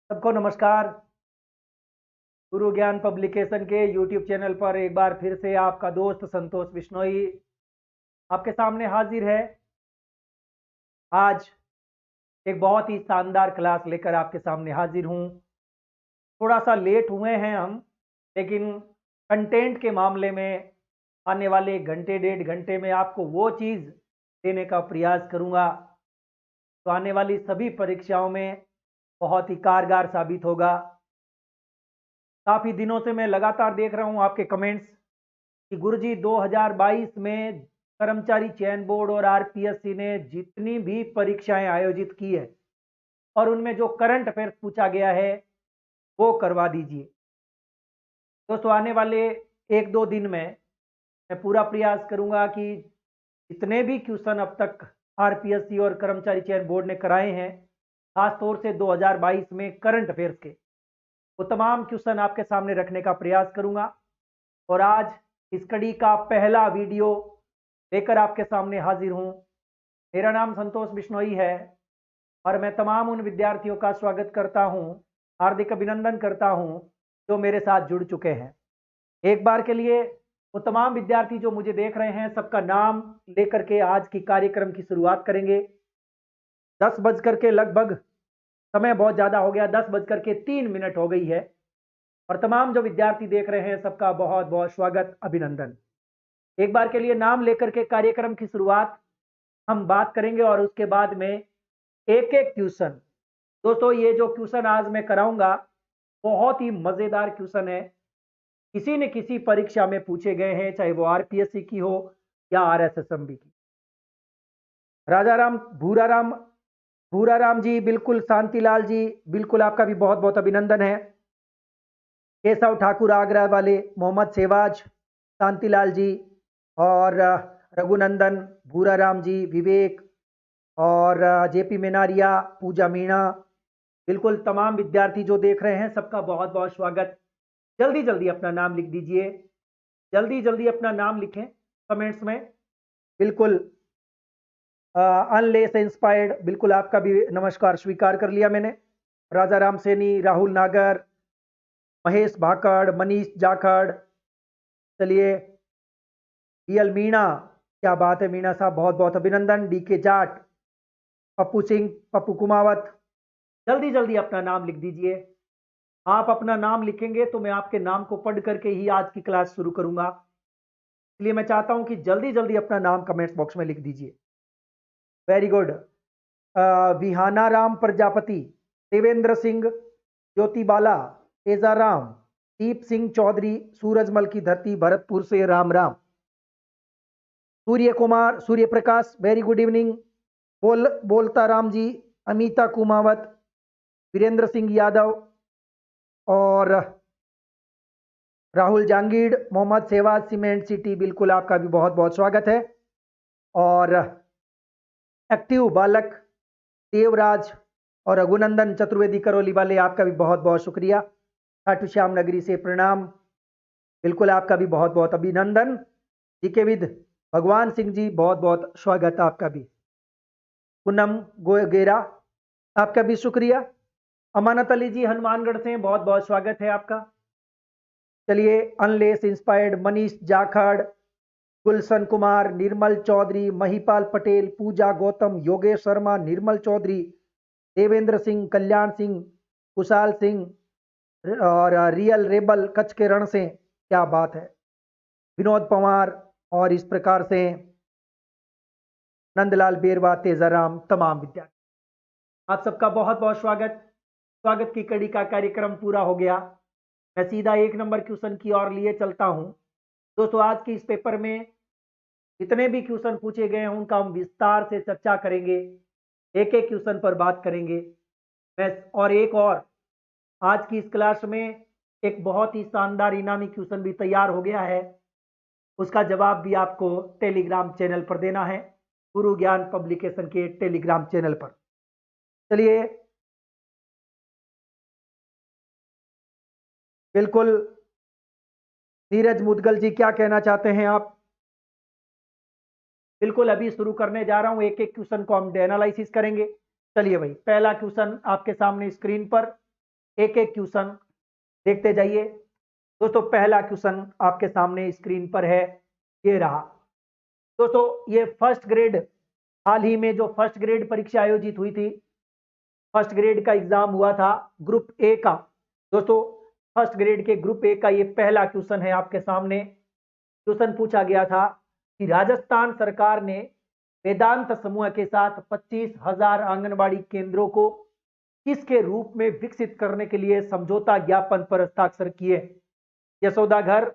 सबको नमस्कार। गुरु ज्ञान पब्लिकेशन के यूट्यूब चैनल पर एक बार फिर से आपका दोस्त संतोष बिश्नोई आपके सामने हाजिर है। आज एक बहुत ही शानदार क्लास लेकर आपके सामने हाजिर हूँ। थोड़ा सा लेट हुए हैं हम, लेकिन कंटेंट के मामले में आने वाले 1 घंटे 1.5 घंटे में आपको वो चीज़ देने का प्रयास करूँगा तो आने वाली सभी परीक्षाओं में बहुत ही कारगर साबित होगा। काफ़ी दिनों से मैं लगातार देख रहा हूँ आपके कमेंट्स कि गुरुजी 2022 में कर्मचारी चयन बोर्ड और आरपीएससी ने जितनी भी परीक्षाएं आयोजित की है और उनमें जो करंट अफेयर्स पूछा गया है वो करवा दीजिए। दोस्तों, आने वाले 1-2 दिन में मैं पूरा प्रयास करूंगा कि जितने भी क्वेश्चन अब तक आरपीएससी और कर्मचारी चयन बोर्ड ने कराए हैं, खासतौर से 2022 में करंट अफेयर्स के, वो तमाम क्वेश्चन आपके सामने रखने का प्रयास करूंगा। और आज इस कड़ी का पहला वीडियो लेकर आपके सामने हाजिर हूं। मेरा नाम संतोष बिश्नोई है और मैं तमाम उन विद्यार्थियों का स्वागत करता हूं, हार्दिक अभिनंदन करता हूं जो मेरे साथ जुड़ चुके हैं। एक बार के लिए वो तमाम विद्यार्थी जो मुझे देख रहे हैं, सबका नाम लेकर के आज की कार्यक्रम की शुरुआत करेंगे। 10 बज के लगभग, समय बहुत ज़्यादा हो गया, 10 बज के 3 मिनट हो गई है और तमाम जो विद्यार्थी देख रहे हैं सबका बहुत बहुत स्वागत, अभिनंदन। एक बार के लिए नाम लेकर के कार्यक्रम की शुरुआत हम बात करेंगे और उसके बाद में एक एक क्वेश्चन। दोस्तों, ये जो क्वेश्चन आज मैं कराऊंगा बहुत ही मजेदार क्वेश्चन है। किसी न किसी परीक्षा में पूछे गए हैं, चाहे वो आरपीएससी की हो या आरएसएसएमबी की। राजाराम भूराराम भूराराम जी, बिल्कुल। शांतिलाल जी, बिल्कुल, आपका भी बहुत बहुत अभिनंदन है। केशव ठाकुर आगरा वाले, मोहम्मद शेवाज, शांतिलाल जी और रघुनंदन, भूराराम जी, विवेक और जेपी मेनारिया, पूजा मीणा, बिल्कुल तमाम विद्यार्थी जो देख रहे हैं सबका बहुत बहुत स्वागत। जल्दी जल्दी अपना नाम लिख दीजिए, जल्दी जल्दी अपना नाम लिखें कमेंट्स में। बिल्कुल। अनलेस इंस्पायर्ड, बिल्कुल आपका भी नमस्कार स्वीकार कर लिया मैंने। राजा राम सैनी, राहुल नागर, महेश भाकड़, मनीष जाखड़, चलिए, रियल मीणा, क्या बात है मीणा साहब, बहुत बहुत अभिनंदन। डीके जाट, पप्पू सिंह, पप्पू कुमावत, जल्दी जल्दी अपना नाम लिख दीजिए। आप अपना नाम लिखेंगे तो मैं आपके नाम को पढ़ करके ही आज की क्लास शुरू करूंगा, इसलिए मैं चाहता हूं कि जल्दी जल्दी अपना नाम कमेंट्स बॉक्स में लिख दीजिए। Very good. विहाना राम प्रजापति, देवेंद्र सिंह, ज्योतिबाला, तेजाराम, दीप सिंह चौधरी, सूरजमल की धरती, भरतपुर से राम राम। Surya Kumar, Surya Prakash, very good evening. Bolta Ram ji, Amita Kumawat, Virendra Singh Yadav और राहुल जांगीड़, मोहम्मद सेवाज, सीमेंट सिटी, बिल्कुल आपका भी बहुत बहुत स्वागत है। और एक्टिव बालक, देवराज और रघुनंदन चतुर्वेदी करौली वाले, आपका भी बहुत बहुत शुक्रिया। खाटू श्याम नगरी से प्रणाम, बिल्कुल आपका भी बहुत बहुत अभिनंदन। जीके विद भगवान सिंह जी, बहुत बहुत स्वागत आपका भी। पूनम गोगेरा, आपका भी शुक्रिया। अमानत अली जी, हनुमानगढ़ से, बहुत बहुत स्वागत है आपका। चलिए, अनलेस इंस्पायर्ड, मनीष जाखड़, गुलशन कुमार, निर्मल चौधरी, महिपाल पटेल, पूजा गौतम, योगेश शर्मा, निर्मल चौधरी, देवेंद्र सिंह, कल्याण सिंह, कुशाल सिंह और रियल रेबल कच्छ के रण से, क्या बात है, विनोद पवार और इस प्रकार से नंदलाल बेरवा, तेजाराम, तमाम विद्यार्थी, आप सबका बहुत बहुत स्वागत। स्वागत की कड़ी का कार्यक्रम पूरा हो गया। मैं सीधा 1 नंबर क्वेश्चन की ओर लिए चलता हूं। दोस्तों, आज के इस पेपर में जितने भी क्वेश्चन पूछे गए हैं उनका हम विस्तार से चर्चा करेंगे, एक एक क्वेश्चन पर बात करेंगे। मैं और एक और आज की इस क्लास में एक बहुत ही शानदार इनामी क्वेश्चन भी तैयार हो गया है, उसका जवाब भी आपको टेलीग्राम चैनल पर देना है, गुरु ज्ञान पब्लिकेशन के टेलीग्राम चैनल पर। चलिए, बिल्कुल, नीरज मुदगल जी, क्या कहना चाहते हैं आप? बिल्कुल, अभी शुरू करने जा रहा हूं, एक एक क्वेश्चन को हम एनालिसिस करेंगे। चलिए भाई, पहला क्वेश्चन आपके सामने स्क्रीन पर। एक एक क्वेश्चन देखते जाइए। दोस्तों पहला क्वेश्चन आपके सामने स्क्रीन पर है, ये रहा। दोस्तों ये फर्स्ट ग्रेड, हाल ही में जो फर्स्ट ग्रेड परीक्षा आयोजित हुई थी, फर्स्ट ग्रेड का एग्जाम हुआ था ग्रुप ए का। दोस्तों फर्स्ट ग्रेड के ग्रुप ए का ये पहला क्वेश्चन है आपके सामने। क्वेश्चन पूछा गया था कि राजस्थान सरकार ने वेदांत समूह के साथ 25,000 आंगनबाड़ी केंद्रों को किसके रूप में विकसित करने के लिए समझौता ज्ञापन पर हस्ताक्षर किए? यशोदा घर,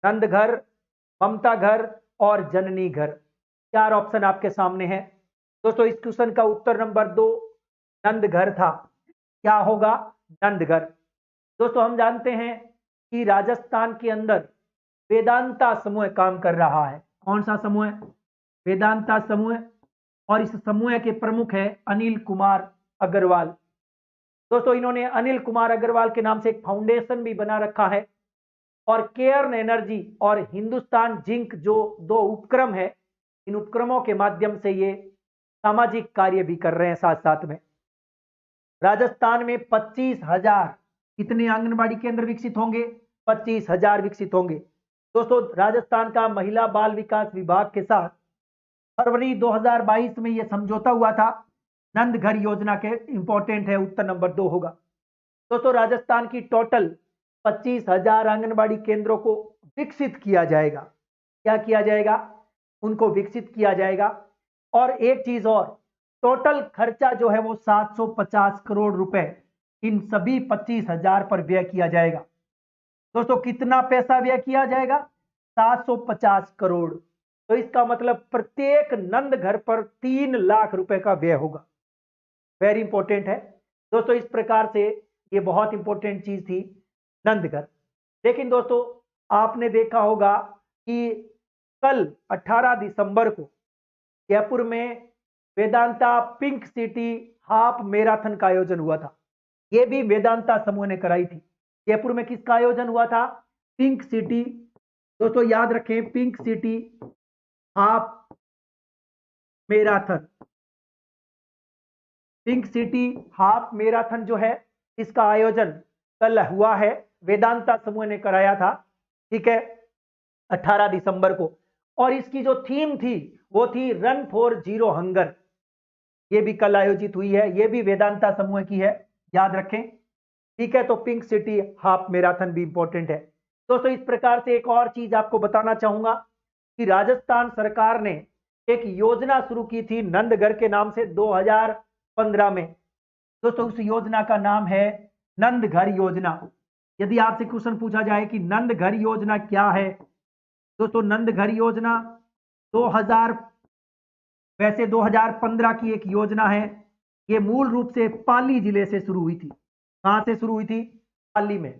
नंद घर, ममता घर और जननी घर। चार ऑप्शन आपके सामने हैं। दोस्तों इस क्वेश्चन का उत्तर नंबर 2 नंद घर था। क्या होगा? नंद घर। दोस्तों हम जानते हैं कि राजस्थान के अंदर वेदांता समूह काम कर रहा है। कौन सा समूह? वेदांता समूह। और इस समूह के प्रमुख है अनिल कुमार अग्रवाल। दोस्तों इन्होंने अनिल कुमार अग्रवाल के नाम से एक फाउंडेशन भी बना रखा है, और केयर्न एनर्जी और हिंदुस्तान जिंक जो दो उपक्रम है, इन उपक्रमों के माध्यम से ये सामाजिक कार्य भी कर रहे हैं। साथ साथ में राजस्थान में 25,000 कितने आंगनबाड़ी केंद्र विकसित होंगे? 25,000 विकसित होंगे। दोस्तों राजस्थान का महिला बाल विकास विभाग के साथ फरवरी 2022 में यह समझौता हुआ था नंद घर योजना के। इंपॉर्टेंट है, उत्तर नंबर 2 होगा। दोस्तों राजस्थान की टोटल 25,000 आंगनबाड़ी केंद्रों को विकसित किया जाएगा। क्या किया जाएगा? उनको विकसित किया जाएगा। और एक चीज और, टोटल खर्चा जो है वो 750 करोड़ रुपए इन सभी 25,000 पर व्यय किया जाएगा। दोस्तों कितना पैसा व्यय किया जाएगा? 750 करोड़। तो इसका मतलब प्रत्येक नंद घर पर 3 लाख रुपए का व्यय होगा। वेरी इंपॉर्टेंट है दोस्तों। इस प्रकार से ये बहुत इंपॉर्टेंट चीज थी नंद घर। लेकिन दोस्तों आपने देखा होगा कि कल 18 दिसंबर को जयपुर में Vedanta pink city half marathon का आयोजन हुआ था। यह भी वेदांता समूह ने कराई थी। जयपुर में किसका आयोजन हुआ था? Pink city. दोस्तों याद रखें, pink city half marathon. Pink city half marathon जो है, इसका आयोजन कल हुआ है, वेदांता समूह ने कराया था। ठीक है, 18 दिसंबर को। और इसकी जो थीम थी वो थी रन फॉर जीरो हंगर। ये भी कल आयोजित हुई है, ये भी वेदांता समूह की है, याद रखें। ठीक है, तो पिंक सिटी हाफ मैराथन भी इंपॉर्टेंट है। दोस्तों इस प्रकार से एक और चीज आपको बताना चाहूंगा कि राजस्थान सरकार ने एक योजना शुरू की थी नंदघर के नाम से 2015 में। दोस्तों उस योजना का नाम है नंद घर योजना। यदि आपसे क्वेश्चन पूछा जाए कि नंद घर योजना क्या है, दोस्तों नंद घर योजना 2000 वैसे 2015 की एक योजना है। ये मूल रूप से पाली जिले से शुरू हुई थी। कहां से शुरू हुई थी? पाली में।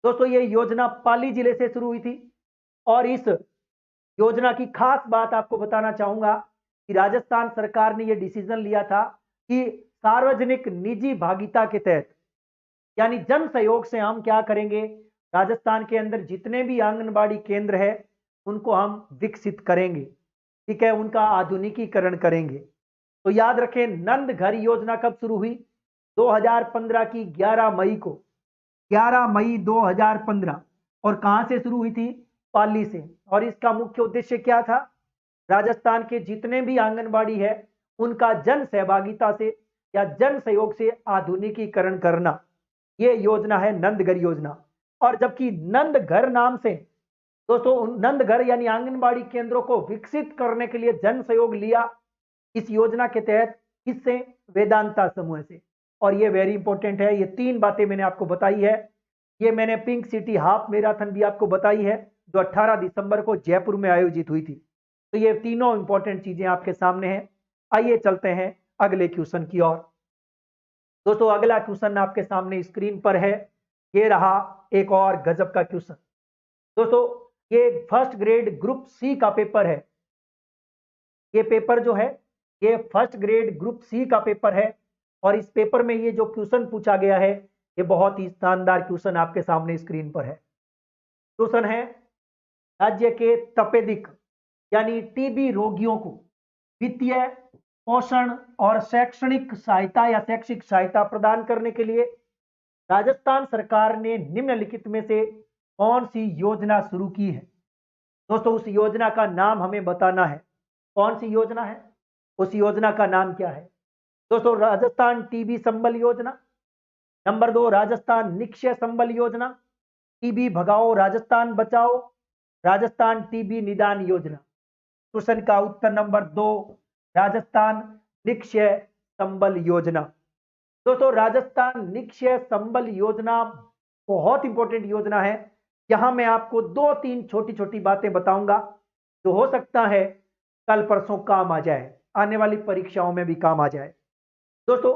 दोस्तों ये योजना पाली जिले से शुरू हुई थी। और इस योजना की खास बात आपको बताना चाहूंगा कि राजस्थान सरकार ने यह डिसीजन लिया था कि सार्वजनिक निजी भागीदारी के तहत, यानी जन सहयोग से हम क्या करेंगे, राजस्थान के अंदर जितने भी आंगनबाड़ी केंद्र है उनको हम विकसित करेंगे। ठीक है, उनका आधुनिकीकरण करेंगे। तो याद रखें, नंद घर योजना कब शुरू हुई? 2015 की 11 मई को, 11 मई 2015। और कहां से शुरू हुई थी? पाली से। और इसका मुख्य उद्देश्य क्या था? राजस्थान के जितने भी आंगनबाड़ी है उनका जन सहभागिता से या जन सहयोग से आधुनिकीकरण करना। यह योजना है नंदघर योजना। और जबकि नंदघर नाम से दोस्तों नंदघर यानी आंगनबाड़ी केंद्रों को विकसित करने के लिए जन सहयोग लिया इस योजना के तहत, किससे? वेदांता समूह से। और ये वेरी इंपॉर्टेंट है, ये 3 बातें मैंने आपको बताई है। ये मैंने पिंक सिटी हाफ मैराथन भी आपको बताई है जो 18 दिसंबर को जयपुर में आयोजित हुई थी। तो ये तीनों इंपॉर्टेंट चीजें आपके सामने हैं। आइए चलते हैं अगले क्वेश्चन की ओर। दोस्तों अगला क्वेश्चन आपके सामने स्क्रीन पर है, ये रहा एक और गजब का क्वेश्चन। दोस्तों ये फर्स्ट ग्रेड ग्रुप सी का पेपर है। ये पेपर जो है ये फर्स्ट ग्रेड ग्रुप सी का पेपर है। और इस पेपर में ये जो क्वेश्चन पूछा गया है ये बहुत ही शानदार क्वेश्चन आपके सामने स्क्रीन पर है। क्वेश्चन है, राज्य के तपेदिक यानी टीबी रोगियों को वित्तीय, पोषण और शैक्षणिक सहायता या शैक्षिक सहायता प्रदान करने के लिए राजस्थान सरकार ने निम्नलिखित में से कौन सी योजना शुरू की है? दोस्तों उस योजना का नाम हमें बताना है। कौन सी योजना है, उस योजना का नाम क्या है? दोस्तों राजस्थान टीबी संबल योजना, नंबर 2 राजस्थान निक्षय संबल योजना, टीबी भगाओ राजस्थान बचाओ, राजस्थान टीबी निदान योजना। क्वेश्चन का उत्तर नंबर 2 राजस्थान निक्षय संबल योजना। दोस्तों राजस्थान निक्षय संबल योजना बहुत इंपॉर्टेंट योजना है। यहां मैं आपको 2-3 छोटी छोटी बातें बताऊंगा जो हो सकता है कल परसों काम आ जाए, आने वाली परीक्षाओं में भी काम आ जाए। दोस्तों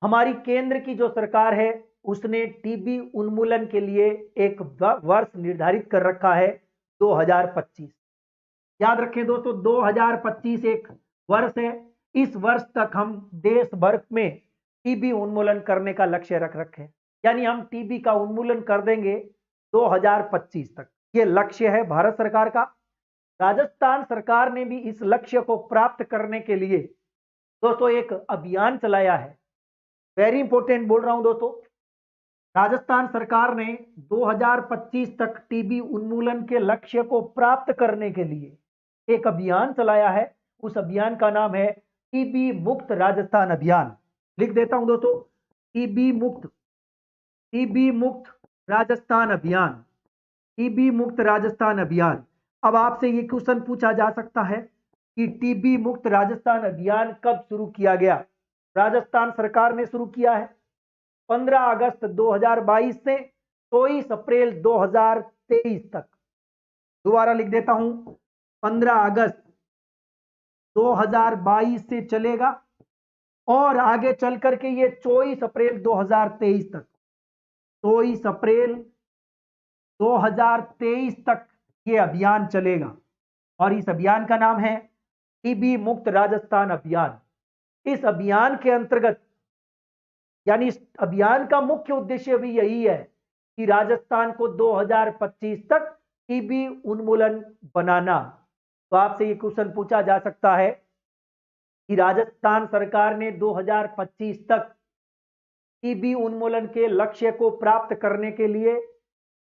हमारी केंद्र की जो सरकार है उसने टीबी उन्मूलन के लिए एक वर्ष निर्धारित कर रखा है 2025। याद रखें दोस्तों 2025 एक वर्ष है। इस वर्ष तक हम देश भर में टीबी उन्मूलन करने का लक्ष्य रख रखे हैं, यानी हम टीबी का उन्मूलन कर देंगे 2025 तक। ये लक्ष्य है भारत सरकार का। राजस्थान सरकार ने भी इस लक्ष्य को प्राप्त करने के लिए दोस्तों एक अभियान चलाया है। वेरी इंपॉर्टेंट बोल रहा हूं दोस्तों, राजस्थान सरकार ने 2025 तक टीबी उन्मूलन के लक्ष्य को प्राप्त करने के लिए एक अभियान चलाया है। उस अभियान का नाम है टीबी मुक्त राजस्थान अभियान। लिख देता हूं दोस्तों, टीबी मुक्त राजस्थान अभियान, टीबी मुक्त राजस्थान अभियान। अब आपसे ये क्वेश्चन पूछा जा सकता है कि टीबी मुक्त राजस्थान अभियान कब शुरू किया गया? राजस्थान सरकार ने शुरू किया है 15 अगस्त 2022 से 24 अप्रैल 2023 तक। दोबारा लिख देता हूं, 15 अगस्त 2022 से चलेगा और आगे चल करके ये 24 अप्रैल 2023 तक, 24 अप्रैल 2023 तक ये अभियान चलेगा और इस अभियान का नाम है टीबी मुक्त राजस्थान अभियान। इस अभियान के अंतर्गत, यानी इस अभियान का मुख्य उद्देश्य भी यही है कि राजस्थान को 2025 तक टीबी उन्मूलन बनाना। तो आपसे ये क्वेश्चन पूछा जा सकता है कि राजस्थान सरकार ने 2025 तक टीबी उन्मूलन के लक्ष्य को प्राप्त करने के लिए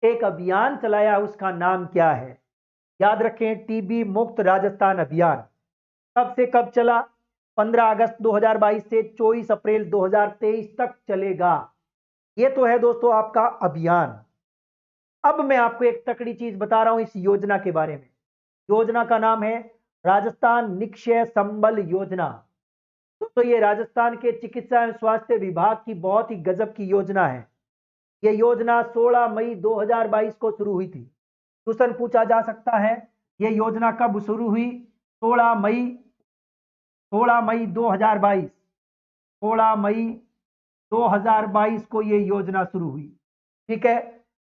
एक अभियान चलाया, उसका नाम क्या है? याद रखें, टीबी मुक्त राजस्थान अभियान कब से कब चला? 15 अगस्त 2022 से 24 अप्रैल 2023 तक चलेगा। ये तो है दोस्तों आपका अभियान। अब मैं आपको एक तकड़ी चीज बता रहा हूं इस योजना के बारे में। योजना का नाम है राजस्थान निक्षय संबल योजना। तो ये राजस्थान के चिकित्सा एवं स्वास्थ्य विभाग की बहुत ही गजब की योजना है। ये योजना 16 मई 2022 को शुरू हुई थी। क्वेश्चन पूछा जा सकता है ये योजना कब शुरू हुई? 16 मई 2022, 16 मई 2022 को ये योजना शुरू हुई। ठीक है,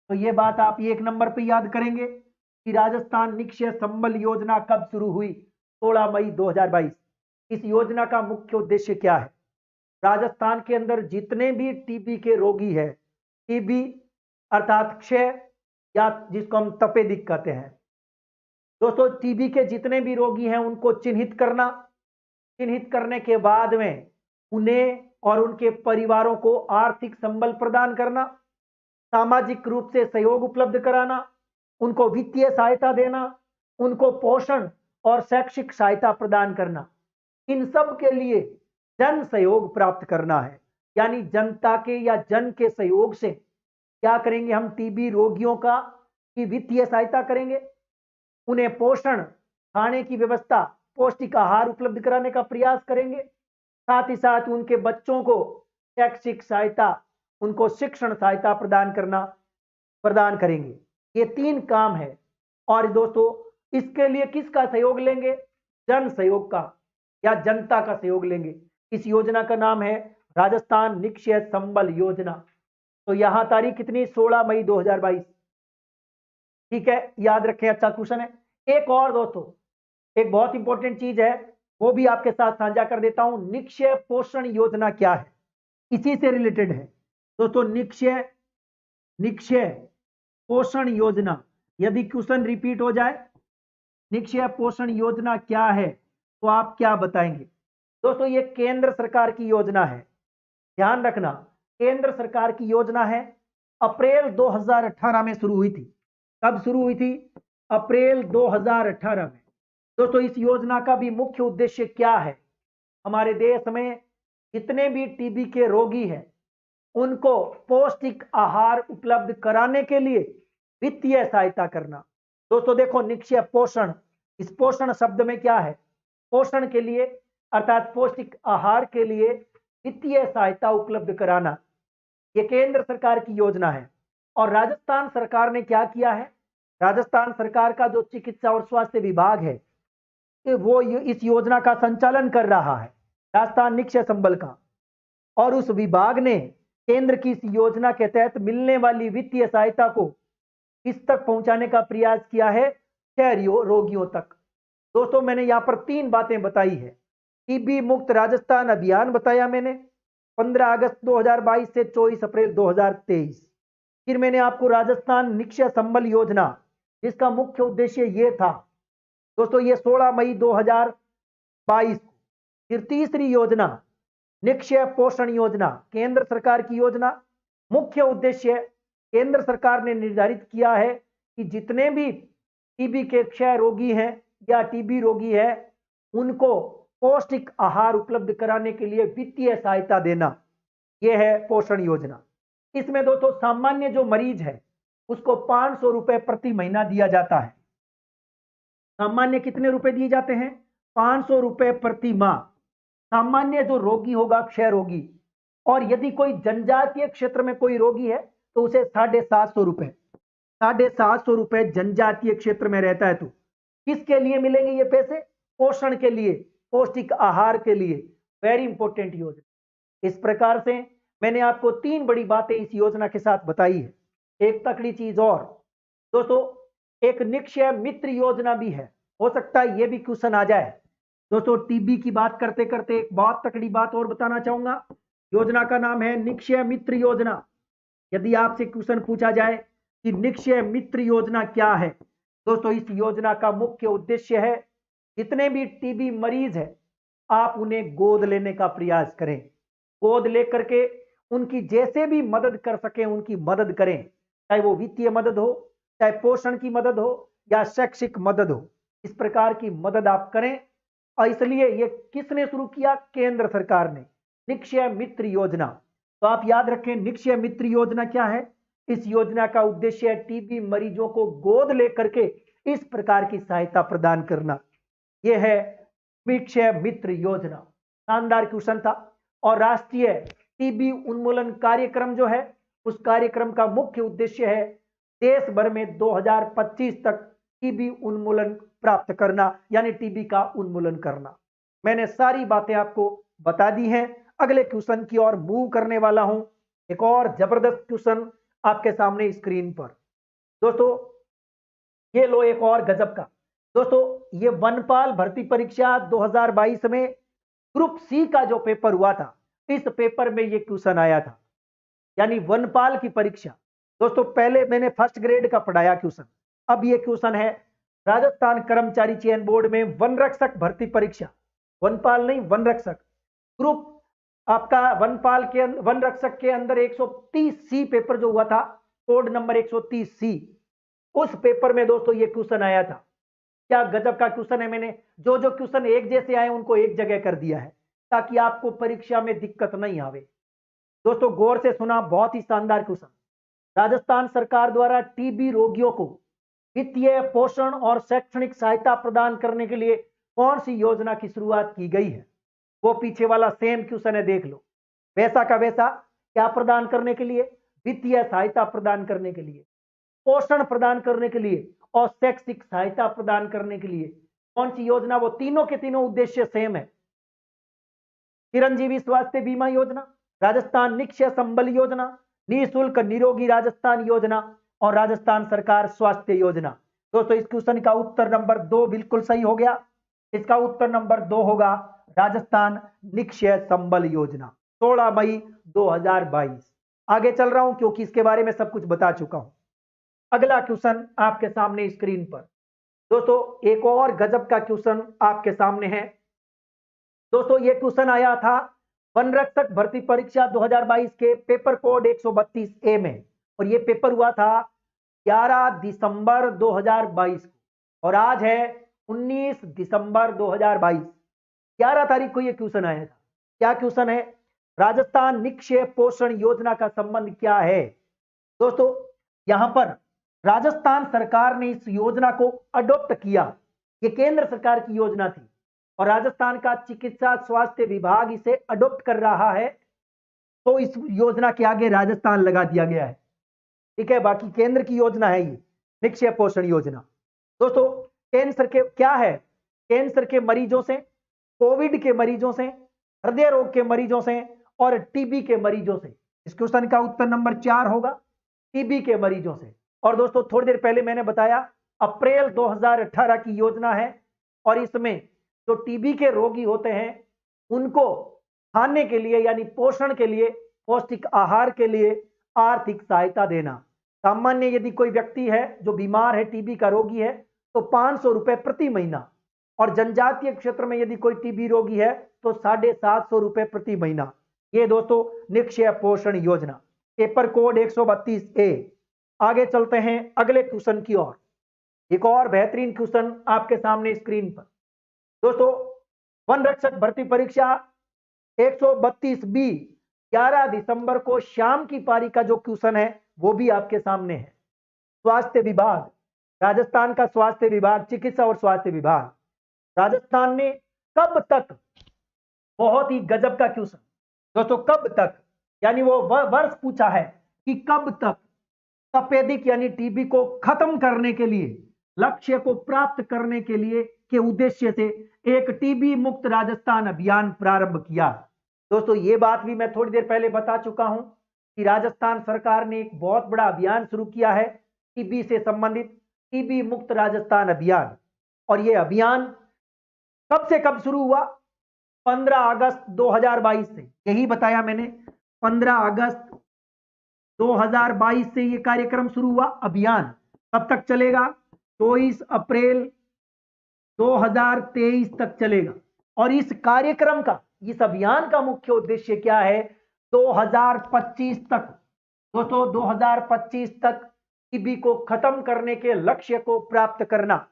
तो ये बात आप एक नंबर पे याद करेंगे कि राजस्थान निक्षय संबल योजना कब शुरू हुई? 16 मई 2022। इस योजना का मुख्य उद्देश्य क्या है? राजस्थान के अंदर जितने भी टीबी के रोगी हैं, टीबी अर्थात क्षय या जिसको हम तपेदिक कहते हैं, दोस्तों टीबी के जितने भी रोगी हैं उनको चिन्हित करना, चिन्हित करने के बाद में उन्हें और उनके परिवारों को आर्थिक संबल प्रदान करना, सामाजिक रूप से सहयोग उपलब्ध कराना, उनको वित्तीय सहायता देना, उनको पोषण और शैक्षिक सहायता प्रदान करना, इन सब के लिए जन सहयोग प्राप्त करना है। यानी जनता के या जन के सहयोग से क्या करेंगे हम? टीबी रोगियों का की वित्तीय सहायता करेंगे, उन्हें पोषण, खाने की व्यवस्था, पौष्टिक आहार उपलब्ध कराने का प्रयास करेंगे, साथ ही साथ उनके बच्चों को शैक्षिक सहायता, उनको शिक्षण सहायता प्रदान करेंगे। ये 3 काम है। और दोस्तों इसके लिए किसका सहयोग लेंगे? जन सहयोग का या जनता का सहयोग लेंगे। इस योजना का नाम है राजस्थान निक्षय संबल योजना। तो यहां तारीख कितनी? 16 मई 2022। ठीक है, याद रखें, अच्छा क्वेश्चन है। एक और दोस्तों एक बहुत इंपॉर्टेंट चीज है, वो भी आपके साथ साझा कर देता हूं। निक्षय पोषण योजना क्या है? इसी से रिलेटेड है दोस्तों। निक्षय पोषण योजना, यदि क्वेश्चन रिपीट हो जाए निक्षय पोषण योजना क्या है तो आप क्या बताएंगे? दोस्तों ये केंद्र सरकार की योजना है। ध्यान रखना, केंद्र सरकार की योजना है, अप्रैल 2018 में शुरू हुई थी। कब शुरू हुई थी? अप्रैल 2018 में। दोस्तों इस योजना का भी मुख्य उद्देश्य क्या है? हमारे देश में जितने भी टीबी के रोगी हैं उनको पौष्टिक आहार उपलब्ध कराने के लिए वित्तीय सहायता करना। दोस्तों देखो, निक्षय पोषण, इस पोषण शब्द में क्या है? पोषण के लिए अर्थात पौष्टिक आहार के लिए वित्तीय सहायता उपलब्ध कराना, ये केंद्र सरकार की योजना है। और राजस्थान सरकार ने क्या किया है? राजस्थान सरकार का जो चिकित्सा और स्वास्थ्य विभाग है वो इस योजना का संचालन कर रहा है, राजस्थान निक्षय संबल का। और उस विभाग ने केंद्र की इस योजना के तहत मिलने वाली वित्तीय सहायता को किस तक पहुंचाने का प्रयास किया है? शहरी रोगियों तक। दोस्तों मैंने यहां पर 3 बातें बताई है। टीबी मुक्त राजस्थान अभियान बताया मैंने 15 अगस्त 2022 से 24 अप्रैल 2023। फिर मैंने आपको राजस्थान निक्षय संबल योजना, जिसका मुख्य उद्देश्य ये था दोस्तों, ये 16 मई 2022 को। फिर तीसरी योजना निक्षय पोषण योजना, केंद्र सरकार की योजना। मुख्य उद्देश्य केंद्र सरकार ने निर्धारित किया है कि जितने भी टीबी के क्षय रोगी हैं या टीबी रोगी है उनको पौष्टिक आहार उपलब्ध कराने के लिए वित्तीय सहायता देना, यह है पोषण योजना। इसमें दोस्तों सामान्य जो मरीज है उसको 500 रुपए प्रति महीना दिया जाता है। सामान्य कितने रुपए दिए जाते हैं? 500 रुपए प्रति माह। सामान्य जो रोगी होगा क्षय रोगी, और यदि कोई जनजातीय क्षेत्र में कोई रोगी है तो उसे 750 रुपए, 750 रुपए जनजातीय क्षेत्र में रहता है तो किसके लिए मिलेंगे ये पैसे? पोषण के लिए, पौष्टिक आहार के लिए। वेरी इंपॉर्टेंट योजना। इस प्रकार से मैंने आपको 3 बड़ी बातें इस योजना के साथ बताई है। एक तकड़ी चीज और दोस्तों, एक निक्षय मित्र योजना भी है, हो सकता है ये भी क्वेश्चन आ जाए। दोस्तों टीबी की बात करते करते एक बहुत तकड़ी बात और बताना चाहूंगा। योजना का नाम है निक्षय मित्र योजना। यदि आपसे क्वेश्चन पूछा जाए कि निक्षय मित्र योजना क्या है, दोस्तों इस योजना का मुख्य उद्देश्य है जितने भी टीबी मरीज हैं आप उन्हें गोद लेने का प्रयास करें। गोद लेकर के उनकी जैसे भी मदद कर सके उनकी मदद करें, चाहे वो वित्तीय मदद हो, चाहे पोषण की मदद हो या शैक्षिक मदद हो। इस प्रकार की मदद आप करें। और इसलिए ये किसने शुरू किया? केंद्र सरकार ने, निक्षय मित्र योजना। तो आप याद रखें निक्षय मित्र योजना क्या है? इस योजना का उद्देश्य है टीबी मरीजों को गोद लेकर के इस प्रकार की सहायता प्रदान करना। यह है निक्षय मित्र योजना। शानदार क्वेश्चन था। और राष्ट्रीय टीबी उन्मूलन कार्यक्रम जो है उस कार्यक्रम का मुख्य उद्देश्य है देश भर में 2025 तक टीबी उन्मूलन प्राप्त करना, यानी टीबी का उन्मूलन करना। मैंने सारी बातें आपको बता दी हैं। अगले क्वेश्चन की ओर मूव करने वाला हूं। एक और जबरदस्त क्वेश्चन आपके सामने स्क्रीन पर। दोस्तों ये लो एक और गजब का। दोस्तों ये वनपाल भर्ती परीक्षा 2022 में ग्रुप सी का जो पेपर हुआ था, इस पेपर में ये क्वेश्चन आया था, यानी वनपाल की परीक्षा। दोस्तों पहले मैंने फर्स्ट ग्रेड का पढ़ाया क्वेश्चन, अब ये क्वेश्चन है राजस्थान कर्मचारी चयन बोर्ड में वन रक्षक भर्ती परीक्षा। वनपाल नहीं, वन रक्षक ग्रुप आपका वनपाल के वन रक्षक के अंदर 130 सी पेपर जो हुआ था, कोड नंबर 130 सी, उस पेपर में दोस्तों ये क्वेश्चन आया था। क्या गजब का क्वेश्चन है। मैंने जो जो क्वेश्चन एक जैसे आए उनको एक जगह कर दिया है ताकि आपको परीक्षा में दिक्कत नहीं आवे। दोस्तों गौर से सुना, बहुत ही शानदार क्वेश्चन। राजस्थान सरकार द्वारा टीबी रोगियों को वित्तीय पोषण और शैक्षणिक सहायता प्रदान करने के लिए कौन सी योजना की शुरुआत की गई है? वो पीछे वाला सेम क्वेश्चन है, देख लो। वैसा का वैसा क्या प्रदान करने के लिए? वित्तीय सहायता प्रदान करने के लिए, पोषण प्रदान करने के लिए और शैक्षिक सहायता प्रदान करने के लिए। कौन सी योजना? वो तीनों के तीनों उद्देश्य सेम है। चिरंजीवी स्वास्थ्य बीमा योजना, राजस्थान निक्षय संबल योजना, निःशुल्क निरोगी राजस्थान योजना और राजस्थान सरकार स्वास्थ्य योजना। दोस्तों इस क्वेश्चन का उत्तर नंबर 2 बिल्कुल सही हो गया। इसका उत्तर नंबर 2 होगा राजस्थान निक्षय संबल योजना, 16 मई 2022। आगे चल रहा हूं क्योंकि इसके बारे में सब कुछ बता चुका हूं। अगला क्वेश्चन आपके सामने स्क्रीन पर। दोस्तों एक और गजब का क्वेश्चन आपके सामने है। दोस्तों ये क्वेश्चन आया था वन रक्षक भर्ती परीक्षा 2022 के पेपर कोड 132 ए में, और ये पेपर हुआ था 11 दिसंबर 2022 को, और आज है 19 दिसंबर 2022। 11 तारीख को ये क्वेश्चन आया था। क्या क्वेश्चन है? राजस्थान निक्षेप पोषण योजना का संबंध क्या है? दोस्तों, यहां पर राजस्थान सरकार ने इस योजना को अडॉप्ट किया। ये केंद्र सरकार की योजना थी और राजस्थान का चिकित्सा स्वास्थ्य विभाग इसे अडॉप्ट कर रहा है, तो इस योजना के आगे राजस्थान लगा दिया गया है। ठीक है, बाकी केंद्र की योजना है ये निक्षेप पोषण योजना। दोस्तों, कैंसर के क्या है? कैंसर के मरीजों से, कोविड के मरीजों से, हृदय रोग के मरीजों से और टीबी के मरीजों से। इस क्वेश्चन का उत्तर नंबर 4 होगा, टीबी के मरीजों से। और दोस्तों, थोड़ी देर पहले मैंने बताया अप्रैल 2018 की योजना है, और इसमें जो टीबी के रोगी होते हैं उनको खाने के लिए यानी पोषण के लिए, पौष्टिक आहार के लिए आर्थिक सहायता देना। सामान्य यदि कोई व्यक्ति है जो बीमार है, टीबी का रोगी है, तो 500 रुपए प्रति महीना, और जनजातीय क्षेत्र में यदि कोई टीबी रोगी है तो 750 रुपए प्रति महीना। ये दोस्तों निक्षेप पोषण योजना, पेपर कोड 132 ए। आगे चलते हैं अगले क्वेश्चन की ओर। एक और बेहतरीन क्वेश्चन आपके सामने स्क्रीन पर। दोस्तों, वन रक्षक भर्ती परीक्षा 132 बी 11 दिसंबर को शाम की पारी का जो क्वेश्चन है वो भी आपके सामने है। स्वास्थ्य विभाग, राजस्थान का स्वास्थ्य विभाग, चिकित्सा और स्वास्थ्य विभाग, राजस्थान ने कब तक, बहुत ही गजब का क्वेश्चन दोस्तों, कब तक, यानी वो वर्ष पूछा है कि कब तक तपेदिक यानी टीबी को खत्म करने के लिए, लक्ष्य को प्राप्त करने के लिए के उद्देश्य से एक टीबी मुक्त राजस्थान अभियान प्रारंभ किया। दोस्तों, ये बात भी मैं थोड़ी देर पहले बता चुका हूं कि राजस्थान सरकार ने एक बहुत बड़ा अभियान शुरू किया है टीबी से संबंधित, टीबी मुक्त राजस्थान अभियान। और यह अभियान कब से कब शुरू हुआ? 15 अगस्त 2022 से। यही बताया मैंने, 15 अगस्त 2022 से यह कार्यक्रम शुरू हुआ। अभियान कब तक चलेगा? 24 अप्रैल 2023 तक चलेगा। और इस कार्यक्रम का, इस अभियान का मुख्य उद्देश्य क्या है? 2025 तक, दोस्तों 2025 तक टीबी को खत्म करने के लक्ष्य को प्राप्त करना।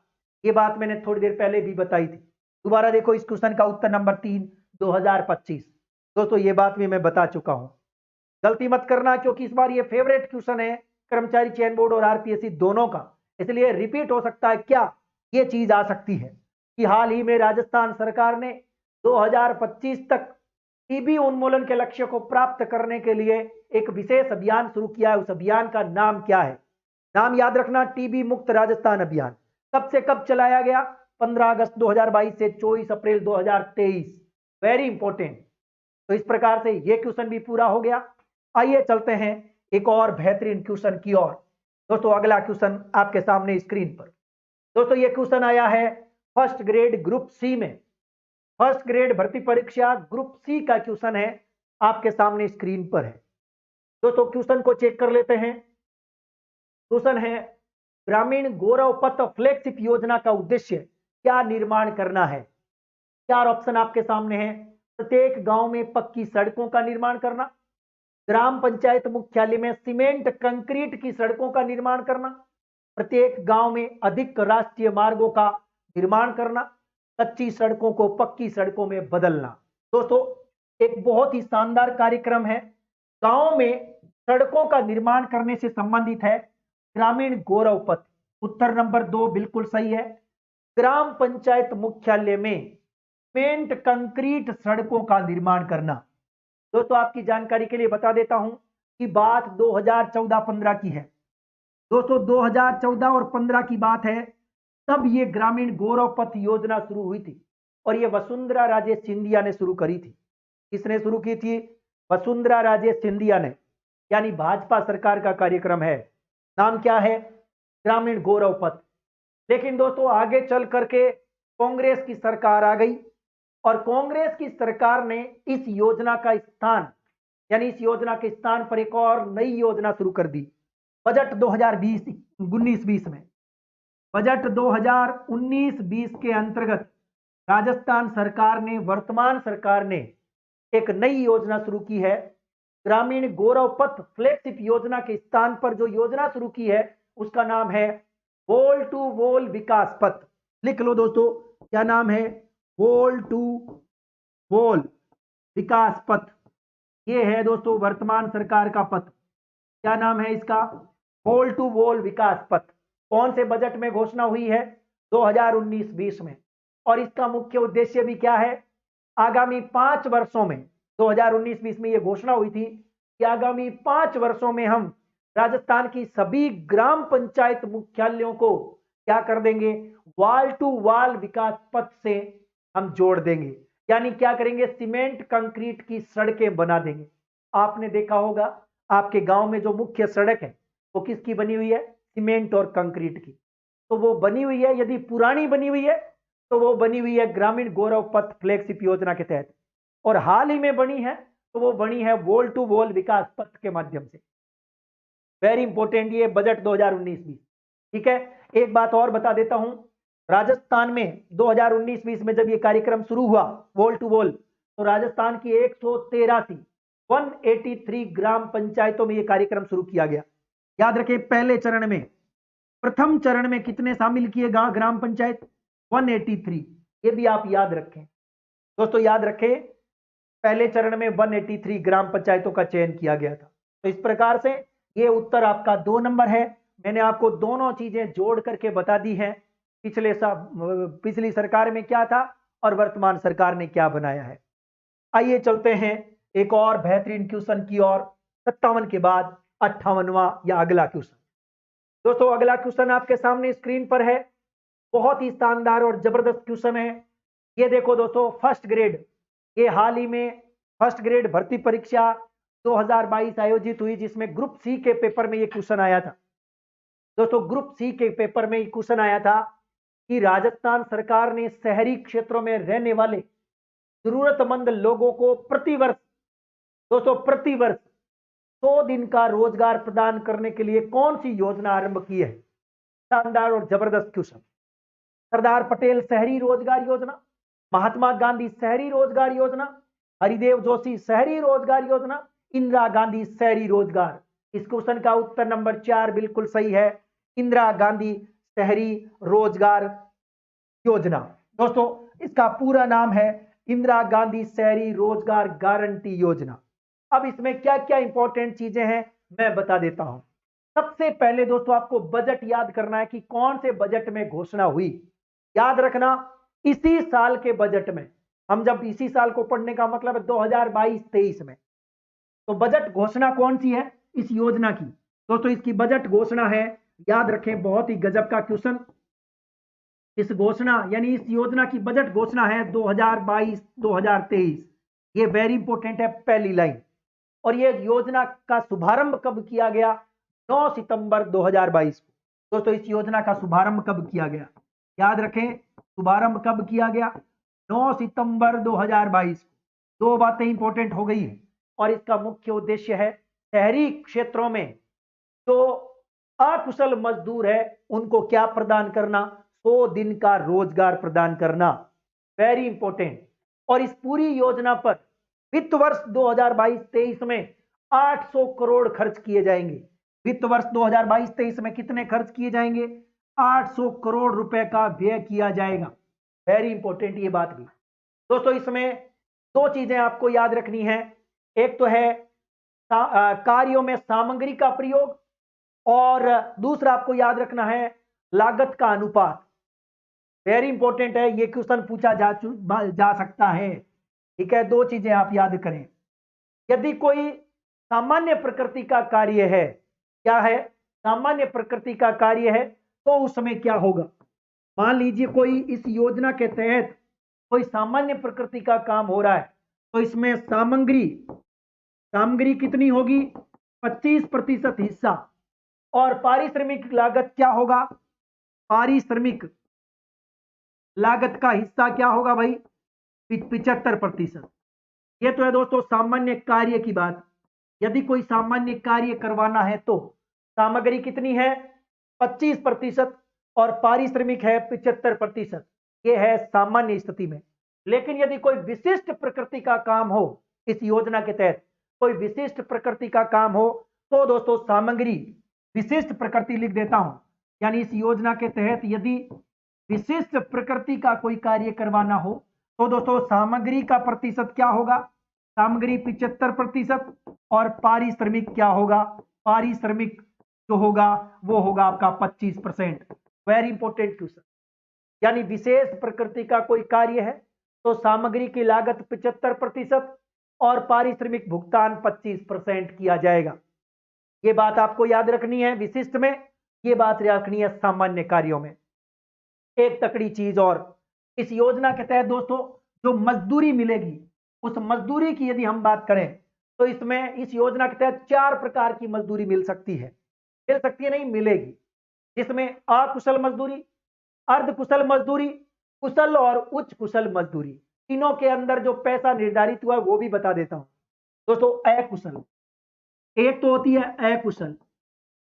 यह बात मैंने थोड़ी देर पहले भी बताई थी। दोबारा देखो इस क्वेश्चन का उत्तर नंबर 3, 2025। दोस्तों, यह बात भी मैं बता चुका हूं, गलती मत करना, क्योंकि इस बार ये फेवरेट क्वेश्चन है कर्मचारी चयन बोर्ड और आरपीएससी दोनों का, इसलिए रिपीट हो सकता है। क्या ये चीज आ सकती है कि हाल ही में राजस्थान सरकार ने 2025 तक टीबी उन्मूलन के लक्ष्य को प्राप्त करने के लिए एक विशेष अभियान शुरू किया है। उस अभियान का नाम क्या है? नाम याद रखना, टीबी मुक्त राजस्थान अभियान। कब से कब चलाया गया? 15 अगस्त 2022 से 24 अप्रैल 2023। Very important. तो इस प्रकार से यह क्वेश्चन भी पूरा हो गया। आइए चलते हैं एक और बेहतरीन क्वेश्चन की ओर। दोस्तों, अगला क्वेश्चन आपके सामने स्क्रीन पर। दोस्तों, यह क्वेश्चन आया है फर्स्ट ग्रेड ग्रुप सी में। फर्स्ट ग्रेड भर्ती परीक्षा ग्रुप सी का क्वेश्चन है, आपके सामने स्क्रीन पर है। दोस्तों, क्वेश्चन को चेक कर लेते हैं। क्वेश्चन है, ग्रामीण गौरव पथ फ्लैगशिप योजना का उद्देश्य क्या निर्माण करना है? 4 ऑप्शन आपके सामने हैं। प्रत्येक गांव में पक्की सड़कों का निर्माण करना, ग्राम पंचायत मुख्यालय में सीमेंट कंक्रीट की सड़कों का निर्माण करना, प्रत्येक गांव में अधिक राष्ट्रीय मार्गों का निर्माण करना, कच्ची सड़कों को पक्की सड़कों में बदलना। दोस्तों, एक बहुत ही शानदार कार्यक्रम है, गांव में सड़कों का निर्माण करने से संबंधित है ग्रामीण गौरव पथ। उत्तर नंबर 2 बिल्कुल सही है। ग्राम पंचायत मुख्यालय में सीमेंट कंक्रीट सड़कों का निर्माण करना। दोस्तों, आपकी जानकारी के लिए बता देता हूं कि बात 2014-15 की है। दोस्तों, 2014 और 15 की बात है, तब ये ग्रामीण गौरव पथ योजना शुरू हुई थी और ये वसुंधरा राजे सिंधिया ने शुरू करी थी। किसने शुरू की थी? वसुंधरा राजे सिंधिया ने, यानी भाजपा सरकार का कार्यक्रम है। नाम क्या है? ग्रामीण गौरव पथ। लेकिन दोस्तों, आगे चल करके कांग्रेस की सरकार आ गई और कांग्रेस की सरकार ने इस योजना का स्थान, यानी इस योजना के स्थान पर एक और नई योजना शुरू कर दी। बजट 2019-20 में, बजट 2019-20 के अंतर्गत राजस्थान सरकार ने, वर्तमान सरकार ने एक नई योजना शुरू की है। ग्रामीण गौरव पथ फ्लैगशिप योजना के स्थान पर जो योजना शुरू की है उसका नाम है वॉल टू वॉल विकास पथ। लिख लो दोस्तों, क्या नाम है? वॉल टू वॉल विकास पथ। ये है दोस्तों वर्तमान सरकार का पथ। क्या नाम है इसका? वॉल टू वॉल विकास पथ। कौन से बजट में घोषणा हुई है? 2019-20 में। और इसका मुख्य उद्देश्य भी क्या है? आगामी 5 वर्षों में, 2019-20 में यह घोषणा हुई थी कि आगामी 5 वर्षों में हम राजस्थान की सभी ग्राम पंचायत मुख्यालयों को क्या कर देंगे? वाल टू वाल विकास पथ से हम जोड़ देंगे। यानी क्या करेंगे? सीमेंट कंक्रीट की सड़कें बना देंगे। आपने देखा होगा आपके गांव में जो मुख्य सड़क है वो किसकी बनी हुई है? सीमेंट और कंक्रीट की। तो वो बनी हुई है, यदि पुरानी बनी हुई है तो वो बनी हुई है ग्रामीण गौरव पथ फ्लैगशिप योजना के तहत, और हाल ही में बनी है तो वो बनी है वॉल टू वॉल विकास पथ के माध्यम से। वेरी इंपॉर्टेंट ये बजट 2019-20। ठीक है, एक बात और बता देता हूं, राजस्थान में 2019-20 में जब ये कार्यक्रम शुरू हुआ वॉल टू वॉल, तो राजस्थान की 183 ग्राम पंचायतों में ये कार्यक्रम शुरू किया गया। याद रखें, पहले चरण में, प्रथम चरण में कितने शामिल किए ग्राम पंचायत? 183। ये भी आप याद रखें दोस्तों, याद रखें, पहले चरण में 183 ग्राम पंचायतों का चयन किया गया था। तो इस प्रकार से ये उत्तर आपका 2 नंबर है। मैंने आपको दोनों चीजें जोड़ करके बता दी हैं, पिछली सरकार में क्या था और वर्तमान सरकार ने क्या बनाया है। आइए चलते हैं एक और बेहतरीन क्वेश्चन की ओर। 57 के बाद 58वां या अगला क्वेश्चन। दोस्तों अगला क्वेश्चन आपके सामने स्क्रीन पर है। बहुत ही शानदार और जबरदस्त क्वेश्चन है। ये देखो दोस्तों, फर्स्ट ग्रेड, ये हाल ही में फर्स्ट ग्रेड भर्ती परीक्षा 2022 आयोजित हुई, जिसमें ग्रुप सी के पेपर में ये क्वेश्चन आया था। दोस्तों ग्रुप सी के पेपर में ये क्वेश्चन आया था कि राजस्थान सरकार ने शहरी क्षेत्रों में रहने वाले जरूरतमंद लोगों को प्रतिवर्ष, दोस्तों प्रतिवर्ष 100 दिन का रोजगार प्रदान करने के लिए कौन सी योजना आरंभ की है? शानदार और जबरदस्त क्वेश्चन। सरदार पटेल शहरी रोजगार योजना, महात्मा गांधी शहरी रोजगार योजना, हरिदेव जोशी शहरी रोजगार योजना, इंदिरा गांधी शहरी रोजगार। इस क्वेश्चन का उत्तर नंबर 4 बिल्कुल सही है, इंदिरा गांधी शहरी रोजगार योजना। दोस्तों इसका पूरा नाम है इंदिरा गांधी शहरी रोजगार गारंटी योजना। अब इसमें क्या क्या इंपॉर्टेंट चीजें हैं मैं बता देता हूं। सबसे पहले दोस्तों आपको बजट याद करना है कि कौन से बजट में घोषणा हुई। याद रखना, इसी साल के बजट में, हम जब इसी साल को पढ़ने का मतलब है 2022-23 में, तो बजट घोषणा कौन सी है इस योजना की? दोस्तों इसकी बजट घोषणा है, याद रखें, बहुत ही गजब का क्वेश्चन। इस घोषणा यानी इस योजना की बजट घोषणा है 2022-2023। ये वेरी इंपॉर्टेंट है, पहली लाइन। और ये योजना का शुभारंभ कब किया गया? 9 सितंबर 2022 को। दोस्तों इस योजना का शुभारंभ कब किया गया? याद रखें, शुभारंभ कब किया गया? 9 सितंबर 2022 को। 2 बातें इंपॉर्टेंट हो गई है। और इसका मुख्य उद्देश्य है शहरी क्षेत्रों में जो अकुशल मजदूर है उनको क्या प्रदान करना? 100 दिन का रोजगार प्रदान करना। Very important. और इस पूरी योजना पर वित्त वर्ष 2022-23 में 800 करोड़ खर्च किए जाएंगे। वित्त वर्ष 2022-23 में कितने खर्च किए जाएंगे? 800 करोड़ रुपए का व्यय किया जाएगा। वेरी इंपॉर्टेंट ये बात भी। दोस्तों इसमें 2 चीजें आपको याद रखनी है। एक तो है कार्यों में सामग्री का प्रयोग, और दूसरा आपको याद रखना है लागत का अनुपात। वेरी इंपॉर्टेंट है, ये क्वेश्चन पूछा जा सकता है। ठीक है, 2 चीजें आप याद करें। यदि कोई सामान्य प्रकृति का कार्य है, क्या है? सामान्य प्रकृति का कार्य है, तो उसमें क्या होगा? मान लीजिए कोई इस योजना के तहत कोई सामान्य प्रकृति का काम हो रहा है, तो इसमें सामग्री कितनी होगी? 25% हिस्सा। और पारिश्रमिक लागत क्या होगा? पारिश्रमिक लागत का हिस्सा क्या होगा भाई? 75%। ये तो है दोस्तों सामान्य कार्य की बात। यदि कोई सामान्य कार्य करवाना है तो सामग्री कितनी है? 25% और पारिश्रमिक है 75%। ये है सामान्य स्थिति में। लेकिन यदि कोई विशिष्ट प्रकृति का काम हो इस योजना के तहत कोई विशिष्ट प्रकृति का काम हो तो दोस्तों सामग्री विशिष्ट प्रकृति लिख देता हूं, यानी इस योजना के तहत यदि विशिष्ट प्रकृति का कोई कार्य करवाना हो तो दोस्तों सामग्री का प्रतिशत क्या होगा, सामग्री 75% और पारिश्रमिक क्या होगा, पारिश्रमिक जो होगा वो होगा आपका 25%। वेरी इंपॉर्टेंट क्वेश्चन, यानी विशेष प्रकृति का कोई कार्य है तो सामग्री की लागत 75% और पारिश्रमिक भुगतान 25% किया जाएगा। ये बात आपको याद रखनी है विशिष्ट में, ये बात रखनी है सामान्य कार्यों में। एक तकड़ी चीज और, इस योजना के तहत दोस्तों जो मजदूरी मिलेगी उस मजदूरी की यदि हम बात करें तो इसमें इस योजना के तहत 4 प्रकार की मजदूरी मिल सकती है, नहीं मिलेगी, जिसमें अकुशल मजदूरी, अर्धकुशल मजदूरी, कुशल और उच्च कुशल मजदूरी। तीनों के अंदर जो पैसा निर्धारित हुआ वो भी बता देता हूं दोस्तों। अकुशल एक तो होती है अकुशल,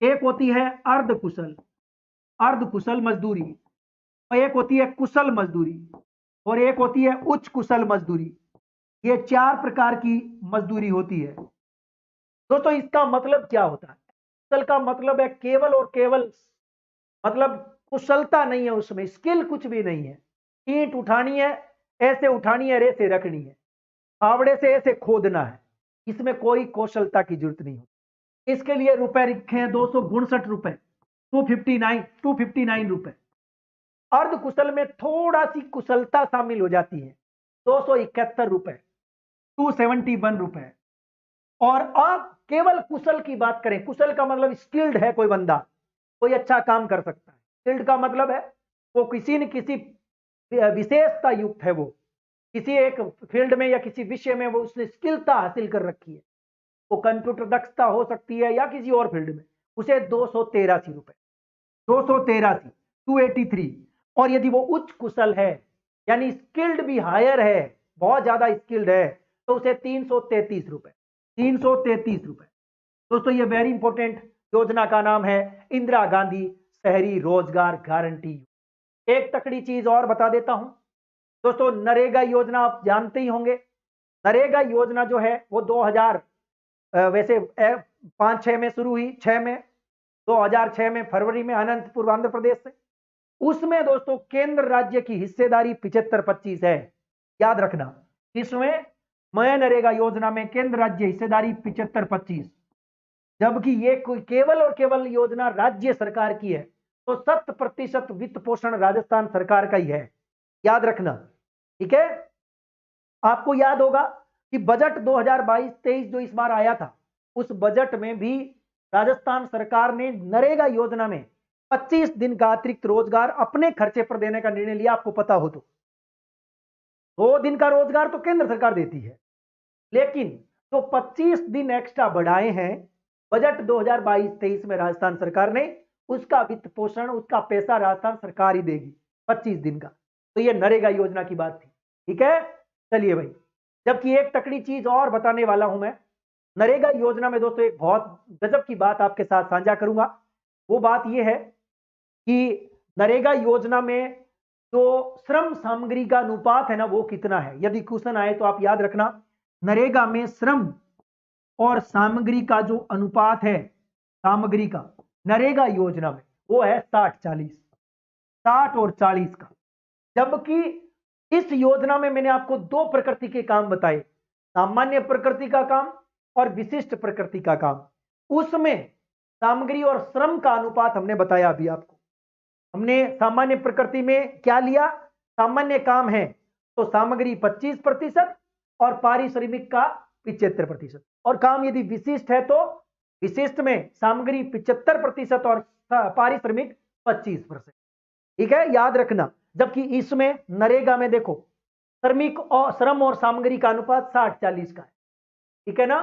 एक होती है अर्धकुशल, अर्धकुशल मजदूरी, और एक होती है कुशल मजदूरी, और एक होती है उच्च कुशल मजदूरी। ये 4 प्रकार की मजदूरी होती है दोस्तों। इसका मतलब क्या होता है, कुशल का मतलब है केवल और केवल, मतलब कुशलता नहीं है उसमें, स्किल कुछ भी नहीं है। ईंट उठानी है, ऐसे उठानी है, ऐसे रखनी है, फावड़े से ऐसे खोदना है, इसमें कोई कौशलता की जरूरत नहीं होती। इसके लिए रुपए रखे हैं 259 रुपए, 259 रुपए। अर्ध कुशल में थोड़ा सी कुशलता शामिल हो जाती है, 271 रुपए, 271 रुपए। और अब केवल कुशल की बात करें, कुशल का मतलब स्किल्ड है कोई बंदा, कोई अच्छा काम कर सकता है। स्किल्ड का मतलब है वो किसी न किसी विशेषता युक्त है, वो किसी एक फील्ड में या किसी विषय में वो उसने स्किलता हासिल कर रखी है, वो कंप्यूटर दक्षता हो सकती है या किसी और फील्ड में, उसे 283 रुपए, 283, 283। और यदि वो उच्च कुशल है यानी स्किल्ड भी हायर है, बहुत ज्यादा स्किल्ड है, तो उसे 333 रुपए, 333 रुपए। दोस्तों ये वेरी इंपॉर्टेंट योजना का नाम है इंदिरा गांधी शहरी रोजगार गारंटी। एक तकड़ी चीज और बता देता हूं दोस्तों, नरेगा योजना आप जानते ही होंगे। नरेगा योजना जो है वो 2000 वैसे 5-6 में शुरू हुई, 6 में 2006 में फरवरी में अनंतपुर आंध्र प्रदेश से। उसमें दोस्तों केंद्र राज्य की हिस्सेदारी 75-25 है, याद रखना। इसमें मैं नरेगा योजना में केंद्र राज्य हिस्सेदारी 75-25, जबकि ये कोई केवल और केवल योजना राज्य सरकार की है, तो 100% वित्त पोषण राजस्थान सरकार का ही है, याद रखना, ठीक है। आपको याद होगा कि बजट 2022-23 जो इस बार आया था, उस बजट में भी राजस्थान सरकार ने नरेगा योजना में 25 दिन का अतिरिक्त रोजगार अपने खर्चे पर देने का निर्णय लिया, आपको पता हो तो। 2 दिन का रोजगार तो केंद्र सरकार देती है, लेकिन जो 25 दिन एक्स्ट्रा बढ़ाए हैं बजट 2022-23 में राजस्थान सरकार ने, उसका वित्त पोषण, उसका पैसा राजस्थान सरकार ही देगी 25 दिन का। तो ये नरेगा योजना की बात थी, ठीक है। चलिए भाई, जबकि एक तकड़ी चीज और बताने वाला हूं मैं नरेगा योजना में दोस्तों, एक बहुत गजब की बात आपके साथ साझा करूंगा। वो बात यह है कि नरेगा योजना में जो श्रम सामग्री का अनुपात है ना, वो कितना है। यदि क्वेश्चन आए तो आप याद रखना, नरेगा में श्रम और सामग्री का जो अनुपात है, सामग्री का नरेगा योजना में वो है 60-40, 60 और 40 का। जबकि इस योजना में मैंने आपको 2 प्रकृति के काम बताए, सामान्य प्रकृति का काम और विशिष्ट प्रकृति का काम। उसमें सामग्री और श्रम का अनुपात हमने बताया अभी आपको। हमने सामान्य प्रकृति में क्या लिया, सामान्य काम है तो सामग्री 25% और पारिश्रमिक का 75%, और काम यदि विशिष्ट है तो विशिष्ट में सामग्री 75% और पारिश्रमिक 25%, ठीक है, याद रखना। जबकि इसमें नरेगा में देखो श्रमिक और श्रम और सामग्री का अनुपात 60-40 का है, ठीक है ना,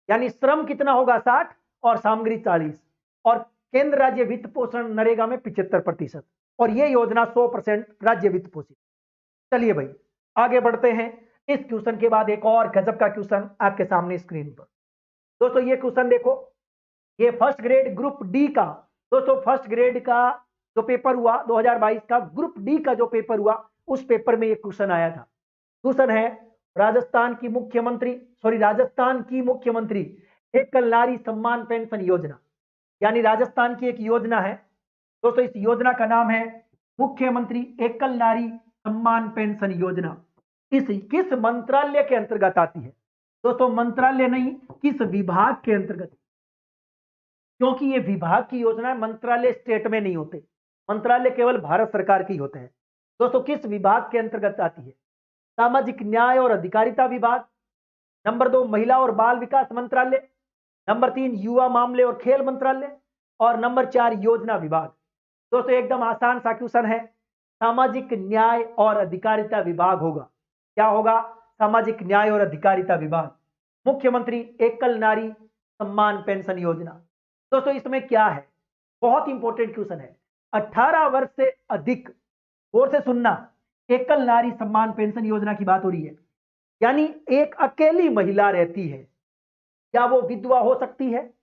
यानी श्रम कितना होगा 60 और सामग्री 40, और केंद्र राज्य वित्त पोषण नरेगा में 75%, और यह योजना 100% राज्य वित्त पोषित। चलिए भाई आगे बढ़ते हैं। इस क्वेश्चन के बाद एक और गजब का क्वेश्चन आपके सामने स्क्रीन पर। दोस्तों ये क्वेश्चन देखो, ये फर्स्ट ग्रेड ग्रुप डी का, दोस्तों फर्स्ट ग्रेड का जो पेपर हुआ 2022 का, ग्रुप डी का जो पेपर हुआ, उस पेपर में ये क्वेश्चन आया था। क्वेश्चन है राजस्थान की मुख्यमंत्री एकल नारी सम्मान पेंशन योजना, यानी राजस्थान की एक योजना है दोस्तों। इस योजना का नाम है मुख्यमंत्री एकल नारी सम्मान पेंशन योजना। इस किस मंत्रालय के अंतर्गत आती है दोस्तों? मंत्रालय नहीं, किस विभाग के अंतर्गत? क्योंकि ये विभाग की योजना है, मंत्रालय स्टेट में नहीं होते, मंत्रालय केवल भारत सरकार के ही होते हैं दोस्तों। किस विभाग के अंतर्गत आती है? सामाजिक न्याय और अधिकारिता विभाग, नंबर 2 महिला और बाल विकास मंत्रालय, नंबर 3 युवा मामले और खेल मंत्रालय, और नंबर 4 योजना विभाग। दोस्तों एकदम आसान सा क्वेश्चन है, सामाजिक न्याय और अधिकारिता विभाग होगा। क्या होगा? सामाजिक न्याय और अधिकारिता विभाग। मुख्यमंत्री एकल नारी सम्मान पेंशन योजना। दोस्तों इसमें क्या है, बहुत इंपॉर्टेंट क्वेश्चन है। 18 वर्ष से अधिक, गौर से सुनना, एकल नारी सम्मान पेंशन योजना की बात हो रही है। यानी एक अकेली महिला रहती है, या वो विधवा हो सकती है,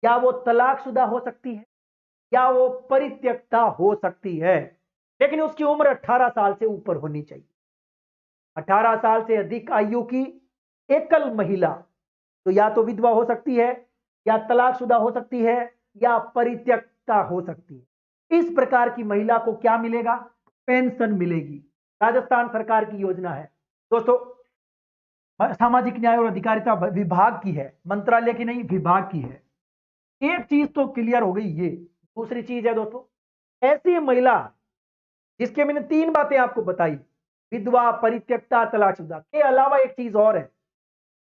या वो तलाकशुदा हो सकती है, या वो परित्यक्ता हो सकती है, लेकिन उसकी उम्र 18 साल से ऊपर होनी चाहिए। 18 साल से अधिक आयु की एकल महिला तो या तो विधवा हो सकती है, या तलाकशुदा हो सकती है, या परित्यक्ता हो सकती है। इस प्रकार की महिला को क्या मिलेगा? पेंशन मिलेगी। राजस्थान सरकार की योजना है दोस्तों, सामाजिक न्याय और अधिकारिता विभाग की है, मंत्रालय की नहीं, विभाग की है। एक चीज तो क्लियर हो गई ये। दूसरी चीज है दोस्तों, ऐसी महिला जिसके मैंने 3 बातें आपको बताई, विधवा, परित्यक्ता, तलाकशुदा के अलावा एक चीज और है,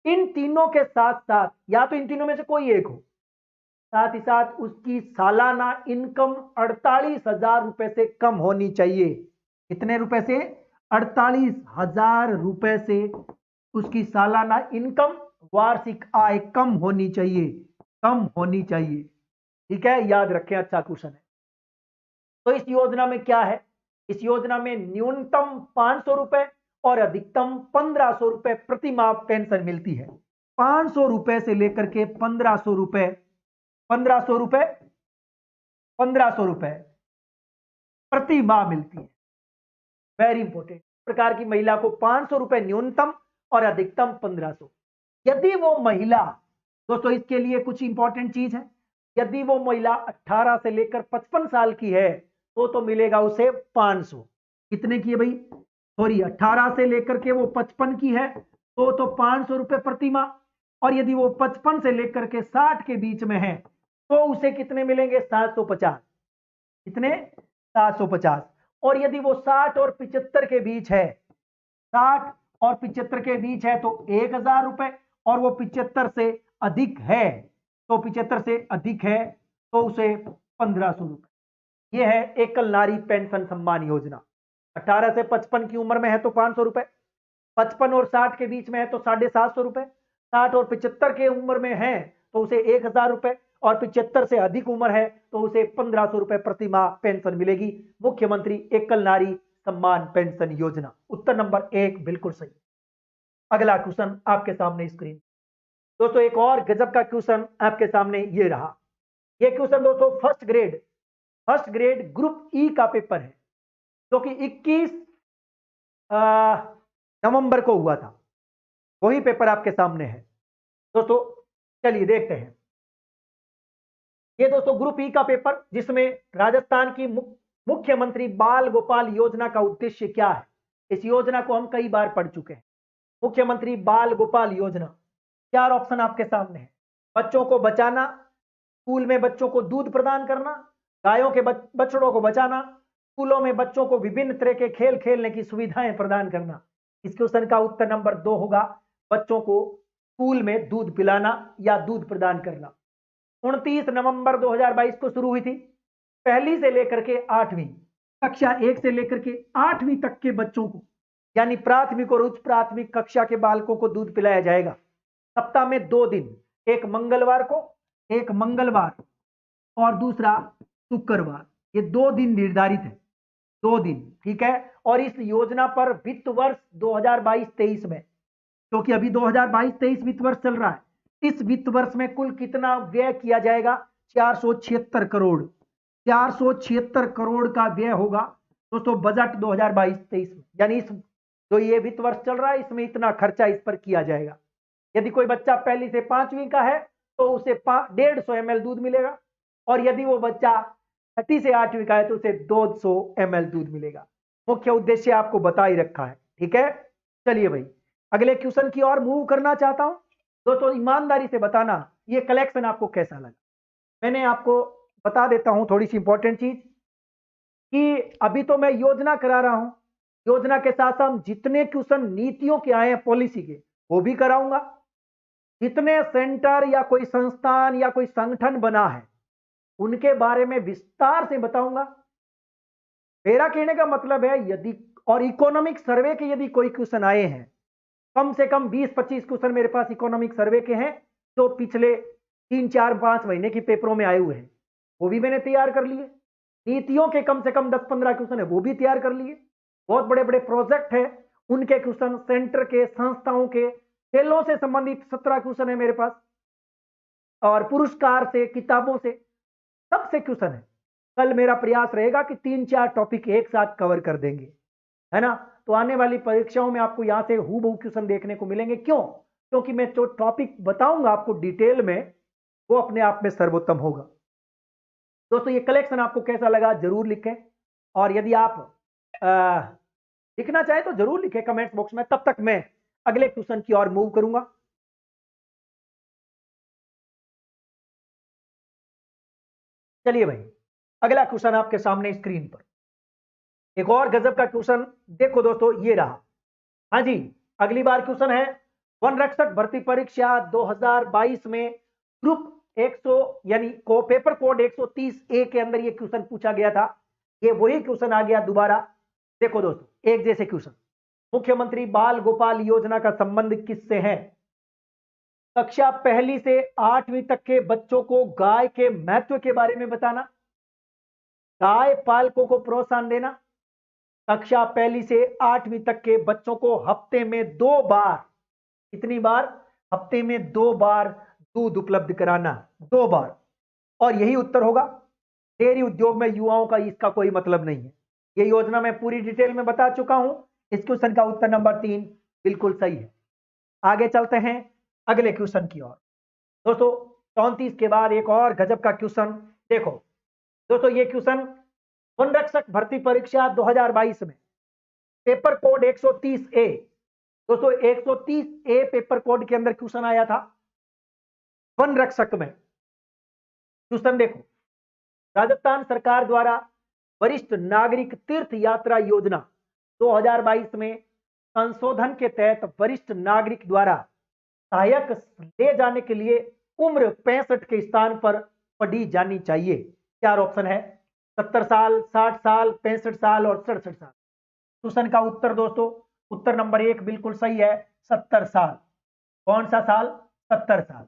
इन तीनों के साथ साथ, या तो इन तीनों में से कोई एक हो, साथ ही साथ उसकी सालाना इनकम 48,000 रुपए से कम होनी चाहिए। कितने रुपए से? 48,000 रुपए से उसकी सालाना इनकम, वार्षिक आय कम होनी चाहिए, कम होनी चाहिए। ठीक है, याद रखें, अच्छा क्वेश्चन है। तो इस योजना में क्या है? इस योजना में न्यूनतम 500 रुपए और अधिकतम 1500 रुपए प्रति माह पेंशन मिलती है। 500 रुपए से लेकर के 1500 रुपए, 1500 रुपए, 1500 रुपए प्रति माह मिलती है। Very important. प्रकार की महिला को 500 रुपए न्यूनतम और अधिकतम 1500। यदि वो महिला, दोस्तों इसके लिए कुछ इंपॉर्टेंट चीज है, यदि वो महिला 18 से लेकर 55 साल की है तो मिलेगा उसे 500। कितने की है भाई? सॉरी, 18 से लेकर के वो 55 की है तो 500 रुपए प्रति माह। और यदि वो 55 से लेकर के 60 के बीच में है तो उसे कितने मिलेंगे? 750। कितने? 750। और यदि वो 60 और 75 के बीच है, 60 और 75 के बीच है तो 1000 रुपए, और वो 75 से अधिक है तो 75 से अधिक है तो उसे 1500 रुपए। यह है एकल नारी पेंशन सम्मान योजना। 18 से 55 की उम्र में है तो 500 रुपए, 55 और 60 के बीच में है तो 750 रुपए, 60 और 75 के उम्र में है तो उसे 1000 रुपए, और 75 से अधिक उम्र है तो उसे 1500 रुपए प्रति माह पेंशन मिलेगी। मुख्यमंत्री एकल नारी सम्मान पेंशन योजना। उत्तर नंबर 1 बिल्कुल सही। अगला क्वेश्चन आपके सामने स्क्रीन। दोस्तों एक और गजब का क्वेश्चन आपके सामने ये रहा। ये क्वेश्चन दोस्तों फर्स्ट ग्रेड ग्रुप ई का पेपर है, जो कि 21 नवंबर को हुआ था। वही पेपर आपके सामने है दोस्तों। चलिए देखते हैं। ये दोस्तों ग्रुप ई का पेपर, जिसमें राजस्थान की मुख्यमंत्री बाल गोपाल योजना का उद्देश्य क्या है। इस योजना को हम कई बार पढ़ चुके हैं। मुख्यमंत्री बाल गोपाल योजना, 4 ऑप्शन आपके सामने है। बच्चों को बचाना, स्कूल में बच्चों को दूध प्रदान करना, गायों के बछड़ों को बचाना, स्कूलों में बच्चों को विभिन्न तरह के खेल खेलने की सुविधाएं प्रदान करना। इस क्वेश्चन का उत्तर नंबर 2 होगा, बच्चों को स्कूल में दूध पिलाना या दूध प्रदान करना। 29 नवंबर 2022 को शुरू हुई थी। पहली से लेकर के 8वीं कक्षा 1 से लेकर के 8वीं तक के बच्चों को, यानी प्राथमिक और उच्च प्राथमिक कक्षा के बालकों को दूध पिलाया जाएगा। सप्ताह में 2 दिन, एक मंगलवार और दूसरा शुक्रवार। ये 2 दिन निर्धारित है, 2 दिन। ठीक है। और इस योजना पर वित्त वर्ष 2022-23 में, क्योंकि अभी 2022-23 वित्त वर्ष चल रहा है, इस वित्त वर्ष में कुल कितना व्यय किया जाएगा? 476 करोड़। 476 करोड़ का व्यय होगा दोस्तों बजट 2022-23 में। यानी इस जो ये वित्त वर्ष चल रहा है इसमें इतना खर्चा इस पर किया जाएगा। यदि कोई बच्चा पहली से 5वीं का है तो उसे 150 ml दूध मिलेगा, और यदि वो बच्चा 6ठी से 8वीं का है तो उसे 200 ml दूध मिलेगा। मुख्य उद्देश्य आपको बता ही रखा है, ठीक है। चलिए भाई, अगले क्वेश्चन की ओर मूव करना चाहता हूं। दोस्तों ईमानदारी से बताना ये कलेक्शन आपको कैसा लगा। मैंने आपको बता देता हूं थोड़ी सी इंपॉर्टेंट चीज, कि अभी तो मैं योजना करा रहा हूं, योजना के साथ साथ जितने क्वेश्चन नीतियों के आए हैं पॉलिसी के वो भी कराऊंगा। जितने सेंटर या कोई संस्थान या कोई संगठन बना है उनके बारे में विस्तार से बताऊंगा। मेरा कहने का मतलब है यदि और इकोनॉमिक सर्वे के यदि कोई क्वेश्चन आए हैं, कम से कम 20-25 क्वेश्चन मेरे पास इकोनॉमिक सर्वे के हैं जो पिछले 3-4-5 महीने की पेपरों में आए हुए हैं, वो भी मैंने तैयार कर लिए। नीतियों के कम से कम 10-15 क्वेश्चन है वो भी तैयार कर लिए। बहुत बड़े बड़े प्रोजेक्ट है उनके क्वेश्चन, सेंटर के, संस्थाओं के, खेलों से संबंधित 17 क्वेश्चन है मेरे पास, और पुरस्कार से, किताबों से, सबसे क्वेश्चन है। कल मेरा प्रयास रहेगा कि 3-4 टॉपिक एक साथ कवर कर देंगे, है ना। तो आने वाली परीक्षाओं में आपको यहां से हूबहू क्वेश्चन देखने को मिलेंगे। क्यों? क्योंकि मैं जो टॉपिक बताऊंगा आपको डिटेल में वो अपने आप में सर्वोत्तम होगा। दोस्तों ये कलेक्शन आपको कैसा लगा जरूर लिखें, और यदि आप लिखना चाहें तो जरूर लिखें कमेंट्स बॉक्स में। तब तक मैं अगले क्वेश्चन की ओर मूव करूंगा। चलिए भाई, अगला क्वेश्चन आपके सामने स्क्रीन पर, एक और गजब का क्वेश्चन देखो दोस्तों, ये रहा। हाँ जी, अगली बार क्वेश्चन है वन रक्षक भर्ती परीक्षा 2022 में ग्रुप 100 यानी को पेपर कोड 130 ए के अंदर ये क्वेश्चन पूछा गया था। ये वही क्वेश्चन आ गया दोबारा। देखो दोस्तों, एक जैसे क्वेश्चन, मुख्यमंत्री बाल गोपाल योजना का संबंध किससे है? कक्षा पहली से 8वीं तक के बच्चों को गाय के महत्व के बारे में बताना, गाय पालकों को प्रोत्साहन देना, कक्षा पहली से 8वीं तक के बच्चों को हफ्ते में 2 बार, कितनी बार? हफ्ते में 2 बार दूध उपलब्ध कराना, 2 बार। और यही उत्तर होगा। डेयरी उद्योग में युवाओं का इसका कोई मतलब नहीं है। यह योजना मैं पूरी डिटेल में बता चुका हूं। इस क्वेश्चन का उत्तर नंबर 3 बिल्कुल सही है। आगे चलते हैं अगले क्वेश्चन की ओर। दोस्तों 34 के बाद एक और गजब का क्वेश्चन देखो। दोस्तों ये क्वेश्चन वन रक्षक भर्ती परीक्षा 2022 में पेपर कोड 130 ए, दोस्तों 130 ए पेपर कोड के अंदर क्वेश्चन आया था वन रक्षक में। क्वेश्चन देखो, राजस्थान सरकार द्वारा वरिष्ठ नागरिक तीर्थ यात्रा योजना 2022 में संशोधन के तहत वरिष्ठ नागरिक द्वारा सहायक ले जाने के लिए उम्र 65 के स्थान पर पढ़ी जानी चाहिए। 4 ऑप्शन है, 70 साल, 60 साल, 65 साल और 67 साल। क्वेश्चन का उत्तर दोस्तों, उत्तर नंबर 1 बिल्कुल सही है, 70 साल। कौन सा साल? 70 साल।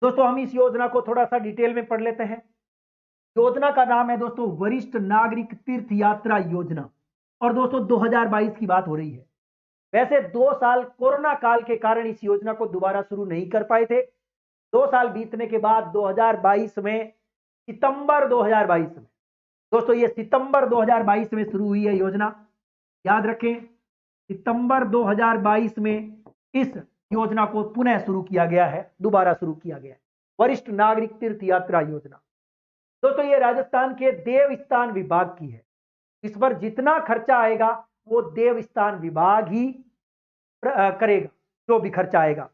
दोस्तों हम इस योजना को थोड़ा सा डिटेल में पढ़ लेते हैं। योजना का नाम है दोस्तों वरिष्ठ नागरिक तीर्थ यात्रा योजना, और दोस्तों 2022 की बात हो रही है। वैसे 2 साल कोरोना काल के कारण इस योजना को दोबारा शुरू नहीं कर पाए थे। 2 साल बीतने के बाद 2022 में, सितंबर 2022 में, दोस्तों ये सितंबर 2022 में शुरू हुई है योजना, याद रखें। सितंबर 2022 में इस योजना को पुनः शुरू किया गया है, दोबारा शुरू किया गया है, वरिष्ठ नागरिक तीर्थ यात्रा योजना। दोस्तों ये राजस्थान के देवस्थान विभाग की है। इस पर जितना खर्चा आएगा वो देवस्थान विभाग ही करेगा, जो भी खर्चा आएगा।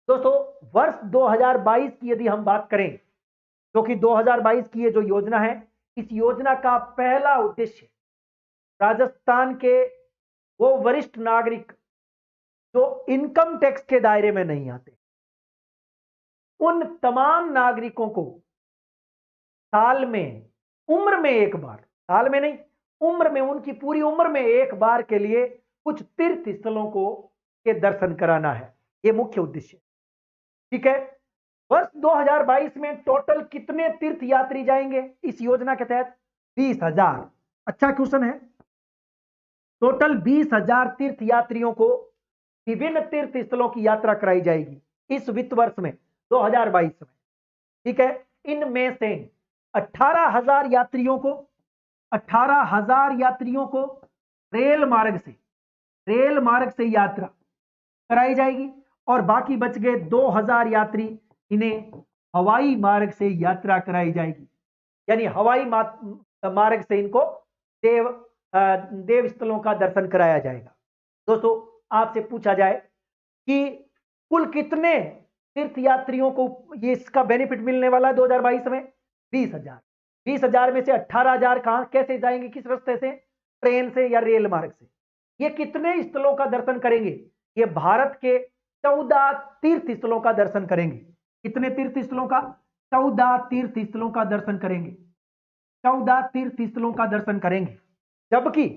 दोस्तों वर्ष 2022 की यदि हम बात करें, क्योंकि 2022 की ये जो योजना है, इस योजना का पहला उद्देश्य राजस्थान के वो वरिष्ठ नागरिक जो इनकम टैक्स के दायरे में नहीं आते, उन तमाम नागरिकों को साल में, उम्र में एक बार, साल में नहीं, उम्र में, उनकी पूरी उम्र में एक बार के लिए कुछ तीर्थ स्थलों को के दर्शन कराना है। यह मुख्य उद्देश्य, ठीक है। वर्ष 2022 में टोटल कितने तीर्थ यात्री जाएंगे इस योजना के तहत? 20,000। अच्छा क्वेश्चन है। टोटल 20,000 तीर्थ यात्रियों को विभिन्न तीर्थ स्थलों की यात्रा कराई जाएगी इस वित्त वर्ष में 2022 में, ठीक है। इनमें से 18,000 यात्रियों को, 18,000 यात्रियों को रेल मार्ग से, रेल मार्ग से यात्रा कराई जाएगी और बाकी बच गए 2000 यात्री, इन्हें हवाई मार्ग से यात्रा कराई जाएगी। यानी हवाई मार्ग से इनको देव देव स्थलों का दर्शन कराया जाएगा। दोस्तों, आपसे पूछा जाए कि कुल कितने तीर्थ यात्रियों को ये इसका बेनिफिट मिलने वाला है 2022 में? 20,000। 20,000 में से 18,000 कहां कैसे जाएंगे, किस रास्ते से? ट्रेन से या रेल मार्ग से। ये कितने स्थलों का दर्शन करेंगे? ये भारत के 14 तीर्थ स्थलों का दर्शन करेंगे। कितने तीर्थ स्थलों का? 14 तीर्थ स्थलों का दर्शन करेंगे। 14 तीर्थ स्थलों का दर्शन करेंगे। जबकि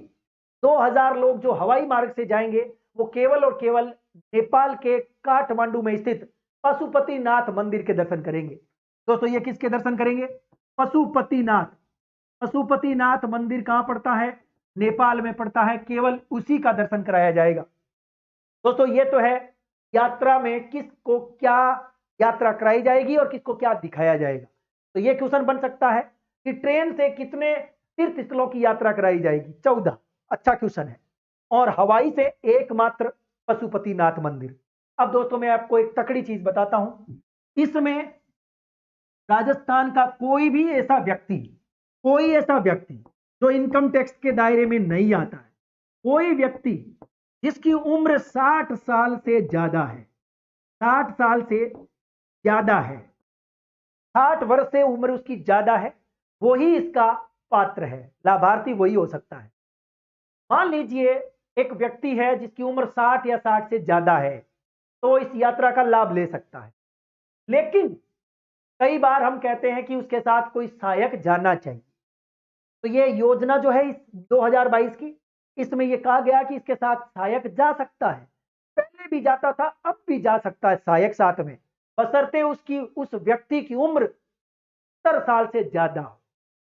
2000 लोग जो हवाई मार्ग से जाएंगे वो केवल और केवल नेपाल के काठमांडू में स्थित पशुपतिनाथ मंदिर के दर्शन करेंगे। दोस्तों, ये किसके दर्शन करेंगे? पशुपतिनाथ। पशुपतिनाथ मंदिर कहां पड़ता है? नेपाल में पड़ता है। केवल उसी का दर्शन कराया जाएगा। दोस्तों, ये तो है यात्रा में किसको क्या यात्रा कराई जाएगी और किसको क्या दिखाया जाएगा। तो ये क्वेश्चन बन सकता है कि ट्रेन से कितने तीर्थ स्थलों की यात्रा कराई जाएगी? 14। अच्छा क्वेश्चन है। और हवाई से एकमात्र पशुपतिनाथ मंदिर। अब दोस्तों, मैं आपको एक तकड़ी चीज बताता हूं। इसमें राजस्थान का कोई ऐसा व्यक्ति जो इनकम टैक्स के दायरे में नहीं आता है, कोई व्यक्ति जिसकी उम्र 60 साल से ज्यादा है, 60 साल से ज्यादा है, 60 वर्ष से उम्र उसकी ज्यादा है, वही इसका पात्र है, लाभार्थी वही हो सकता है। मान लीजिए एक व्यक्ति है जिसकी उम्र 60 या 60 से ज्यादा है, तो इस यात्रा का लाभ ले सकता है। लेकिन कई बार हम कहते हैं कि उसके साथ कोई सहायक जाना चाहिए। तो ये योजना जो है इस 2022 की, इसमें यह कहा गया कि इसके साथ सहायक जा सकता है। पहले भी जाता था, अब भी जा सकता है सहायक साथ में, बशर्ते उस व्यक्ति की उम्र 70 साल से ज्यादा हो।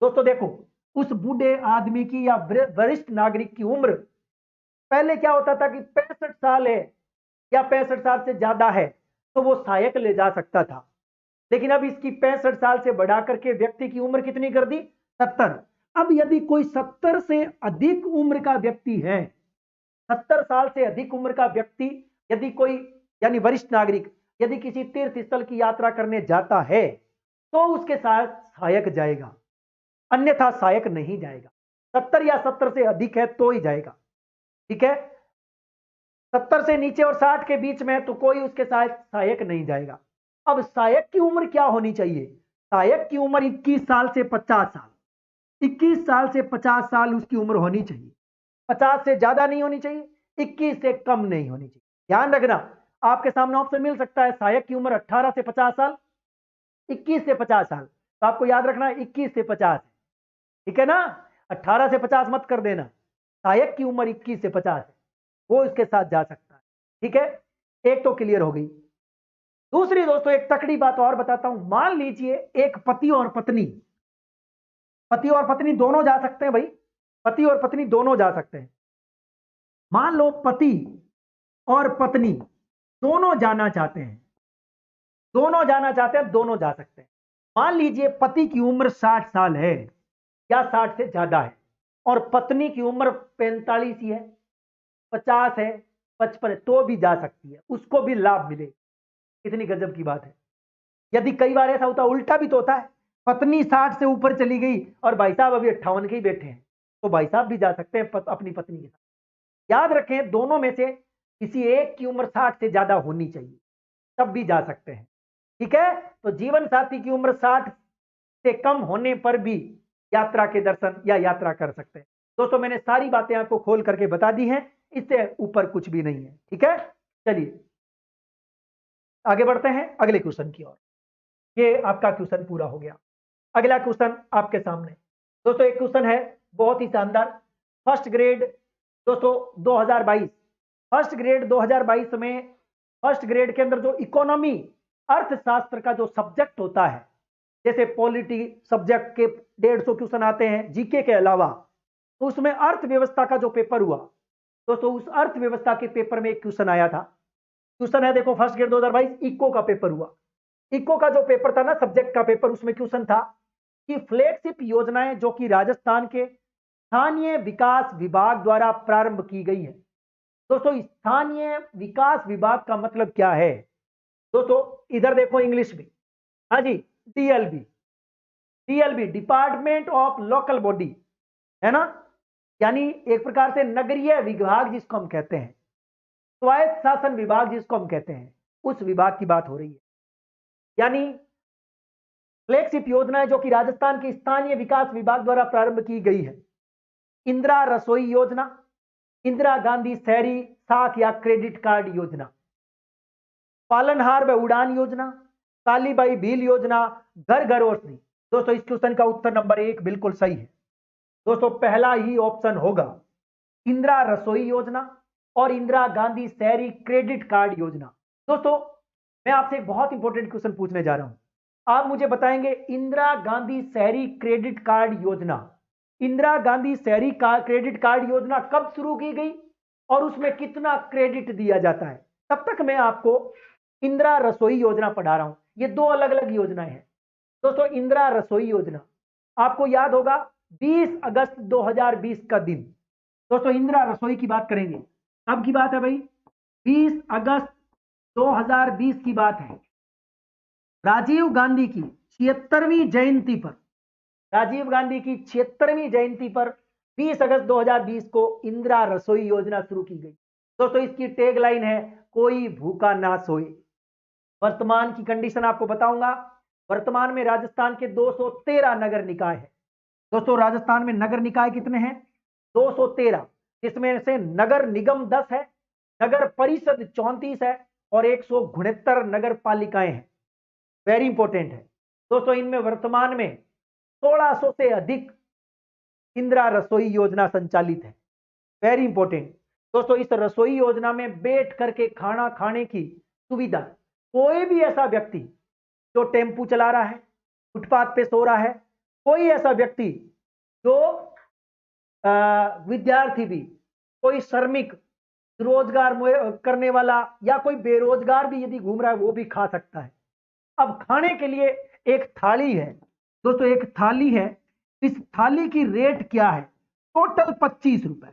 दोस्तों देखो, उस बूढ़े आदमी की या वरिष्ठ नागरिक की उम्र, पहले क्या होता था कि 65 साल है या 65 साल से ज्यादा है तो वो सहायक ले जा सकता था। लेकिन अब इसकी 65 साल से बढ़ा करके व्यक्ति की उम्र कितनी कर दी? 70। अब यदि कोई 70 से अधिक उम्र का व्यक्ति है, 70 साल से अधिक उम्र का व्यक्ति यदि कोई यानी वरिष्ठ नागरिक यदि किसी तीर्थ स्थल की यात्रा करने जाता है तो उसके साथ सहायक जाएगा, अन्यथा सहायक नहीं जाएगा। 70 या 70 से अधिक है तो ही जाएगा। ठीक है, 70 से नीचे और 60 के बीच में तो कोई उसके साथ सहायक नहीं जाएगा। अब सहायक की उम्र क्या होनी चाहिए? सहायक की उम्र 21 साल से 50 साल, 21 साल से 50 साल उसकी उम्र होनी चाहिए। 50 से ज्यादा नहीं होनी चाहिए, 21 से कम नहीं होनी चाहिए। ध्यान रखना, आपके सामने ऑप्शन मिल सकता है सहायक की उम्र 18 से 50 साल, 21 से 50 साल, तो आपको याद रखना 21 से 50 है। ठीक है ना, 18 से 50 मत कर देना। सहायक की उम्र 21 से 50 है, वो इसके साथ जा सकता है। ठीक है, एक तो क्लियर हो गई। दूसरी दोस्तों, एक तकड़ी बात और बताता हूं। मान लीजिए एक पति और पत्नी दोनों जा सकते हैं भाई, पति और पत्नी दोनों जा सकते हैं। मान लो पति और पत्नी दोनों जाना चाहते हैं, दोनों जा सकते हैं। मान लीजिए पति की उम्र 60 साल है या 60 से ज्यादा है और पत्नी की उम्र 45 ही है, 50 है, 55 है, तो भी जा सकती है, उसको भी लाभ मिले। कितनी गजब की बात है। यदि कई बार ऐसा होता, उल्टा भी तो होता है, पत्नी 60 से ऊपर चली गई और भाई साहब अभी 58 के ही बैठे हैं, तो भाई साहब भी जा सकते हैं अपनी पत्नी के साथ। याद रखें, दोनों में से किसी एक की उम्र 60 से ज्यादा होनी चाहिए, तब भी जा सकते हैं। ठीक है, तो जीवन साथी की उम्र 60 से कम होने पर भी यात्रा के दर्शन या यात्रा कर सकते हैं। दोस्तों, मैंने सारी बातें आपको खोल करके बता दी हैं, इससे ऊपर कुछ भी नहीं है। ठीक है, चलिए आगे बढ़ते हैं अगले क्वेश्चन की ओर। ये आपका क्वेश्चन पूरा हो गया। अगला क्वेश्चन आपके सामने दोस्तों, एक क्वेश्चन है बहुत ही शानदार। फर्स्ट ग्रेड दोस्तों 2022, फर्स्ट ग्रेड 2022 में फर्स्ट ग्रेड के अंदर जो इकोनॉमी अर्थशास्त्र का जो सब्जेक्ट होता है, जैसे पॉलिटी सब्जेक्ट के 150 क्वेश्चन आते हैं जीके के अलावा, तो उसमें अर्थव्यवस्था का जो पेपर हुआ दोस्तों, उस अर्थव्यवस्था के पेपर में एक क्वेश्चन आया था। क्वेश्चन है देखो, फर्स्ट ग्रेड 2022 इको का पेपर हुआ। इको का जो पेपर था ना, सब्जेक्ट का पेपर, उसमें क्वेश्चन था कि फ्लैगशिप योजनाएं जो कि राजस्थान के स्थानीय विकास विभाग द्वारा प्रारंभ की गई है। दोस्तों स्थानीय विकास विभाग का मतलब क्या है? दोस्तों इधर देखो इंग्लिश में, हाँ जी, DLB, DLB department of local body, है ना, यानी एक प्रकार से नगरीय विभाग जिसको हम कहते हैं, स्वायत्त शासन विभाग जिसको हम कहते हैं, उस विभाग की बात हो रही है। यानी फ्लैगशिप योजना है जो कि राजस्थान के स्थानीय विकास विभाग द्वारा प्रारंभ की गई है। इंदिरा रसोई योजना, इंदिरा गांधी शहरी साख या क्रेडिट कार्ड योजना, पालनहार व उड़ान योजना, कालीबाई भील योजना, घर घर औषधि। दोस्तों इस क्वेश्चन का उत्तर नंबर 1 बिल्कुल सही है। दोस्तों पहला ही ऑप्शन होगा इंदिरा रसोई योजना और इंदिरा गांधी शहरी क्रेडिट कार्ड योजना। दोस्तों मैं आपसे एक बहुत इंपॉर्टेंट क्वेश्चन पूछने जा रहा हूं, आप मुझे बताएंगे इंदिरा गांधी शहरी क्रेडिट कार्ड योजना, इंदिरा गांधी शहरी क्रेडिट कार्ड योजना कब शुरू की गई और उसमें कितना क्रेडिट दिया जाता है। तब तक मैं आपको इंदिरा रसोई योजना पढ़ा रहा हूं, ये दो अलग अलग योजनाएं हैं। दोस्तों इंदिरा रसोई योजना आपको याद होगा 20 अगस्त 2020 का दिन। दोस्तों इंदिरा रसोई की बात करेंगे, अब की बात है भाई 20 अगस्त 2020 की बात है। राजीव गांधी की 76वीं जयंती पर, राजीव गांधी की 76वीं जयंती पर 20 अगस्त 2020 को इंदिरा रसोई योजना शुरू की गई। दोस्तों इसकी टैगलाइन है कोई भूखा ना सोए। वर्तमान की कंडीशन आपको बताऊंगा, वर्तमान में राजस्थान के 213 नगर निकाय है। दोस्तों राजस्थान में नगर निकाय कितने हैं? 213, जिसमें से नगर निगम 10 है, नगर परिषद 34 है और 169 नगर पालिकाएं हैं। वेरी इंपॉर्टेंट है दोस्तों, इनमें वर्तमान में 1600 से अधिक इंदिरा रसोई योजना संचालित है। वेरी इंपॉर्टेंट दोस्तों, इस रसोई योजना में बैठ करके खाना खाने की सुविधा, कोई भी ऐसा व्यक्ति जो टेम्पू चला रहा है, फुटपाथ पे सो रहा है, कोई ऐसा व्यक्ति जो विद्यार्थी भी, कोई श्रमिक रोजगार करने वाला या कोई बेरोजगार भी यदि घूम रहा है वो भी खा सकता है। अब खाने के लिए एक थाली है दोस्तों, एक थाली है, इस थाली की रेट क्या है? टोटल 25 रुपए।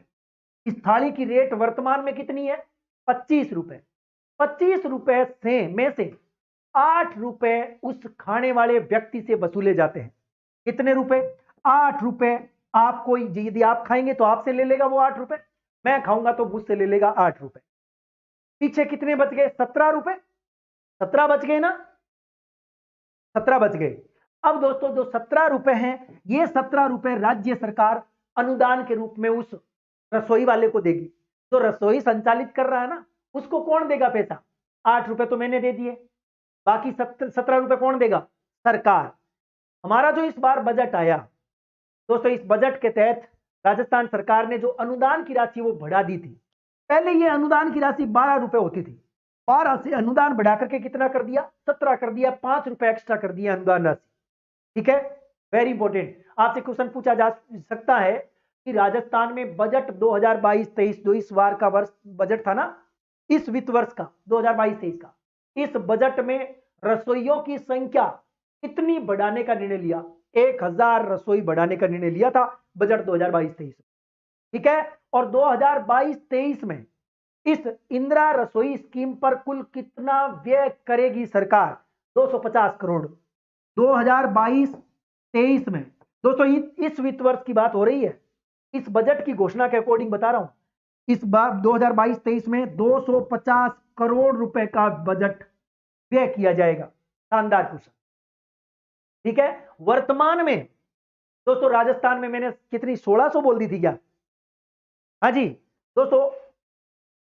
इस थाली की रेट वर्तमान में कितनी है? 25 रुपए। 25 रुपए से में से 8 रुपए उस खाने वाले व्यक्ति से वसूले जाते हैं। कितने रुपए? 8 रुपए। आपको यदि आप खाएंगे तो आपसे ले लेगा वो 8 रुपए, मैं खाऊंगा तो मुझसे ले लेगा 8 रुपए। पीछे कितने बच गए? 17 रुपए। 17 बच गए ना, 17 बच गए। अब दोस्तों जो 17 रुपए हैं, ये 17 रुपए राज्य सरकार अनुदान के रूप में उस रसोई वाले को देगी। जो रसोई संचालित कर रहा है ना, उसको कौन देगा पैसा? 8 रुपए तो मैंने दे दिए, बाकी 17 रुपए कौन देगा? सरकार। हमारा जो इस बार बजट आया दोस्तों, इस बजट के तहत राजस्थान सरकार ने जो अनुदान की राशि वो बढ़ा दी थी। पहले ये अनुदान की राशि 12 रुपए होती थी, 12 से अनुदान बढ़ा करके कितना कर दिया? 17 कर दिया, 5 रुपए एक्स्ट्रा कर दिया अनुदान राशि। ठीक है, वेरी इंपॉर्टेंट। आपसे क्वेश्चन पूछा जा सकता है कि राजस्थान में बजट 2022-23 जो इस बार का वर्ष बजट था ना, इस वित्त वर्ष का 2022-23 का, इस बजट में रसोइयों की संख्या कितनी बढ़ाने का निर्णय लिया? 1000 रसोई बढ़ाने का निर्णय लिया था बजट 2022-23। ठीक है, और 2022-23 में इस इंदिरा रसोई स्कीम पर कुल कितना व्यय करेगी सरकार? 250 करोड़। 2022-23 में दोस्तों इस वित्त वर्ष की बात हो रही है, इस बजट की घोषणा के अकॉर्डिंग बता रहा हूं, इस बार 2022-23 में 250 करोड़ रुपए का बजट व्यय किया जाएगा। शानदार क्वेश्चन। ठीक है, वर्तमान में दोस्तों राजस्थान में मैंने कितनी 1600 बोल दी थी क्या? हाँ जी दोस्तों,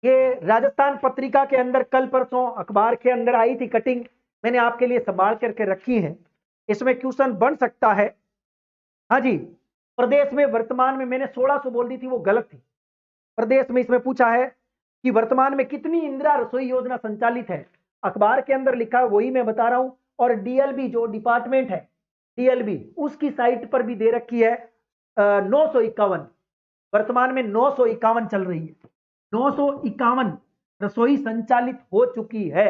ये राजस्थान पत्रिका के अंदर कल परसों अखबार के अंदर आई थी कटिंग, मैंने आपके लिए संभाल करके रखी है, इसमें क्वेश्चन बन सकता है। हाँ जी, प्रदेश में वर्तमान में मैंने 1600 बोल दी थी, वो गलत थी। प्रदेश में इसमें पूछा है कि वर्तमान में कितनी इंदिरा रसोई योजना संचालित है, अखबार के अंदर लिखा है वही मैं बता रहा हूं। और डीएलबी जो डिपार्टमेंट है, डीएलबी उसकी साइट पर भी दे रखी है 951, वर्तमान में 951 चल रही है। 951 रसोई संचालित हो चुकी है,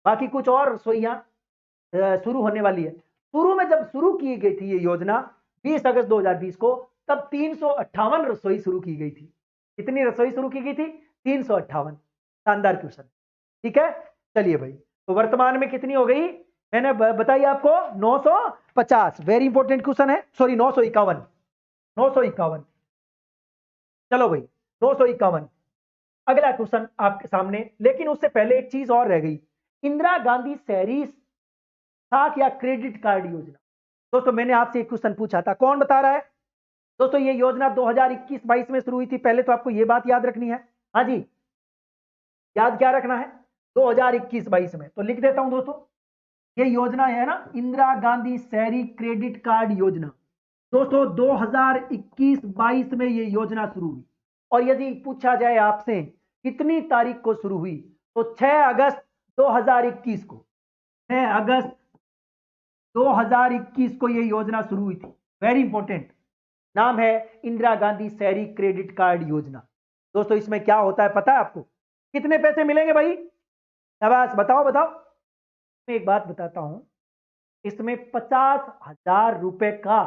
बाकी कुछ और रसोइयां शुरू होने वाली है। शुरू में जब शुरू की गई थी ये योजना 20 अगस्त 2020 को, तब 358 रसोई शुरू की गई थी। कितनी रसोई शुरू की गई थी? 358। शानदार क्वेश्चन। ठीक है, चलिए भाई, तो वर्तमान में कितनी हो गई? मैंने बताई आपको 950। वेरी इंपॉर्टेंट क्वेश्चन है, सॉरी 951। 951। चलो भाई 251। अगला क्वेश्चन आपके सामने, लेकिन उससे पहले एक चीज और रह गई। इंदिरा गांधी शहरी साख या क्रेडिट कार्ड योजना। दोस्तों मैंने आपसे एक क्वेश्चन पूछा था, कौन बता रहा है? दोस्तों ये योजना 2021-22 में शुरू हुई थी, पहले तो आपको ये बात याद रखनी है। हाँ जी, याद क्या रखना है? 2021-22 में। तो लिख देता हूं दोस्तों, ये योजना है ना इंदिरा गांधी शहरी क्रेडिट कार्ड योजना। दोस्तों 2021-22 में ये योजना शुरू हुई, और यदि पूछा जाए आपसे कितनी तारीख को शुरू हुई, तो 6 अगस्त 2021 को, 6 अगस्त 2021 को ये योजना शुरू हुई थी। वेरी इंपॉर्टेंट, नाम है इंदिरा गांधी शहरी क्रेडिट कार्ड योजना। दोस्तों इसमें क्या होता है पता है आपको? कितने पैसे मिलेंगे भाई? शाबाश, बताओ बताओ। मैं एक बात बताता हूं, इसमें 50,000 रुपए का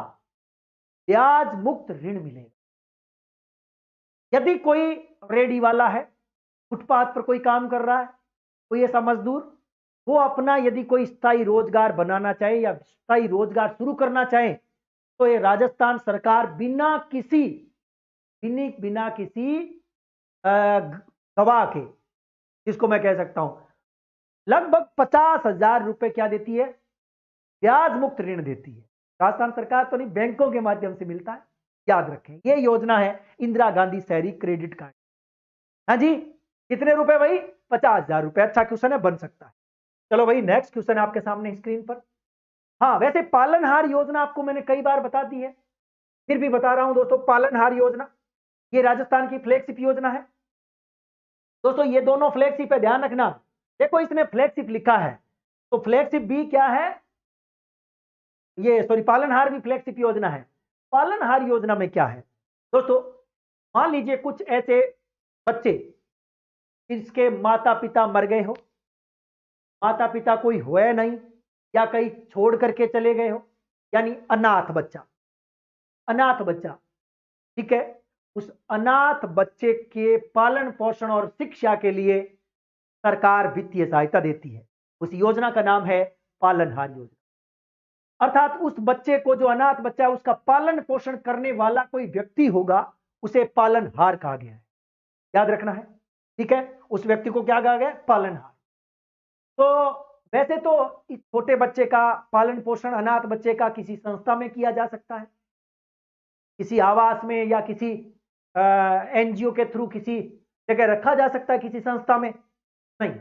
ब्याज मुक्त ऋण मिलेगा। यदि कोई रेडी वाला है, फुटपाथ पर कोई काम कर रहा है, कोई ऐसा मजदूर, वो अपना यदि कोई स्थायी रोजगार बनाना चाहे या स्थायी रोजगार शुरू करना चाहे, तो ये राजस्थान सरकार बिना किसी गवाह के, जिसको मैं कह सकता हूं, लगभग 50,000 रुपए क्या देती है? ब्याज मुक्त ऋण देती है। राजस्थान सरकार तो नहीं, बैंकों के माध्यम से मिलता है। याद रखें, यह योजना है इंदिरा गांधी शहरी क्रेडिट कार्ड। हाँ जी, कितने रुपए भाई? 50,000 रुपए। अच्छा क्वेश्चन है, बन सकता है। चलो भाई नेक्स्ट क्वेश्चन आपके सामने स्क्रीन पर। हाँ, वैसे पालनहार योजना आपको मैंने कई बार बता दी है, फिर भी बता रहा हूं दोस्तों। पालनहार योजना ये राजस्थान की फ्लैगशिप योजना है। दोस्तों ये दोनों फ्लैगशिप है, ध्यान रखना। देखो इसमें फ्लैगशिप लिखा है, तो फ्लैगशिप भी क्या है? ये सॉरी, पालनहार भी फ्लैगशिप योजना है। पालनहार योजना में क्या है दोस्तों? मान लीजिए कुछ ऐसे बच्चे जिसके माता पिता मर गए हो, माता पिता कोई हुए नहीं, या कहीं छोड़ करके चले गए हो, यानी अनाथ बच्चा। अनाथ बच्चा, ठीक है। उस अनाथ बच्चे के पालन पोषण और शिक्षा के लिए सरकार वित्तीय सहायता देती है। उस योजना का नाम है पालनहार योजना। अर्थात उस बच्चे को, जो अनाथ बच्चा है, उसका पालन पोषण करने वाला कोई व्यक्ति होगा, उसे पालनहार कहा गया है। याद रखना है, ठीक है। उस व्यक्ति को क्या कहा गया? पालनहार। तो वैसे तो इस छोटे बच्चे का पालन पोषण, अनाथ बच्चे का, किसी संस्था में किया जा सकता है, किसी आवास में, या किसी एनजीओ के थ्रू किसी जगह रखा जा सकता है, किसी संस्था में नहीं।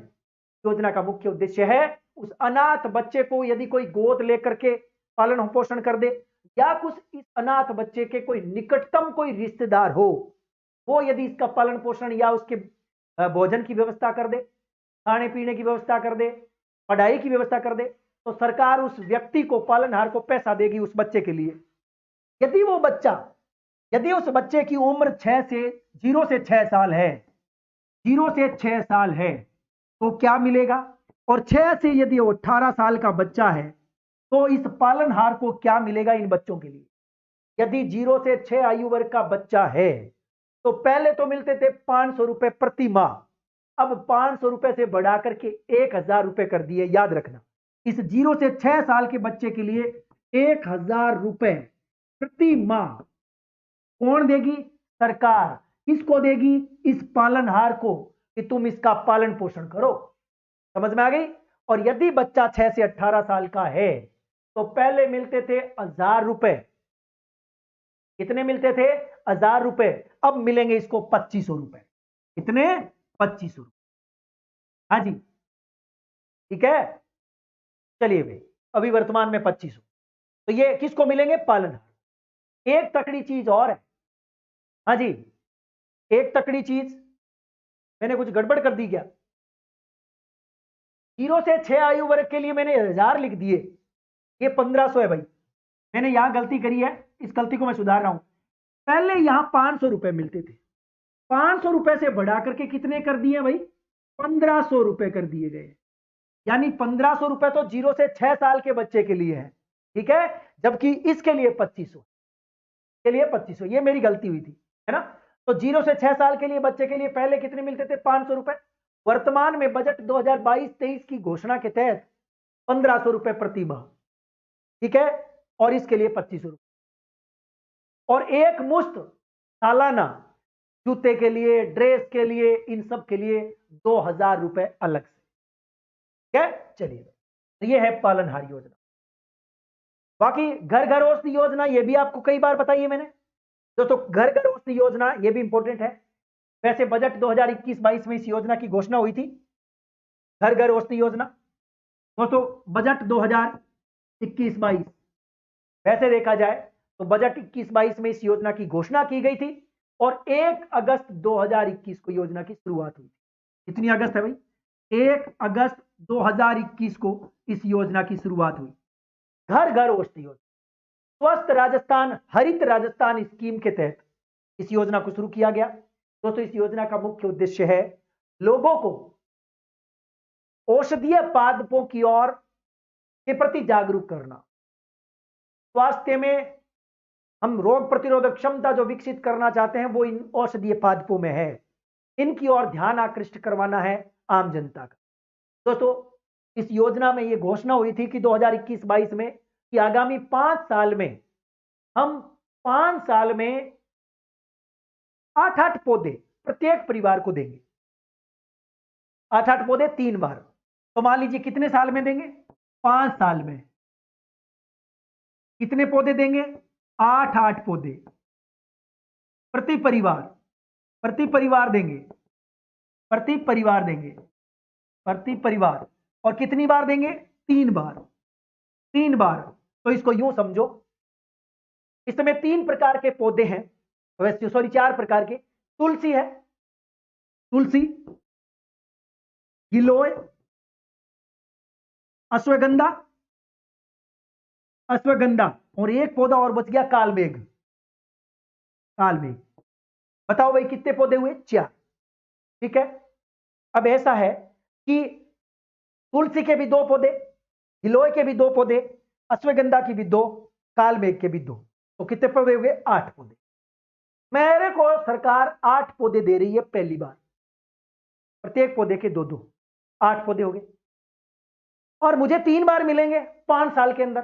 योजना का मुख्य उद्देश्य है उस अनाथ बच्चे को यदि कोई गोद लेकर के पालन पोषण कर दे, या कुछ इस अनाथ बच्चे के कोई निकटतम कोई रिश्तेदार हो, वो यदि इसका पालन पोषण या उसके भोजन की व्यवस्था कर दे, खाने पीने की व्यवस्था कर दे, पढ़ाई की व्यवस्था कर दे, तो सरकार उस व्यक्ति को, पालनहार को, पैसा देगी उस बच्चे के लिए। यदि वो बच्चा, यदि उस बच्चे की उम्र 0 से 6 साल है, 0 से 6 साल है, तो क्या मिलेगा? और 6 से यदि वो 18 साल का बच्चा है, तो इस पालनहार को क्या मिलेगा इन बच्चों के लिए? यदि 0 से 6 आयु वर्ग का बच्चा है, तो पहले तो मिलते थे 500 रुपए प्रति माह, अब 500 रुपए से बढ़ा करके 1,000 रुपए कर दिए। याद रखना, इस 0 से 6 साल के बच्चे के लिए 1,000 रुपए प्रति माह कौन देगी? सरकार। किसको देगी? इस पालनहार को, कि तुम इसका पालन पोषण करो। समझ में आ गई? और यदि बच्चा 6 से 18 साल का है, तो पहले मिलते थे 1,000 रुपए। कितने मिलते थे? 1,000 रुपए। अब मिलेंगे इसको 2,500 रुपए। कितने? 2,500 रुपए। हाँ जी, ठीक है। चलिए भाई, अभी वर्तमान में 2,500। तो ये किसको मिलेंगे? पालनहार। एक तकड़ी चीज और है। हाँ जी, एक तकड़ी चीज, मैंने कुछ गड़बड़ कर दी क्या? 0 से 6 आयु वर्ग के लिए मैंने 1,000 लिख दिए, ये 1,500 है भाई। मैंने यहां गलती करी है, इस गलती को मैं सुधार रहा हूं। पहले यहां 500 रुपए मिलते थे, 500 रुपए से बढ़ा करके कितने कर दिए भाई? 1,500 रुपए कर दिए गए। यानी 1,500 रुपए तो 0 से 6 साल के बच्चे के लिए है, ठीक है, जबकि इसके लिए 2,500, के लिए 2,500। ये मेरी गलती हुई थी, है ना। तो 0 से 6 साल के लिए बच्चे के लिए पहले कितने मिलते थे? 500 रुपए। वर्तमान में बजट 2022-23 की घोषणा के तहत 1500 रुपए प्रति माह, ठीक है, और इसके लिए 2500 रुपए, और एक मुश्त सालाना जूते के लिए, ड्रेस के लिए, इन सब के लिए 2000 रुपए अलग से, ठीक है। चलिए, तो ये है पालनहार योजना। बाकी घर घर औषधि योजना, ये भी आपको कई बार बताई है मैंने दोस्तों। घर घर औषधि योजना ये भी इंपॉर्टेंट है। वैसे बजट 2021-22 में इस योजना की घोषणा हुई थी, घर घर औषधि योजना। दोस्तों बजट 2021-22 वैसे देखा जाए तो बजट 21-22 में इस योजना की घोषणा की गई थी और 1 अगस्त 2021 को योजना की शुरुआत हुई थी। कितनी अगस्त है भाई? 1 अगस्त 2021 को इस योजना की शुरुआत हुई। घर घर औषधि योजना, स्वस्थ राजस्थान, हरित राजस्थान स्कीम के तहत इस योजना को शुरू किया गया। दोस्तों इस योजना का मुख्य उद्देश्य है लोगों को औषधीय पादपों की ओर के प्रति जागरूक करना। स्वास्थ्य में हम रोग प्रतिरोधक क्षमता जो विकसित करना चाहते हैं वो इन औषधीय पादपों में है। इनकी ओर ध्यान आकृष्ट करवाना है आम जनता का। दोस्तों इस योजना में यह घोषणा हुई थी कि 2021-22 में कि आगामी 5 साल में हम 5 साल में 8-8 पौधे प्रत्येक परिवार को देंगे। 8-8 पौधे 3 बार। तो मान लीजिए कितने साल में देंगे? 5 साल में कितने पौधे देंगे? 8-8 पौधे प्रति परिवार। प्रति परिवार देंगे, प्रति परिवार देंगे, प्रति परिवार। और कितनी बार देंगे? 3 बार। 3 बार। तो इसको यूं समझो, इस समय 3 प्रकार के पौधे हैं, वैसे सॉरी 4 प्रकार के। तुलसी है, तुलसी, गिलोय, अश्वगंधा, अश्वगंधा, और एक पौधा और बच गया, कालमेघ। कालमेघ। बताओ भाई कितने पौधे हुए? 4। ठीक है। अब ऐसा है कि तुलसी के भी 2 पौधे, गिलोय के भी 2 पौधे, अश्वगंधा की भी 2, कालमेघ के भी 2, तो कितने पौधे हुए? 8 पौधे। मेरे को सरकार 8 पौधे दे रही है पहली बार, प्रत्येक पौधे के 2-2, 8 पौधे हो गए। और मुझे 3 बार मिलेंगे 5 साल के अंदर।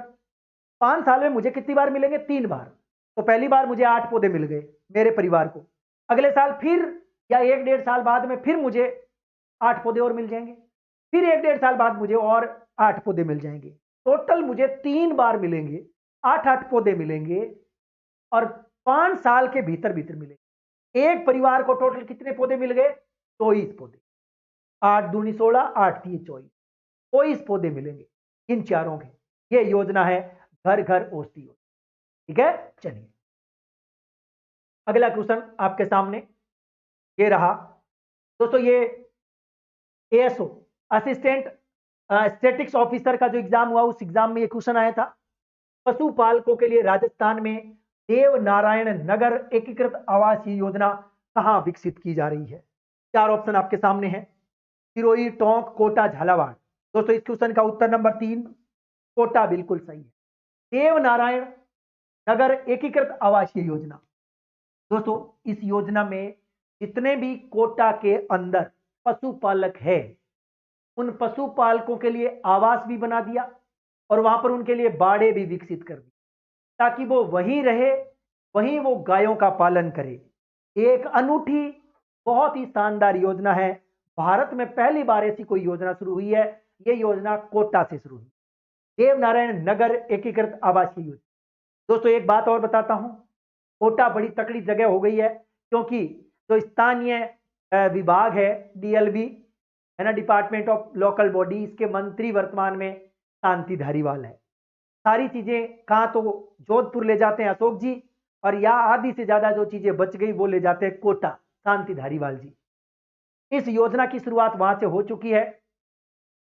5 साल में मुझे कितनी बार मिलेंगे? 3 बार। तो पहली बार मुझे 8 पौधे मिल गए मेरे परिवार को। अगले साल फिर या 1-1.5 साल बाद में फिर मुझे 8 पौधे और मिल जाएंगे। फिर 1-1.5 साल बाद मुझे और 8 पौधे मिल जाएंगे। टोटल मुझे 3 बार मिलेंगे, 8-8 पौधे मिलेंगे और 5 साल के भीतर भीतर मिलेंगे। एक परिवार को टोटल कितने पौधे मिल गए? 24 पौधे। 8 दूनी 16, 8 3 24, 24 पौधे मिलेंगे इन चारों के। ये योजना है घर घर औषधि योजना। ठीक है। चलिए अगला क्वेश्चन आपके सामने ये रहा दोस्तों। ये एएसओ असिस्टेंट स्टैटिक्स ऑफिसर का जो एग्जाम हुआ उस एग्जाम में ये क्वेश्चन आया था। पशुपालकों के लिए राजस्थान में देव नारायण नगर एकीकृत आवासीय योजना कहां विकसित की जा रही है? 4 ऑप्शन आपके सामने हैं, सिरोही, टोंक, कोटा, झालावाड़। दोस्तों इस क्वेश्चन का उत्तर नंबर 3 कोटा बिल्कुल सही है। देव नारायण नगर एकीकृत आवासीय योजना। दोस्तों इस योजना में जितने भी कोटा के अंदर पशुपालक है उन पशुपालकों के लिए आवास भी बना दिया और वहां पर उनके लिए बाड़े भी विकसित कर दी ताकि वो वहीं रहे, वहीं वो गायों का पालन करे। एक अनूठी बहुत ही शानदार योजना है। भारत में पहली बार ऐसी कोई योजना शुरू हुई है। ये योजना कोटा से शुरू हुई, देवनारायण नगर एकीकृत आवासीय योजना। दोस्तों एक बात और बताता हूं, कोटा बड़ी तकड़ी जगह हो गई है क्योंकि जो स्थानीय विभाग है डीएलबी है ना, डिपार्टमेंट ऑफ लोकल बॉडी, इसके मंत्री वर्तमान में शांति धारीवाल है। सारी चीजें कहां तो जोधपुर ले जाते हैं अशोक जी, और या आधी से ज्यादा जो चीजें बच गई वो ले जाते हैं कोटा, शांति धारीवाल जी। इस योजना की शुरुआत वहां से हो चुकी है।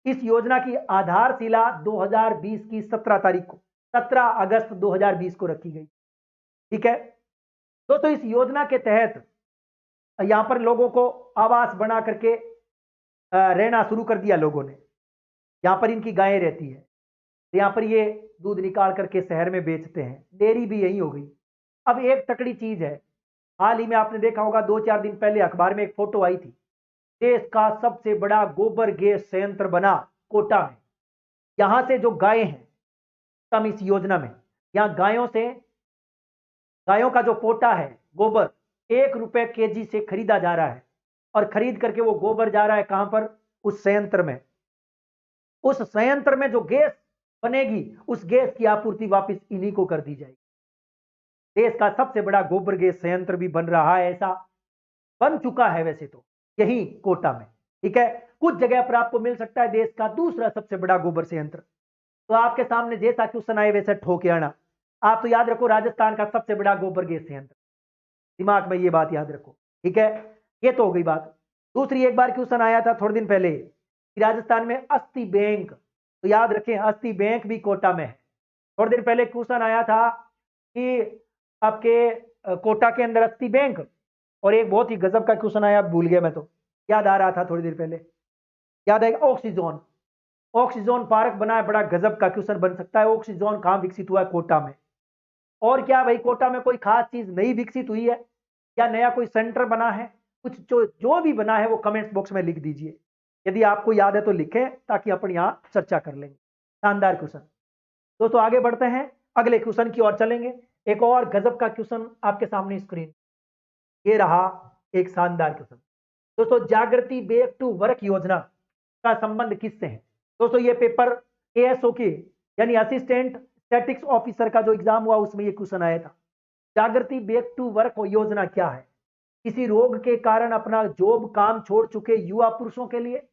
इस योजना की आधारशिला 2020 की 17 तारीख को 17 अगस्त 2020 को रखी गई। ठीक है दोस्तों, इस योजना के तहत यहां पर लोगों को आवास बना करके रहना शुरू कर दिया लोगों ने। यहां पर इनकी गायें रहती है, यहां पर ये दूध निकाल करके शहर में बेचते हैं, डेयरी भी यही हो गई। अब एक तकड़ी चीज है, हाल ही में आपने देखा होगा 2-4 दिन पहले अखबार में एक फोटो आई थी, देश का सबसे बड़ा गोबर गैस संयंत्र बना कोटा में। यहां से जो गायें हैं कम इस योजना में, यहां गायों का जो पोटा है गोबर 1 रुपए केजी से खरीदा जा रहा है, और खरीद करके वो गोबर जा रहा है कहां पर, उस संयंत्र में। उस संयंत्र में जो गैस बनेगी उस गैस की आपूर्ति वापस इन्हीं को कर दी जाएगी। देश का सबसे बड़ा गोबर गैस संयंत्र भी बन रहा है, ऐसा बन चुका है वैसे तो यही कोटा में। ठीक है, कुछ जगह पर आपको मिल सकता है देश का दूसरा सबसे बड़ा गोबर संयंत्र। तो आपके सामने जैसा क्वेश्चन आए वैसे ठोके आना। आप तो याद रखो राजस्थान का सबसे बड़ा गोबर गैस संयंत्र, दिमाग में ये बात याद रखो। ठीक है, ये तो हो गई बात। दूसरी, एक बार क्वेश्चन आया था थोड़े दिन पहले कि राजस्थान में अस्थि बैंक, तो याद रखें अस्थि बैंक भी कोटा में है। थोड़े दिन पहले क्वेश्चन आया था कि आपके कोटा के अंदर अस्थि बैंक, और एक बहुत ही गजब का क्वेश्चन आया, भूल गया मैं तो, याद आ रहा था थोड़ी देर पहले, याद आएगा, ऑक्सीजोन। ऑक्सीजोन पार्क बना है, बड़ा गजब का क्वेश्चन बन सकता है। ऑक्सीजोन कहां विकसित हुआ है, कोटा में। और क्या भाई कोटा में कोई खास चीज नई विकसित हुई है या नया कोई सेंटर बना है, कुछ जो भी बना है वो कमेंट्स बॉक्स में लिख दीजिए। यदि आपको याद है तो लिखें ताकि अपन यहां चर्चा कर लेंगे। शानदार क्वेश्चन। दोस्तों आगे बढ़ते हैं, अगले क्वेश्चन की ओर चलेंगे। एक और गजब का क्वेश्चन आपके सामने स्क्रीन, ये रहा एक शानदार क्वेश्चन। दोस्तों जागृति बैक टू वर्क योजना का संबंध किससे है? दोस्तों ये पेपर एएसओ के यानी असिस्टेंट स्टैटिक्स ऑफिसर का जो एग्जाम हुआ उसमें ये क्वेश्चन आया था। जागृति बैक टू वर्क योजना क्या है? किसी रोग के कारण अपना जॉब काम छोड़ चुके युवा पुरुषों के लिए,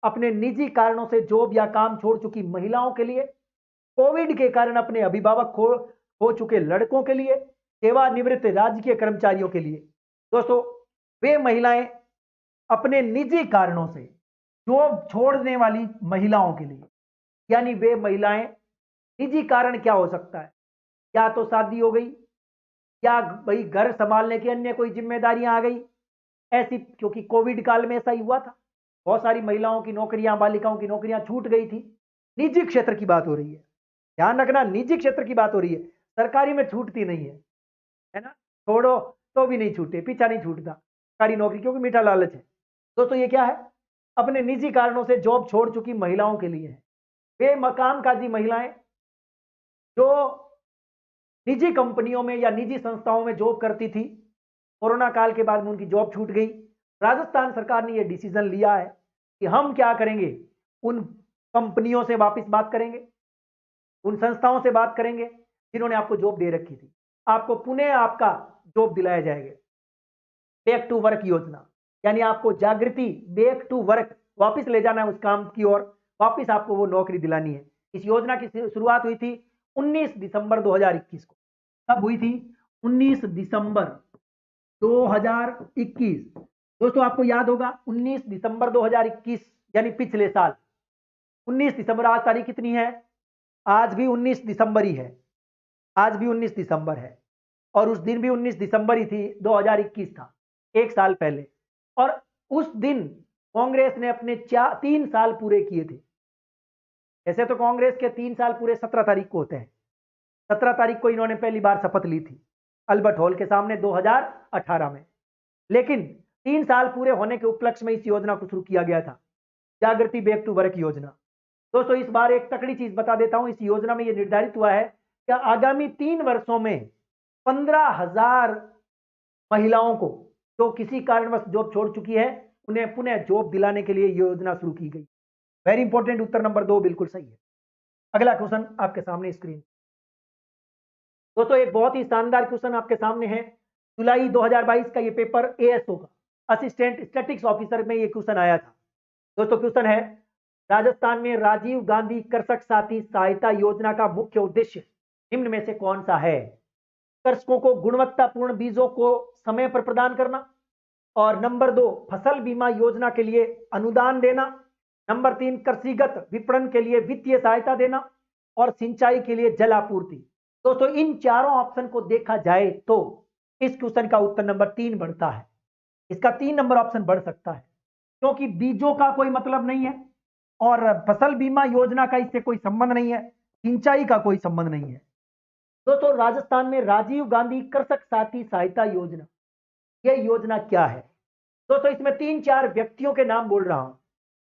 अपने निजी कारणों से जॉब या काम छोड़ चुकी महिलाओं के लिए, कोविड के कारण अपने अभिभावक खो चुके लड़कों के लिए, सेवानिवृत्त राजकीय कर्मचारियों के लिए। दोस्तों वे महिलाएं अपने निजी कारणों से जॉब छोड़ने वाली महिलाओं के लिए, यानी वे महिलाएं, निजी कारण क्या हो सकता है, या तो शादी हो गई, या भाई घर संभालने की अन्य कोई जिम्मेदारियां आ गई ऐसी, क्योंकि कोविड काल में ऐसा ही हुआ था, बहुत सारी महिलाओं की नौकरियां, बालिकाओं की नौकरियां छूट गई थी। निजी क्षेत्र की बात हो रही है, ध्यान रखना, निजी क्षेत्र की बात हो रही है, सरकारी में छूटती नहीं है ना, छोड़ो तो भी नहीं छूटे, पीछा नहीं छूटता सरकारी नौकरी, क्योंकि मीठा लालच है। दोस्तों ये क्या है, अपने निजी कारणों से जॉब छोड़ चुकी महिलाओं के लिए है। वे मकाम काजी महिलाएं जो निजी कंपनियों में या निजी संस्थाओं में जॉब करती थी, कोरोना काल के बाद में उनकी जॉब छूट गई। राजस्थान सरकार ने यह डिसीजन लिया है कि हम क्या करेंगे, उन कंपनियों से वापस बात करेंगे, उन संस्थाओं से बात करेंगे जिन्होंने आपको जॉब दे रखी थी, आपको पुनः आपका जॉब दिलाया जाएगा। बैक टू वर्क योजना, यानी आपको जागृति बैक टू वर्क, वापस ले जाना है उस काम की ओर, वापस आपको वो नौकरी दिलानी है। इस योजना की शुरुआत हुई थी 19 दिसंबर 2021 को। कब हुई थी? 19 दिसंबर 2021। दोस्तों आपको याद होगा 19 दिसंबर 2021 यानी पिछले साल 19 दिसंबर, आज तारीख कितनी है? आज भी 19 दिसंबर ही है, आज भी 19 दिसंबर है, और उस दिन भी 19 दिसंबर ही थी, 2021 था, एक साल पहले। और उस दिन कांग्रेस ने अपने 3 साल पूरे किए थे। ऐसे तो कांग्रेस के 3 साल पूरे 17 तारीख को होते हैं। 17 तारीख को इन्होंने पहली बार शपथ ली थी अल्बर्ट हॉल के सामने 2018 में, लेकिन 3 साल पूरे होने के उपलक्ष्य में इस योजना को शुरू किया गया था, जागृति बैक टू वर्क योजना। दोस्तों इस बार एक तकड़ी चीज बता देता हूं, इस योजना में यह निर्धारित हुआ है कि आगामी 3 वर्षों में 15,000 महिलाओं को जो किसी कारणवश जॉब छोड़ चुकी है उन्हें पुनः जॉब दिलाने के लिए योजना शुरू की गई। वेरी इंपॉर्टेंट, उत्तर नंबर 2 बिल्कुल सही है। अगला क्वेश्चन आपके सामने स्क्रीन। दोस्तों एक बहुत ही शानदार क्वेश्चन आपके सामने है। जुलाई 2022 का ये पेपर एएसओ का असिस्टेंट स्टैटिक्स ऑफिसर में ये क्वेश्चन आया था। दोस्तों क्वेश्चन है, राजस्थान में राजीव गांधी कृषक साथी सहायता योजना का मुख्य उद्देश्य निम्न में से कौन सा है? कृषकों को गुणवत्तापूर्ण बीजों को समय पर प्रदान करना, और नंबर 2 फसल बीमा योजना के लिए अनुदान देना, नंबर 3 कृषिगत विपणन के लिए वित्तीय सहायता देना, और सिंचाई के लिए जल आपूर्ति। दोस्तों इन चारों ऑप्शन को देखा जाए तो इस क्वेश्चन का उत्तर नंबर 3 बढ़ता है। इसका 3 नंबर ऑप्शन बढ़ सकता है, क्योंकि बीजों का कोई मतलब नहीं है, और फसल बीमा योजना का इससे कोई संबंध नहीं है, सिंचाई का कोई संबंध नहीं है। दोस्तों राजस्थान में राजीव गांधी कृषक साथी सहायता योजना ये योजना क्या है? दोस्तों इसमें 3-4 व्यक्तियों के नाम बोल रहा हूं,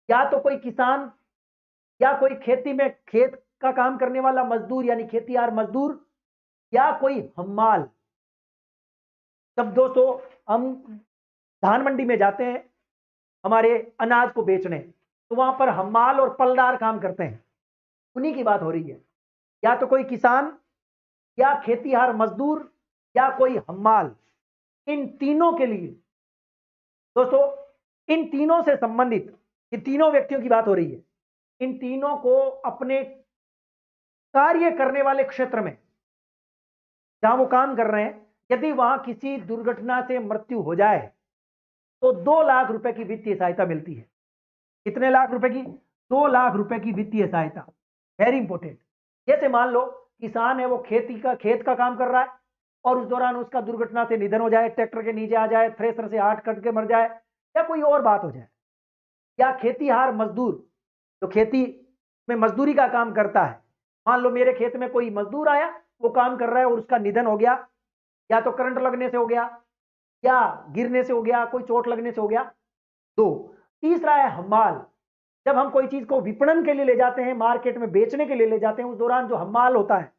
या तो कोई किसान, या कोई खेती में खेत का काम करने वाला मजदूर यानी खेतीहार मजदूर, या कोई हम्माल। जब दोस्तों हम धान मंडी में जाते हैं हमारे अनाज को बेचने, तो वहां पर हम्माल और पलदार काम करते हैं, उन्हीं की बात हो रही है। या तो कोई किसान, या खेतीहार मजदूर, या कोई हम्माल। इन तीनों के लिए दोस्तों, इन तीनों से संबंधित ये तीनों व्यक्तियों की बात हो रही है। इन तीनों को अपने कार्य करने वाले क्षेत्र में जहां वो काम कर रहे हैं, यदि वहां किसी दुर्घटना से मृत्यु हो जाए तो 2 लाख रुपए की वित्तीय सहायता मिलती है। कितने लाख रुपए की? 2 लाख रुपए की वित्तीय सहायता। Very important. जैसे मान लो किसान है, वो खेत का काम कर रहा है और उस दौरान उसका दुर्घटना से निधन हो जाए, ट्रैक्टर के नीचे आ जाए, थ्रेसर से हाथ कट के मर जाए, या कोई और बात हो जाए। या खेतीहार मजदूर जो खेती में मजदूरी का काम करता है, मान लो मेरे खेत में कोई मजदूर आया, वो काम कर रहा है और उसका निधन हो गया, या तो करंट लगने से हो गया, या गिरने से हो गया, कोई चोट लगने से हो गया। दो। तीसरा है हम्माल। जब हम कोई चीज को विपणन के लिए ले जाते हैं, मार्केट में बेचने के लिए ले जाते हैं, उस दौरान जो हम्माल होता है,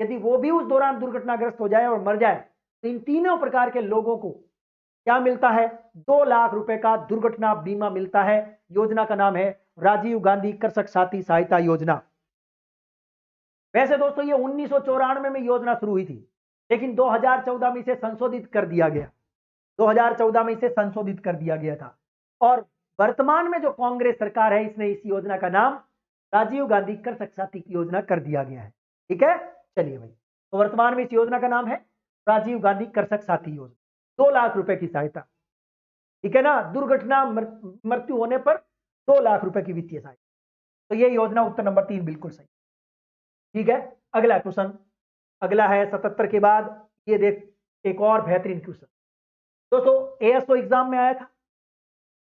यदि वो भी उस दौरान दुर्घटनाग्रस्त हो जाए और मर जाए, तो इन तीनों प्रकार के लोगों को क्या मिलता है? 2 लाख रुपए का दुर्घटना बीमा मिलता है। योजना का नाम है राजीव गांधी कृषक साथी सहायता योजना। वैसे दोस्तों ये 1994 में योजना शुरू हुई थी, लेकिन 2014 में इसे संशोधित कर दिया गया। 2014 में इसे संशोधित कर दिया गया था। और वर्तमान में जो कांग्रेस सरकार है, इसने इस योजना का नाम राजीव गांधी कृषक साथी योजना कर दिया गया है। ठीक है, चलिए भाई, तो वर्तमान में इस योजना का नाम है राजीव गांधी कृषक साथी योजना। 2 लाख रुपए की सहायता, ठीक है ना, दुर्घटना मृत्यु होने पर 2 लाख रुपए की वित्तीय सहायता। तो ये योजना उत्तर नंबर 3 बिल्कुल सही। ठीक है, अगला क्वेश्चन, अगला है 77 के बाद। ये देख, एक और बेहतरीन क्वेश्चन दोस्तों, एएसओ एग्जाम में आया था।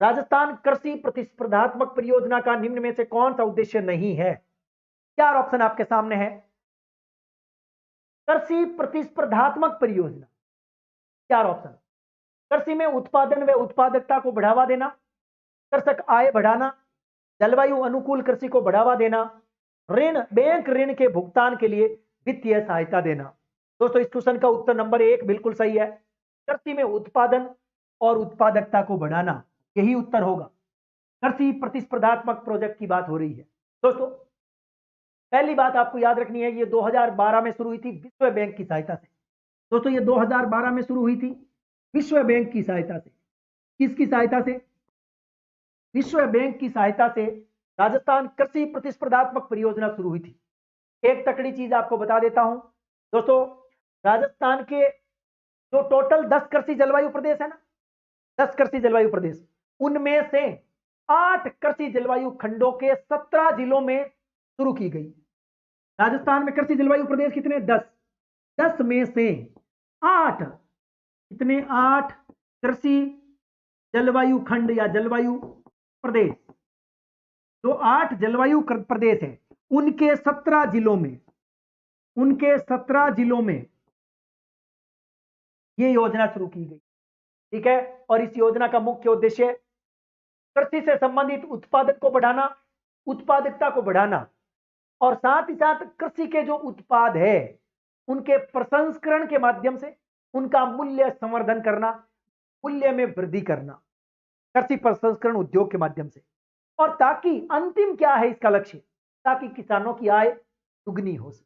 राजस्थान कृषि प्रतिस्पर्धात्मक परियोजना का निम्न में से कौन सा उद्देश्य नहीं है? 4 ऑप्शन आपके सामने है। कृषि प्रतिस्पर्धात्मक परियोजना, 4 ऑप्शन। कृषि में उत्पादन व उत्पादकता को बढ़ावा देना, कृषक आय बढ़ाना, जलवायु अनुकूल कृषि को बढ़ावा देना, ऋण बैंक ऋण के भुगतान के लिए वित्तीय सहायता देना। दोस्तों इस क्वेश्चन का उत्तर नंबर 1 बिल्कुल सही है। कृषि में उत्पादन और उत्पादकता को बढ़ाना, यही उत्तर होगा। कृषि प्रतिस्पर्धात्मक प्रोजेक्ट की बात हो रही है। दोस्तों पहली बात आपको याद रखनी है, ये 2012 में शुरू हुई थी विश्व बैंक की सहायता से। दोस्तों ये 2012 में शुरू हुई थी विश्व बैंक की सहायता से। किसकी सहायता से? विश्व बैंक की सहायता से राजस्थान कृषि प्रतिस्पर्धात्मक परियोजना शुरू हुई थी। एक तकड़ी चीज आपको बता देता हूं दोस्तों, राजस्थान के जो टोटल 10 कृषि जलवायु प्रदेश है ना, 10 कृषि जलवायु प्रदेश, उनमें से 8 कृषि जलवायु खंडों के 17 जिलों में शुरू की गई। राजस्थान में कृषि जलवायु प्रदेश कितने? 10। 10 में से 8, कितने? 8 कृषि जलवायु खंड या जलवायु प्रदेश। जो 8 जलवायु प्रदेश है, उनके 17 जिलों में, उनके 17 जिलों में यह योजना शुरू की गई। ठीक है, और इस योजना का मुख्य उद्देश्य कृषि से संबंधित उत्पादन को बढ़ाना, उत्पादकता को बढ़ाना, और साथ ही साथ कृषि के जो उत्पाद है उनके प्रसंस्करण के माध्यम से उनका मूल्य संवर्धन करना, मूल्य में वृद्धि करना, कृषि प्रसंस्करण उद्योग के माध्यम से। और ताकि अंतिम क्या है इसका लक्ष्य? ताकि किसानों की आय दुगनी हो सके,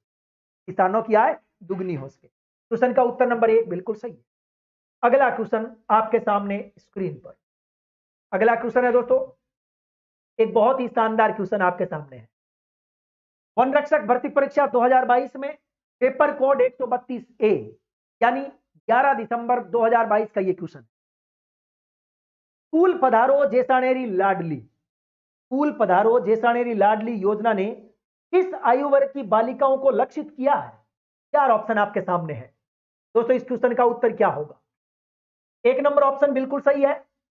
किसानों की आय दुगनी हो सके। क्वेश्चन का उत्तर नंबर 1 बिल्कुल सही है। अगला क्वेश्चन आपके सामने स्क्रीन पर, अगला क्वेश्चन है दोस्तों, एक बहुत ही शानदार क्वेश्चन आपके सामने है। वन रक्षक भर्ती परीक्षा 2022 में पेपर कोड 132 ए, यानी 11 दिसंबर 2022 का ये क्वेश्चन। स्कूल पधारो जेसाणेरी लाडली, स्कूल पधारो जेसाणेरी लाडली योजना ने किस आयु वर्ग की बालिकाओं को लक्षित किया है? 4 ऑप्शन आपके सामने है। दोस्तों इस क्वेश्चन का उत्तर क्या होगा? 1 नंबर ऑप्शन बिल्कुल सही है,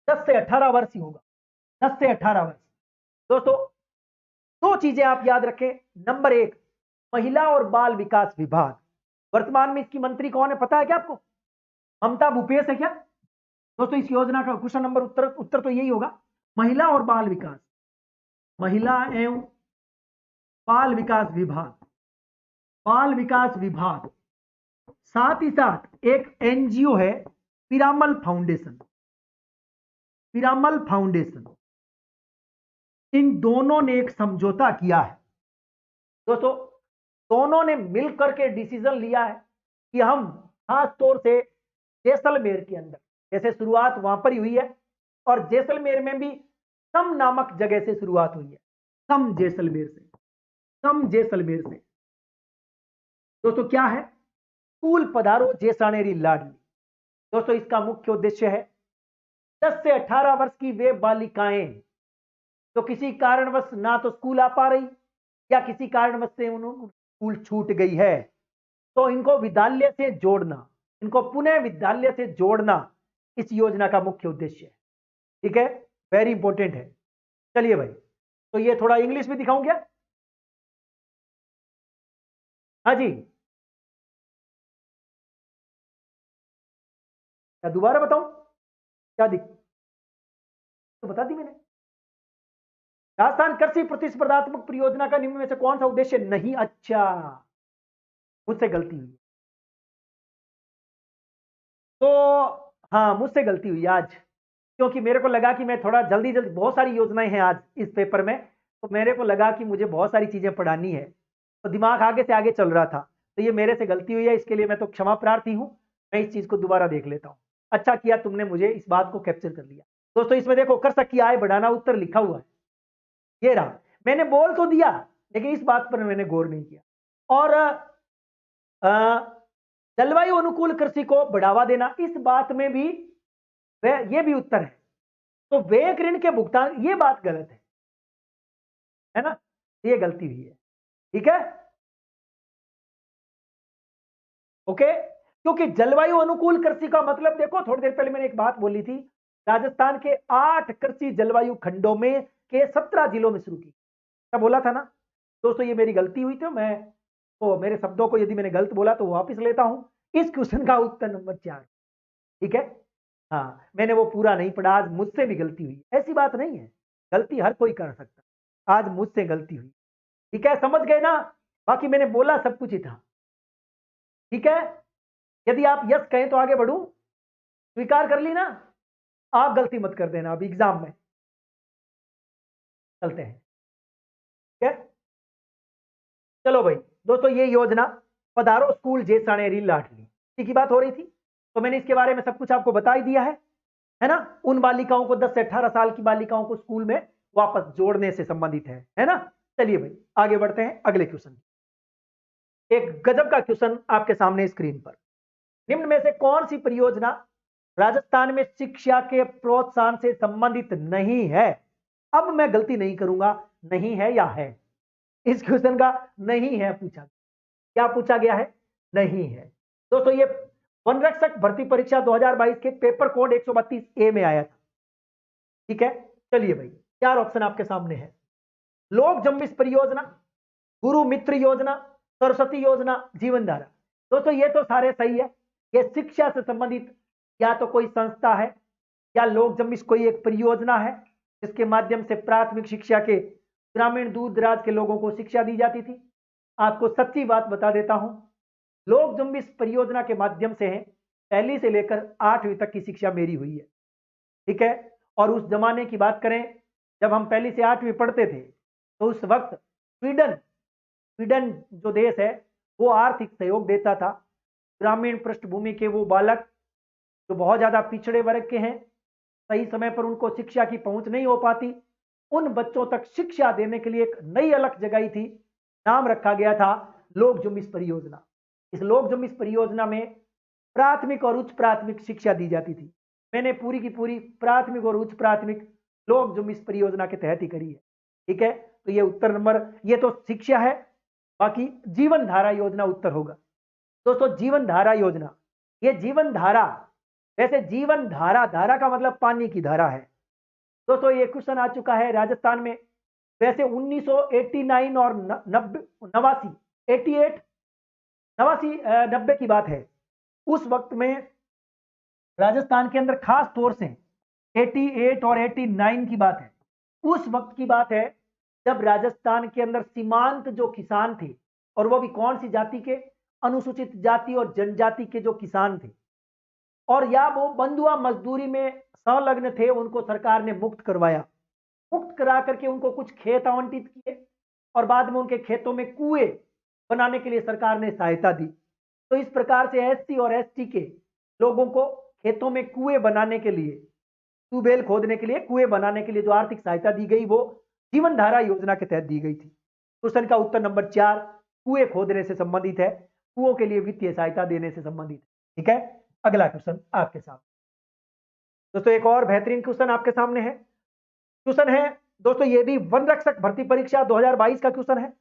10 से 18 वर्ष ही होगा, 10 से 18 वर्ष। दोस्तों 2 चीजें आप याद रखें। नंबर 1, महिला और बाल विकास विभाग, वर्तमान में इसकी मंत्री कौन है पता है क्या आपको? ममता भूपेश है क्या? दोस्तों इस योजना का क्वेश्चन नंबर उत्तर उत्तर तो यही होगा, महिला और बाल विकास, महिला एवं बाल विकास विभाग, बाल विकास विभाग, साथ ही साथ एक एनजीओ है पिरामल फाउंडेशन, पिरामल फाउंडेशन, इन दोनों ने एक समझौता किया है। दोस्तों दोनों ने मिलकर के डिसीजन लिया है कि हम खास तौर से जैसलमेर के अंदर, जैसे शुरुआत वहां पर ही हुई है और जैसलमेर में भी सम नामक जगह से शुरुआत हुई है, सम जैसलमेर से, सम जैसलमेर से। दोस्तों क्या है, स्कूल पधारो जैसाणेरी लाडली। दोस्तों इसका मुख्य उद्देश्य है 10 से 18 वर्ष की वे बालिकाएं जो किसी कारणवश ना तो स्कूल आ पा रही या किसी कारणवश से उन्होंने स्कूल छूट गई है, तो इनको विद्यालय से जोड़ना, इनको पुनः विद्यालय से जोड़ना इस योजना का मुख्य उद्देश्य है। ठीक है, वेरी इंपॉर्टेंट है। चलिए भाई, तो ये थोड़ा इंग्लिश में दिखाऊं क्या? हाँ जी, क्या दोबारा बताऊं? क्या दिख तो बता दी मैंने। राजस्थान कृषि प्रतिस्पर्धात्मक परियोजना का निम्न में से कौन सा उद्देश्य नहीं? अच्छा, मुझसे गलती हुई तो, हाँ मुझसे गलती हुई आज, क्योंकि मेरे को लगा कि मैं थोड़ा जल्दी जल्दी, बहुत सारी योजनाएं हैं आज इस पेपर में, तो मेरे को लगा कि मुझे बहुत सारी चीजें पढ़ानी है, तो दिमाग आगे से आगे चल रहा था, तो ये मेरे से गलती हुई है, इसके लिए मैं तो क्षमा प्रार्थी हूं। मैं इस चीज को दोबारा देख लेता हूं। अच्छा किया तुमने मुझे इस बात को कैप्चर कर लिया। दोस्तों इसमें देखो, कर सकती आय बढ़ाना उत्तर लिखा हुआ है, ये रहा। मैंने बोल तो दिया लेकिन इस बात पर मैंने गौर नहीं किया। और जलवायु अनुकूल कृषि को बढ़ावा देना, इस बात में भी ये भी उत्तर है। तो व्यय ऋण के भुगतान, ये बात गलत है ना, ये गलती हुई है। ठीक है, ओके। क्योंकि जलवायु अनुकूल कृषि का मतलब देखो, थोड़ी देर पहले मैंने एक बात बोली थी, राजस्थान के 8 कृषि जलवायु खंडों में के 17 जिलों में शुरू की, क्या बोला था ना। दोस्तों ये मेरी गलती हुई, तो मैं, तो मेरे शब्दों को यदि मैंने गलत बोला तो वापस लेता हूं। इस क्वेश्चन का उत्तर नंबर 4। ठीक है, हाँ मैंने वो पूरा नहीं पढ़ा, आज मुझसे भी गलती हुई, ऐसी बात नहीं है, गलती हर कोई कर सकता, आज मुझसे गलती हुई। ठीक है, समझ गए ना? बाकी मैंने बोला सब कुछ ही था। ठीक है, यदि आप यस कहें तो आगे बढ़ूं, स्वीकार कर ली ना? आप गलती मत कर देना अभी एग्जाम में। चलते हैं, ठीक है। चलो भाई, दोस्तों ये योजना पधारो स्कूल जेसाणेरी लाडली, इसी की बात हो रही थी, तो मैंने इसके बारे में सब कुछ आपको बता ही दिया है ना। उन बालिकाओं को, 10 से 18 साल की बालिकाओं को स्कूल में वापस जोड़ने से संबंधित है ना। चलिए भाई आगे बढ़ते हैं अगले क्वेश्चन। एक गजब का क्वेश्चन आपके सामने स्क्रीन पर, निम्न में से कौन सी परियोजना राजस्थान में शिक्षा के प्रोत्साहन से संबंधित नहीं है? अब मैं गलती नहीं करूंगा, नहीं है या है, इस क्वेश्चन का नहीं है पूछा, क्या पूछा गया है? नहीं है। दोस्तों ये वन रक्षक भर्ती परीक्षा 2022 के पेपर कोड 132 ए में आया था। ठीक है, चलिए भाई, 4 ऑप्शन आपके सामने है। लोक जम्बिस परियोजना, गुरु मित्र योजना, सरस्वती योजना, जीवन धारा। दोस्तों ये तो सारे सही है, ये शिक्षा से संबंधित या तो कोई संस्था है या लोक जम्बिस कोई एक परियोजना है जिसके माध्यम से प्राथमिक शिक्षा के ग्रामीण दूर दराज के लोगों को शिक्षा दी जाती थी। आपको सच्ची बात बता देता हूं, लोक जम्बिस परियोजना के माध्यम से पहली से लेकर 8वीं तक की शिक्षा मेरी हुई है। ठीक है, और उस जमाने की बात करें, जब हम पहली से 8वीं पढ़ते थे, तो उस वक्त स्वीडन, स्वीडन जो देश है वो आर्थिक सहयोग देता था। ग्रामीण पृष्ठभूमि के वो बालक जो बहुत ज्यादा पिछड़े वर्ग के हैं, सही समय पर उनको शिक्षा की पहुंच नहीं हो पाती, उन बच्चों तक शिक्षा देने के लिए एक नई अलख जगाई थी, नाम रखा गया था लोक जुम्बिस परियोजना। इस लोक जुम्बिस परियोजना में प्राथमिक और उच्च प्राथमिक शिक्षा दी जाती थी। मैंने पूरी की पूरी प्राथमिक और उच्च प्राथमिक लोक जुम्बिस परियोजना के तहत ही करी है। ठीक है, तो ये उत्तर नंबर, ये तो शिक्षा है, बाकी जीवन धारा योजना उत्तर होगा। दोस्तों जीवन धारा योजना, ये जीवन धारा, वैसे जीवन धारा, धारा का मतलब पानी की धारा है। दोस्तों ये क्वेश्चन आ चुका है राजस्थान में, वैसे 1989 और 89, 88, 89, 90 की बात है। उस वक्त में राजस्थान के अंदर खास तौर से 88 और 89 की बात है, उस वक्त की बात है जब राजस्थान के अंदर सीमांत जो किसान थे, और वो भी कौन सी जाति के, अनुसूचित जाति और जनजाति के जो किसान थे, और या वो बंधुआ मजदूरी में संलग्न थे, उनको सरकार ने मुक्त करवाया। मुक्त करा करके उनको कुछ खेत आवंटित किए और बाद में उनके खेतों में कुएं बनाने के लिए सरकार ने सहायता दी। तो इस प्रकार से एससी और एसटी के लोगों को खेतों में कुएं बनाने के लिए, ट्यूबवेल खोदने के लिए, कुएं बनाने के लिए जो आर्थिक सहायता दी गई वो जीवन धारा योजना के तहत दी गई थी। क्वेश्चन का उत्तर नंबर 4 कुएं खोदने से संबंधित है, कुओं के लिए वित्तीय सहायता देने से संबंधित है। ठीक है, अगला क्वेश्चन आपके सामने दोस्तों, एक और बेहतरीन क्वेश्चन आपके सामने है। क्वेश्चन है दोस्तों, ये भी वन रक्षक भर्ती परीक्षा 2022 का क्वेश्चन है।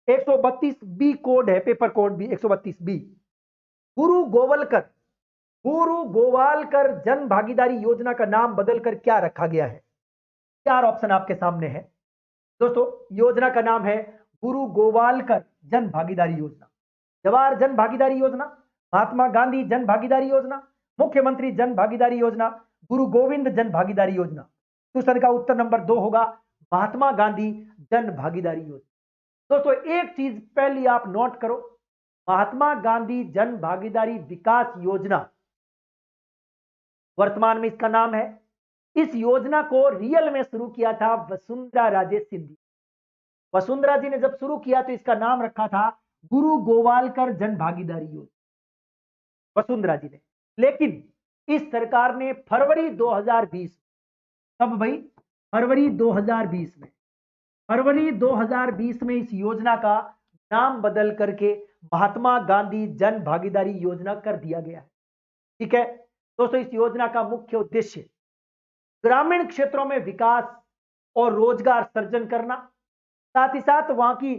132 बी कोड है, पेपर कोड भी 132 बी। गुरु गोवालकर जन भागीदारी योजना का नाम बदलकर क्या रखा गया है? 4 ऑप्शन आपके सामने है दोस्तों। योजना का नाम है गुरु गोवालकर जन भागीदारी योजना, जवाहर जन भागीदारी योजना, महात्मा गांधी जन भागीदारी योजना, मुख्यमंत्री जन भागीदारी योजना, गुरु गोविंद जन भागीदारी योजना। क्वेश्चन का उत्तर नंबर 2 होगा महात्मा गांधी जन भागीदारी योजना। दोस्तों एक चीज पहले आप नोट करो, महात्मा गांधी जन भागीदारी विकास योजना वर्तमान में इसका नाम है। इस योजना को रियल में शुरू किया था वसुंधरा राजे सिंधिया। वसुंधरा जी ने जब शुरू किया तो इसका नाम रखा था गुरु गोवालकर जन भागीदारी योजना, वसुंधरा जी ने। लेकिन इस सरकार ने फरवरी 2020, तब भाई फरवरी 2020 में इस योजना का नाम बदल करके महात्मा गांधी जन भागीदारी योजना कर दिया गया है। ठीक है दोस्तों, इस योजना का मुख्य उद्देश्य ग्रामीण क्षेत्रों में विकास और रोजगार सृजन करना, साथ ही साथ वहां की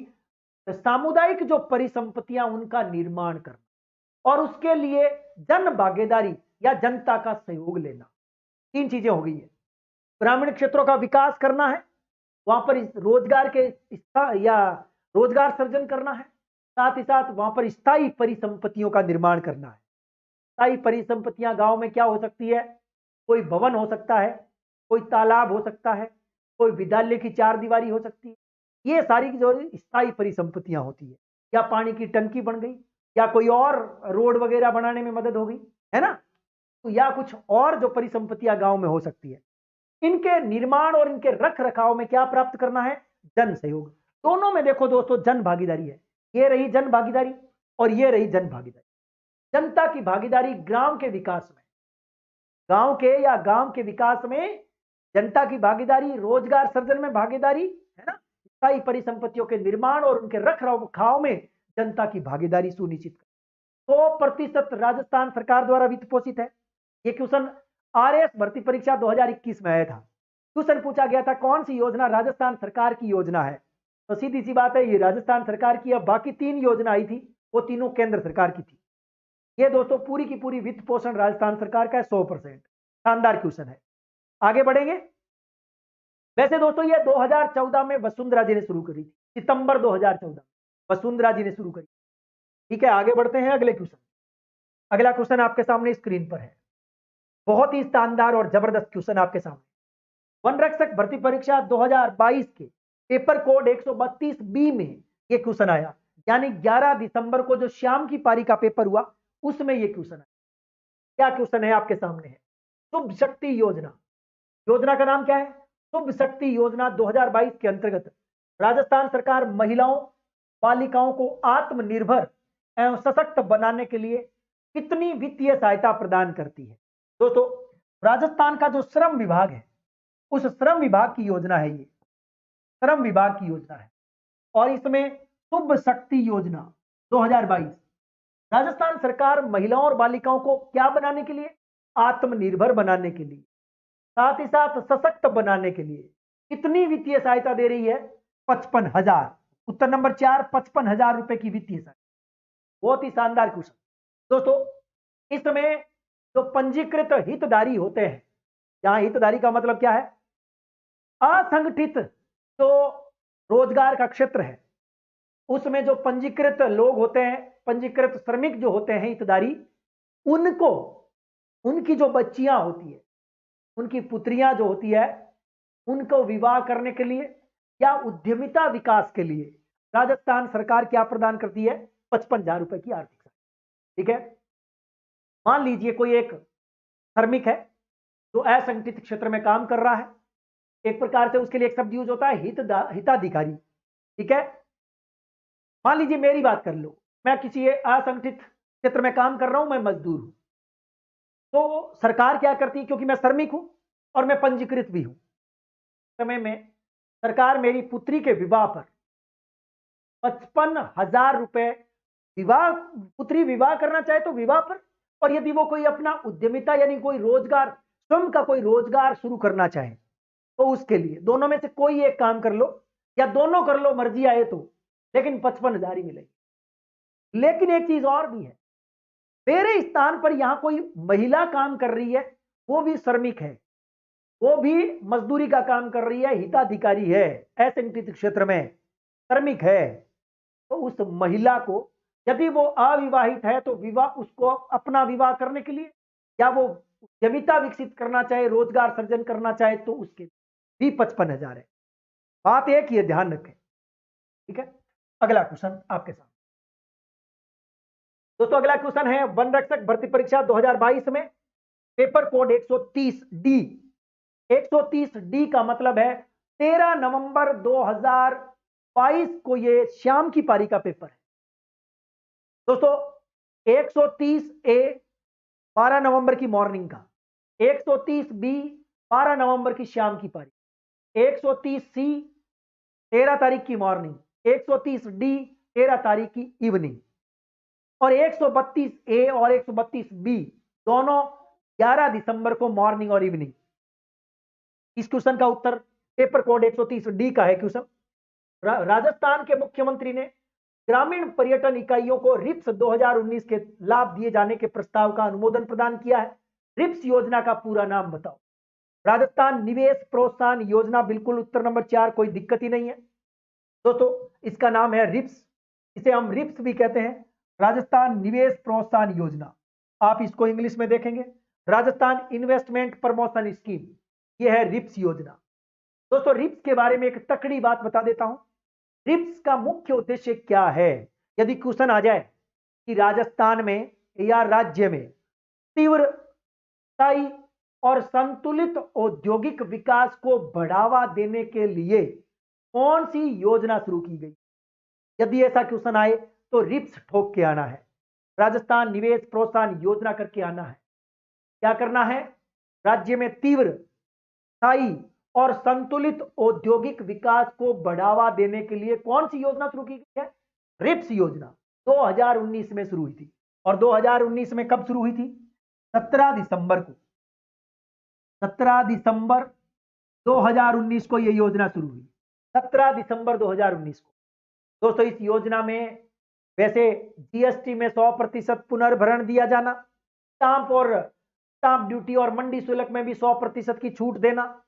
सामुदायिक जो परिसंपत्तियां उनका निर्माण करना, और उसके लिए जन भागीदारी या जनता का सहयोग लेना। 3 चीजें हो गई है। ग्रामीण क्षेत्रों का विकास करना है, वहां पर रोजगार के या रोजगार सृजन करना है, साथ ही साथ वहां पर स्थायी परिसंपत्तियों का निर्माण करना है। स्थायी परिसंपत्तियां गांव में क्या हो सकती है? कोई भवन हो सकता है, कोई तालाब हो सकता है, कोई विद्यालय की 4 दीवारी हो सकती है। ये सारी जो स्थायी परिसंपत्तियां होती है, या पानी की टंकी बन गई, या कोई और रोड वगैरह बनाने में मदद हो गई, है ना, तो या कुछ और जो परिसंपत्तियां गांव में हो सकती है, इनके निर्माण और इनके रख रखाव में क्या प्राप्त करना है? जन सहयोग। दोनों में देखो दोस्तों जन भागीदारी है। ये रही जन भागीदारी और ये रही जन भागीदारी। जनता की भागीदारी ग्राम के विकास में, गांव के विकास में जनता की भागीदारी, रोजगार सृजन में भागीदारी, है ना, स्थायी परिसंपत्तियों के निर्माण और उनके रख रखाव में जनता की भागीदारी सुनिश्चित कर। 100% राजस्थान सरकार द्वारा वित्त पोषित है। ये क्वेश्चन आरएएस भर्ती परीक्षा 2021 में आया था। क्वेश्चन पूछा गया था कौन सी योजना राजस्थान सरकार की योजना है, तो सीधी सी बात है ये राजस्थान सरकार की। अब बाकी 3 योजना आई थी, वो तीनों केंद्र सरकार की थी। ये दोस्तों पूरी की पूरी वित्त पोषण राजस्थान सरकार का है, 100%। शानदार क्वेश्चन है, आगे बढ़ेंगे। वैसे दोस्तों ये 2014 में वसुंधरा जी ने शुरू करी थी, सितंबर 2014 वसुंधरा जी ने शुरू करी। ठीक है, आगे बढ़ते हैं अगले क्वेश्चन। अगला क्वेश्चन आपके सामने स्क्रीन पर है, बहुत ही शानदार और जबरदस्त क्वेश्चन आपके सामने। वन रक्षक भर्ती परीक्षा 2022 के पेपर कोड 132 बी में ये क्वेश्चन आया, यानी 11 दिसंबर को जो शाम की पारी का पेपर हुआ उसमें ये क्वेश्चन आया। क्या क्वेश्चन है आपके सामने है? शुभ शक्ति योजना, योजना का नाम क्या है? शुभ शक्ति योजना 2022 के अंतर्गत राजस्थान सरकार महिलाओं बालिकाओं को आत्मनिर्भर एवं सशक्त बनाने के लिए कितनी वित्तीय सहायता प्रदान करती है? दोस्तों राजस्थान का जो श्रम विभाग है, उस श्रम विभाग की योजना है, ये श्रम विभाग की योजना है। और इसमें शुभ शक्ति योजना 2022 राजस्थान सरकार महिलाओं और बालिकाओं को क्या बनाने के लिए? आत्मनिर्भर बनाने के लिए, साथ ही साथ सशक्त बनाने के लिए कितनी वित्तीय सहायता दे रही है? 55,000। उत्तर नंबर 4 55,000 रुपए की वित्तीय सहायता। बहुत ही शानदार क्वेश्चन दोस्तों। इसमें जो पंजीकृत हितधारी होते हैं, यहां हितधारी का मतलब क्या है? असंगठित जो रोजगार का क्षेत्र है उसमें जो पंजीकृत लोग होते हैं, पंजीकृत श्रमिक जो होते हैं हितधारी, उनको उनकी जो बच्चियां होती है, उनकी पुत्रियां जो होती है, उनको विवाह करने के लिए या उद्यमिता विकास के लिए राजस्थान सरकार क्या प्रदान करती है? 55,000 रुपए की आर्थिक सहायता। ठीक है। मान लीजिए कोई एक श्रमिक है जो असंगठित क्षेत्र में काम कर रहा है, एक प्रकार से उसके लिए एक शब्द यूज होता है हिताधिकारी। ठीक है। मान लीजिए मेरी बात कर लो, मैं किसी असंगठित क्षेत्र में काम कर रहा हूं, मैं मजदूर हूं, तो सरकार क्या करती है, क्योंकि मैं श्रमिक हूं और मैं पंजीकृत भी हूं, समय में सरकार मेरी पुत्री के विवाह पर 55,000 रुपए, विवाह, पुत्री विवाह करना चाहे तो विवाह पर, और यदि वो कोई अपना उद्यमिता यानी कोई रोजगार, स्वयं का कोई रोजगार शुरू करना चाहे तो उसके लिए दोनों में से कोई एक काम कर लो या दोनों कर लो, मर्जी आए तो, लेकिन 55,000 ही मिलेगी। लेकिन एक चीज और भी है, मेरे स्थान पर यहां कोई महिला काम कर रही है, वो भी श्रमिक है, वो भी मजदूरी का काम कर रही है, हिताधिकारी है, असंगठित क्षेत्र में श्रमिक है, तो उस महिला को यदि वो अविवाहित है तो विवाह, उसको अपना विवाह करने के लिए या वो उद्यमिता विकसित करना चाहे, रोजगार सृजन करना चाहे तो उसके भी 55,000 है। बात एक ही है, ध्यान रखें। ठीक है। अगला क्वेश्चन आपके सामने दोस्तों, अगला क्वेश्चन है वन रक्षक भर्ती परीक्षा 2022 में पेपर कोड 130 डी। 130 डी का मतलब है 13 नवंबर 2022 को ये शाम की पारी का पेपर है दोस्तों। 130 ए 12 नवंबर की मॉर्निंग का, 130 बी 12 नवंबर की शाम की पारी, 130 सी 13 तारीख की मॉर्निंग, 130 डी 13 तारीख की इवनिंग, और 132 ए और 132 बी दोनों 11 दिसंबर को मॉर्निंग और इवनिंग। इस क्वेश्चन का उत्तर पेपर कोड 130 डी का है क्वेश्चन। राजस्थान के मुख्यमंत्री ने ग्रामीण पर्यटन इकाइयों को रिप्स 2019 के लाभ दिए जाने के प्रस्ताव का अनुमोदन प्रदान किया है। रिप्स योजना का पूरा नाम बताओ। राजस्थान निवेश प्रोत्साहन योजना, बिल्कुल उत्तर नंबर 4, कोई दिक्कत ही नहीं है दोस्तों। इसका नाम है रिप्स, इसे हम रिप्स भी कहते हैं, राजस्थान निवेश प्रोत्साहन योजना। आप इसको इंग्लिश में देखेंगे, राजस्थान इन्वेस्टमेंट प्रमोशन स्कीम, यह है रिप्स योजना दोस्तों। रिप्स के बारे में एक तकड़ी बात बता देता हूं। रिप्स का मुख्य उद्देश्य क्या है? यदि क्वेश्चन आ जाए कि राजस्थान में या राज्य में तीव्र, स्थायी और संतुलित औद्योगिक विकास को बढ़ावा देने के लिए कौन सी योजना शुरू की गई, यदि ऐसा क्वेश्चन आए तो रिप्स ठोक के आना है, राजस्थान निवेश प्रोत्साहन योजना करके आना है। क्या करना है? राज्य में तीव्र, स्थायी और संतुलित औद्योगिक विकास को बढ़ावा देने के लिए कौन सी योजना शुरू की गई है? रिप्स योजना 2019 में शुरू हुई थी। और 2019 में कब शुरू हुई थी? 17 दिसंबर को, 17 दिसंबर 2019 को यह योजना शुरू हुई, 17 दिसंबर 2019 को दोस्तों। इस योजना में वैसे जीएसटी में 100% पुनर्भरण दिया जाना, स्टाम्प ड्यूटी और मंडी शुल्क में भी 100% की छूट देना,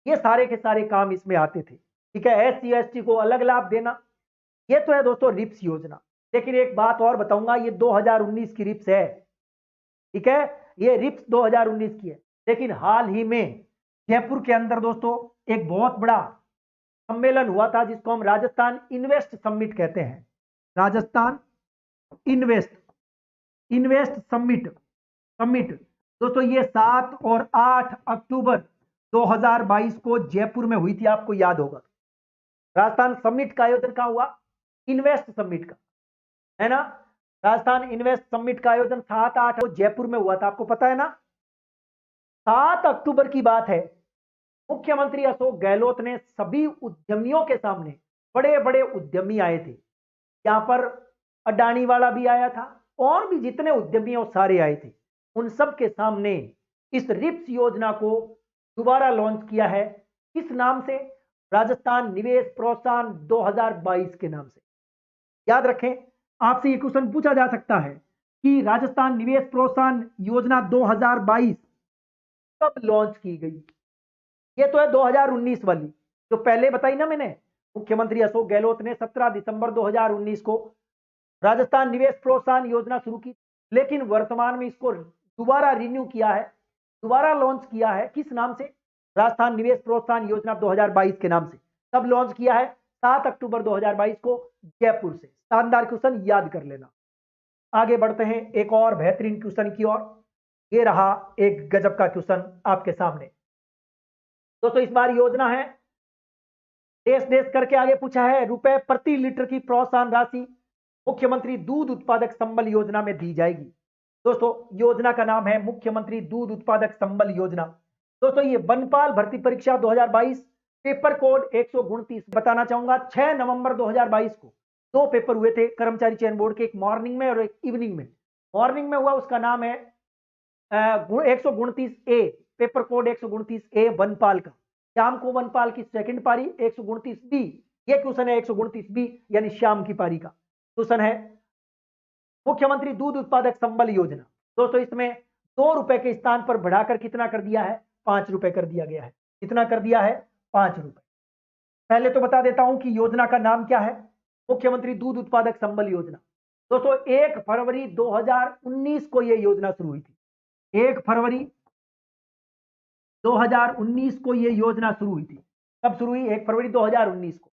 ये सारे के सारे काम इसमें आते थे। ठीक है। एससी एसटी को अलग लाभ देना, ये तो है दोस्तों रिप्स योजना। लेकिन एक बात और बताऊंगा, ये 2019 की रिप्स है। ठीक है, ये रिप्स 2019 की है। लेकिन हाल ही में जयपुर के अंदर दोस्तों एक बहुत बड़ा सम्मेलन हुआ था जिसको हम राजस्थान इन्वेस्ट समिट कहते हैं। राजस्थान इन्वेस्ट समिट दोस्तों, ये 7 और 8 अक्टूबर 2022 को जयपुर में हुई थी, आपको याद होगा। राजस्थान समिट का आयोजन कहां हुआ? इन्वेस्ट समिट का, है ना। राजस्थान इन्वेस्ट समिट का आयोजन 7-8 को जयपुर में हुआ था, आपको पता है ना। 7 अक्टूबर की बात है, मुख्यमंत्री अशोक गहलोत ने सभी उद्यमियों के सामने, बड़े बड़े उद्यमी आए थे यहां पर, अडानी वाला भी आया था और भी जितने उद्यमी सारे आए थे, उन सब के सामने इस रिप्स योजना को दोबारा लॉन्च किया है। किस नाम से? राजस्थान निवेश प्रोत्साहन 2022 के नाम से। याद रखें, आपसे ये क्वेश्चन पूछा जा सकता है कि राजस्थान निवेश प्रोत्साहन योजना 2022 कब लॉन्च की गई? ये तो है 2019 वाली जो पहले बताई ना मैंने। मुख्यमंत्री अशोक गहलोत ने 17 दिसंबर 2019 को राजस्थान निवेश प्रोत्साहन योजना शुरू की, लेकिन वर्तमान में इसको दोबारा रिन्यू किया है, दोबारा लॉन्च किया है। किस नाम से? राजस्थान निवेश प्रोत्साहन योजना 2022 के नाम से। कब लॉन्च किया है? 7 अक्टूबर 2022 को जयपुर से। शानदार क्वेश्चन, याद कर लेना। आगे बढ़ते हैं एक और बेहतरीन क्वेश्चन की ओर। ये रहा एक गजब का क्वेश्चन आपके सामने दोस्तों। इस बार योजना है देश देश करके आगे पूछा है, रुपए प्रति लीटर की प्रोत्साहन राशि मुख्यमंत्री दूध उत्पादक संबल योजना में दी जाएगी। दोस्तों योजना का नाम है मुख्यमंत्री दूध उत्पादक संबल योजना। दोस्तों ये वनपाल भर्ती परीक्षा 2022 पेपर कोड 129 बताना चाहूंगा 6 नवंबर 2022 को 2 पेपर हुए थे कर्मचारी चयन बोर्ड के, एक मॉर्निंग में और एक इवनिंग में। मॉर्निंग में हुआ उसका नाम है 129A, पेपर कोड 129A वनपाल का। श्याम को वनपाल की सेकंड पारी 129B, ये क्वेश्चन है 129B यानी श्याम की पारी का क्वेश्चन है मुख्यमंत्री दूध उत्पादक संबल योजना। दोस्तों इसमें 2 रुपए के स्थान पर बढ़ाकर कितना कर दिया है? 5 रुपए कर दिया गया है। कितना कर दिया है? 5 रुपए। पहले तो बता देता हूं कि योजना का नाम क्या है, मुख्यमंत्री दूध उत्पादक संबल योजना। दोस्तों 1 फरवरी 2019 को यह योजना शुरू हुई थी। 1 फरवरी 2019 को यह योजना शुरू हुई थी। कब शुरू हुई? 1 फरवरी 2019 को।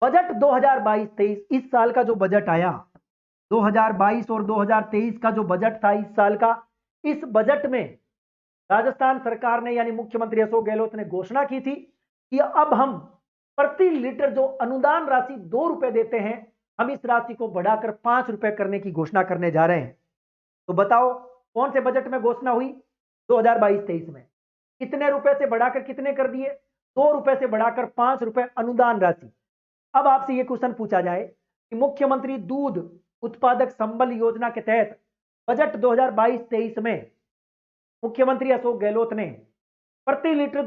बजट 2022-23 इस साल का जो बजट आया 2022 और 2023 का जो बजट था इस साल का, इस बजट में राजस्थान सरकार ने यानी मुख्यमंत्री अशोक गहलोत ने घोषणा की थी कि अब हम प्रति लीटर जो अनुदान राशि 2 रुपए देते हैं, हम इस राशि को बढ़ाकर 5 रुपए करने की घोषणा करने जा रहे हैं। तो बताओ कौन से बजट में घोषणा हुई? 2022-23 में। कितने रुपए से बढ़ाकर कितने कर दिए? 2 रुपए से बढ़ाकर 5 रुपए अनुदान राशि। अब आपसे यह क्वेश्चन पूछा जाए कि मुख्यमंत्री दूध उत्पादक संबल योजना के तहत बजट 2022-23 में मुख्यमंत्री अशोक गहलोत ने प्रति लीटर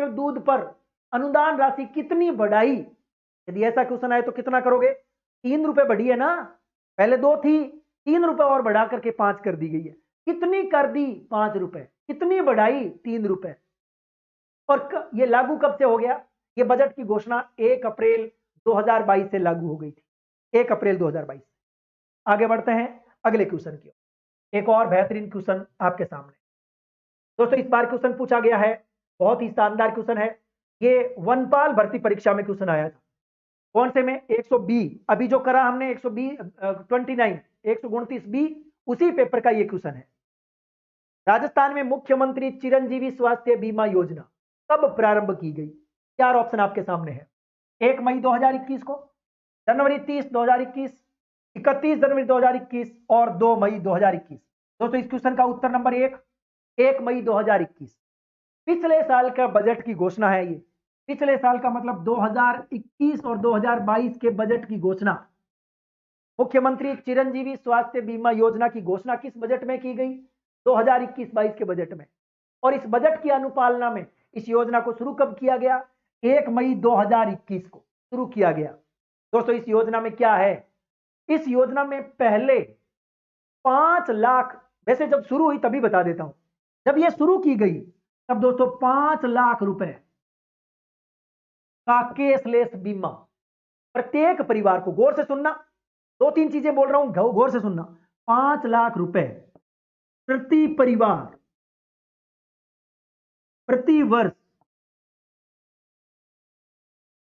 दूध पर अनुदान राशि कितनी बढ़ाई? यदि ऐसा क्वेश्चन आए तो कितना करोगे? 3 रुपए बढ़ी है ना, पहले 2 थी, 3 रुपए और बढ़ा करके 5 कर दी गई है। कितनी कर दी? 5 रुपए। कितनी बढ़ाई? 3 रुपए। और ये लागू कब से हो गया? ये बजट की घोषणा 1 अप्रैल 2022 से लागू हो गई थी, 1 अप्रैल 2022। आगे बढ़ते हैं अगले क्वेश्चन की ओर। एक और बेहतरीन क्वेश्चन आपके सामने दोस्तों। इस बार क्वेश्चन पूछा गया है, बहुत ही शानदार क्वेश्चन है। ये वनपाल भर्ती परीक्षा में क्वेश्चन आया था। कौन से में? 120, अभी जो करा हमने 129B, उसी पेपर का ये क्वेश्चन है। राजस्थान में मुख्यमंत्री चिरंजीवी स्वास्थ्य बीमा योजना कब प्रारंभ की गई? 4 ऑप्शन आपके सामने है। 1 मई 2021 को, जनवरी 30 2021, 31 जनवरी 2021 और 2 मई 2021। दोस्तों इस क्वेश्चन का उत्तर नंबर 1 मई 2021। पिछले साल का बजट की घोषणा है ये। पिछले साल का मतलब 2021 और 2022 के बजट की घोषणा, मुख्यमंत्री चिरंजीवी स्वास्थ्य बीमा योजना की घोषणा किस बजट में की गई? 2021-22 के बजट में। और इस बजट की अनुपालना में इस योजना को शुरू कब किया गया? 1 मई 2021 को शुरू किया गया। दोस्तों इस योजना में क्या है? इस योजना में पहले 5 लाख, वैसे जब शुरू हुई तभी बता देता हूं, जब यह शुरू की गई तब दोस्तों 5 लाख रुपए का केसलेस बीमा प्रत्येक परिवार को, गौर से सुनना, 2-3 चीजें बोल रहा हूं, गौर से सुनना, 5 लाख रुपए प्रति परिवार प्रति वर्ष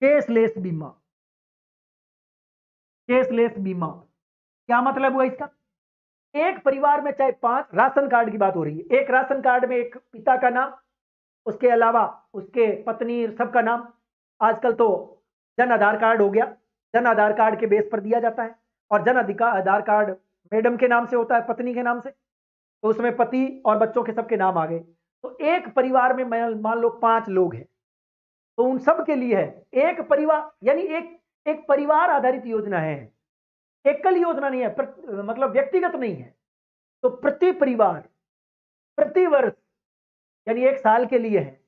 केसलेस बीमा। केसलेस बीमा क्या मतलब हुआ इसका? एक परिवार में चाहे 5, राशन कार्ड की बात हो रही है, एक राशन कार्ड में एक पिता का नाम, उसके अलावा उसके पत्नी, सबका नाम। आजकल तो जन आधार कार्ड हो गया, जन आधार कार्ड के बेस पर दिया जाता है, और जन आधार कार्ड मैडम के नाम से होता है, पत्नी के नाम से, तो उसमें पति और बच्चों के सबके नाम आ गए। तो एक परिवार में मान लो 5 लोग हैं, तो उन सब के लिए है एक परिवार, यानी एक परिवार आधारित योजना है, एकल योजना नहीं है, मतलब व्यक्तिगत नहीं है। तो प्रति परिवार प्रति वर्ष यानी 1 साल के लिए है।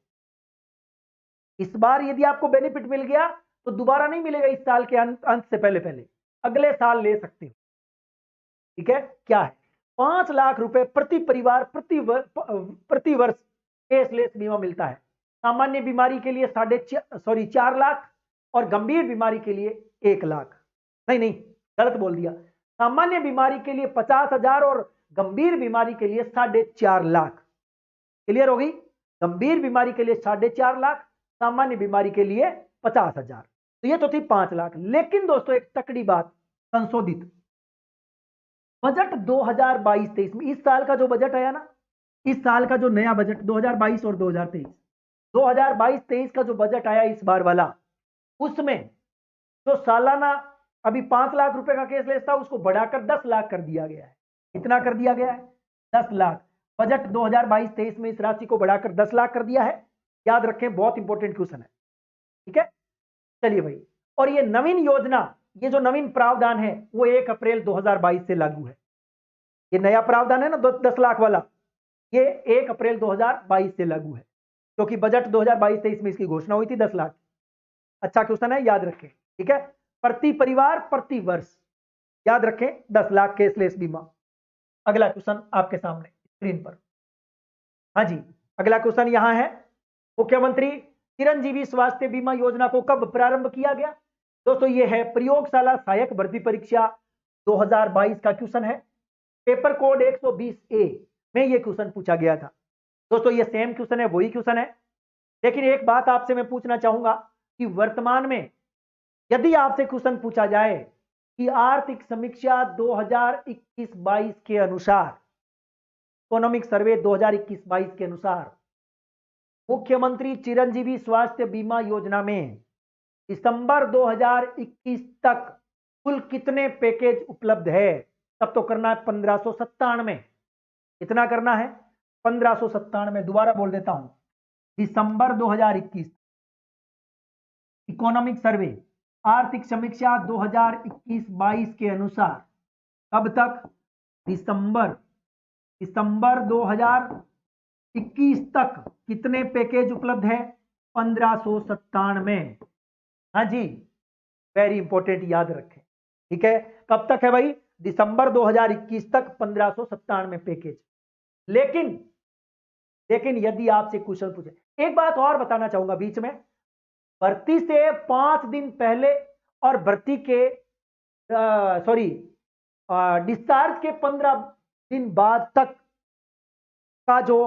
इस बार यदि आपको बेनिफिट मिल गया तो दोबारा नहीं मिलेगा, इस साल के अंत से पहले अगले साल ले सकते हो। ठीक है, क्या है? 5 लाख रुपए प्रति परिवार प्रति वर्ष केसलेस बीमा मिलता है। सामान्य बीमारी के लिए 4 लाख और गंभीर बीमारी के लिए 1 लाख। नहीं, गलत बोल दिया। सामान्य बीमारी के लिए 50,000 और गंभीर बीमारी के लिए 4.5 लाख। क्लियर हो गई? गंभीर बीमारी के लिए 4.5 लाख, सामान्य बीमारी के लिए 50,000। तो ये तो थी 5 लाख। लेकिन दोस्तों एक तकड़ी बात, संशोधित बजट 2022-23 में, इस साल का जो बजट आया ना, इस साल का जो नया बजट 2022 और 2023, 2022-23 का जो बजट आया इस बार वाला, उसमें जो सालाना अभी 5 लाख रुपए का कैशलेस था उसको बढ़ाकर 10 लाख कर दिया गया है। कितना कर दिया गया है? 10 लाख। बजट 2022-23 में इस राशि को बढ़ाकर 10 लाख कर दिया है। याद रखें, बहुत इंपॉर्टेंट क्वेश्चन है। ठीक है, चलिए भाई। और ये नवीन योजना, ये जो नवीन प्रावधान है वो 1 अप्रैल 2022 से लागू है। ये नया प्रावधान है ना 10 लाख वाला, ये 1 अप्रैल 2022 से लागू है, क्योंकि बजट 2022-23 में इसकी घोषणा हुई थी 10 लाख। अच्छा क्वेश्चन है, याद रखें। ठीक है, प्रति परिवार प्रति वर्ष, याद रखें 10 लाख कैशलेस बीमा। अगला क्वेश्चन आपके सामने स्क्रीन पर। हाँ जी, अगला क्वेश्चन यहां है, मुख्यमंत्री चिरंजीवी स्वास्थ्य बीमा योजना को कब प्रारंभ किया गया? दोस्तों ये है प्रयोगशाला सहायक भर्ती परीक्षा 2022 का क्वेश्चन है। पेपर कोड 120A में ये क्वेश्चन पूछा गया था। दोस्तों ये सेम क्वेश्चन है, वही क्वेश्चन है। लेकिन एक बात आपसे मैं पूछना चाहूंगा कि वर्तमान में यदि आपसे क्वेश्चन पूछा जाए कि आर्थिक समीक्षा 2021-22 के अनुसार, इकोनॉमिक सर्वे 2021-22 के अनुसार मुख्यमंत्री चिरंजीवी स्वास्थ्य बीमा योजना में दिसंबर 2021 तक कुल कितने पैकेज उपलब्ध है? तब तो करना है 1597। कितना करना है? 1597। दोबारा बोल देता हूं, दिसंबर 2021 इकोनॉमिक सर्वे आर्थिक समीक्षा 2021-22 के अनुसार कब तक? दिसंबर 2021 तक कितने पैकेज उपलब्ध है? 1597। हाँ जी, वेरी इंपॉर्टेंट, याद रखें। ठीक है, कब तक है भाई? दिसंबर 2021 तक 1597 पैकेज। लेकिन यदि आपसे क्वेश्चन पूछे, एक बात और बताना चाहूंगा बीच में, भर्ती से 5 दिन पहले और भर्ती के डिस्चार्ज के 15 दिन बाद तक का जो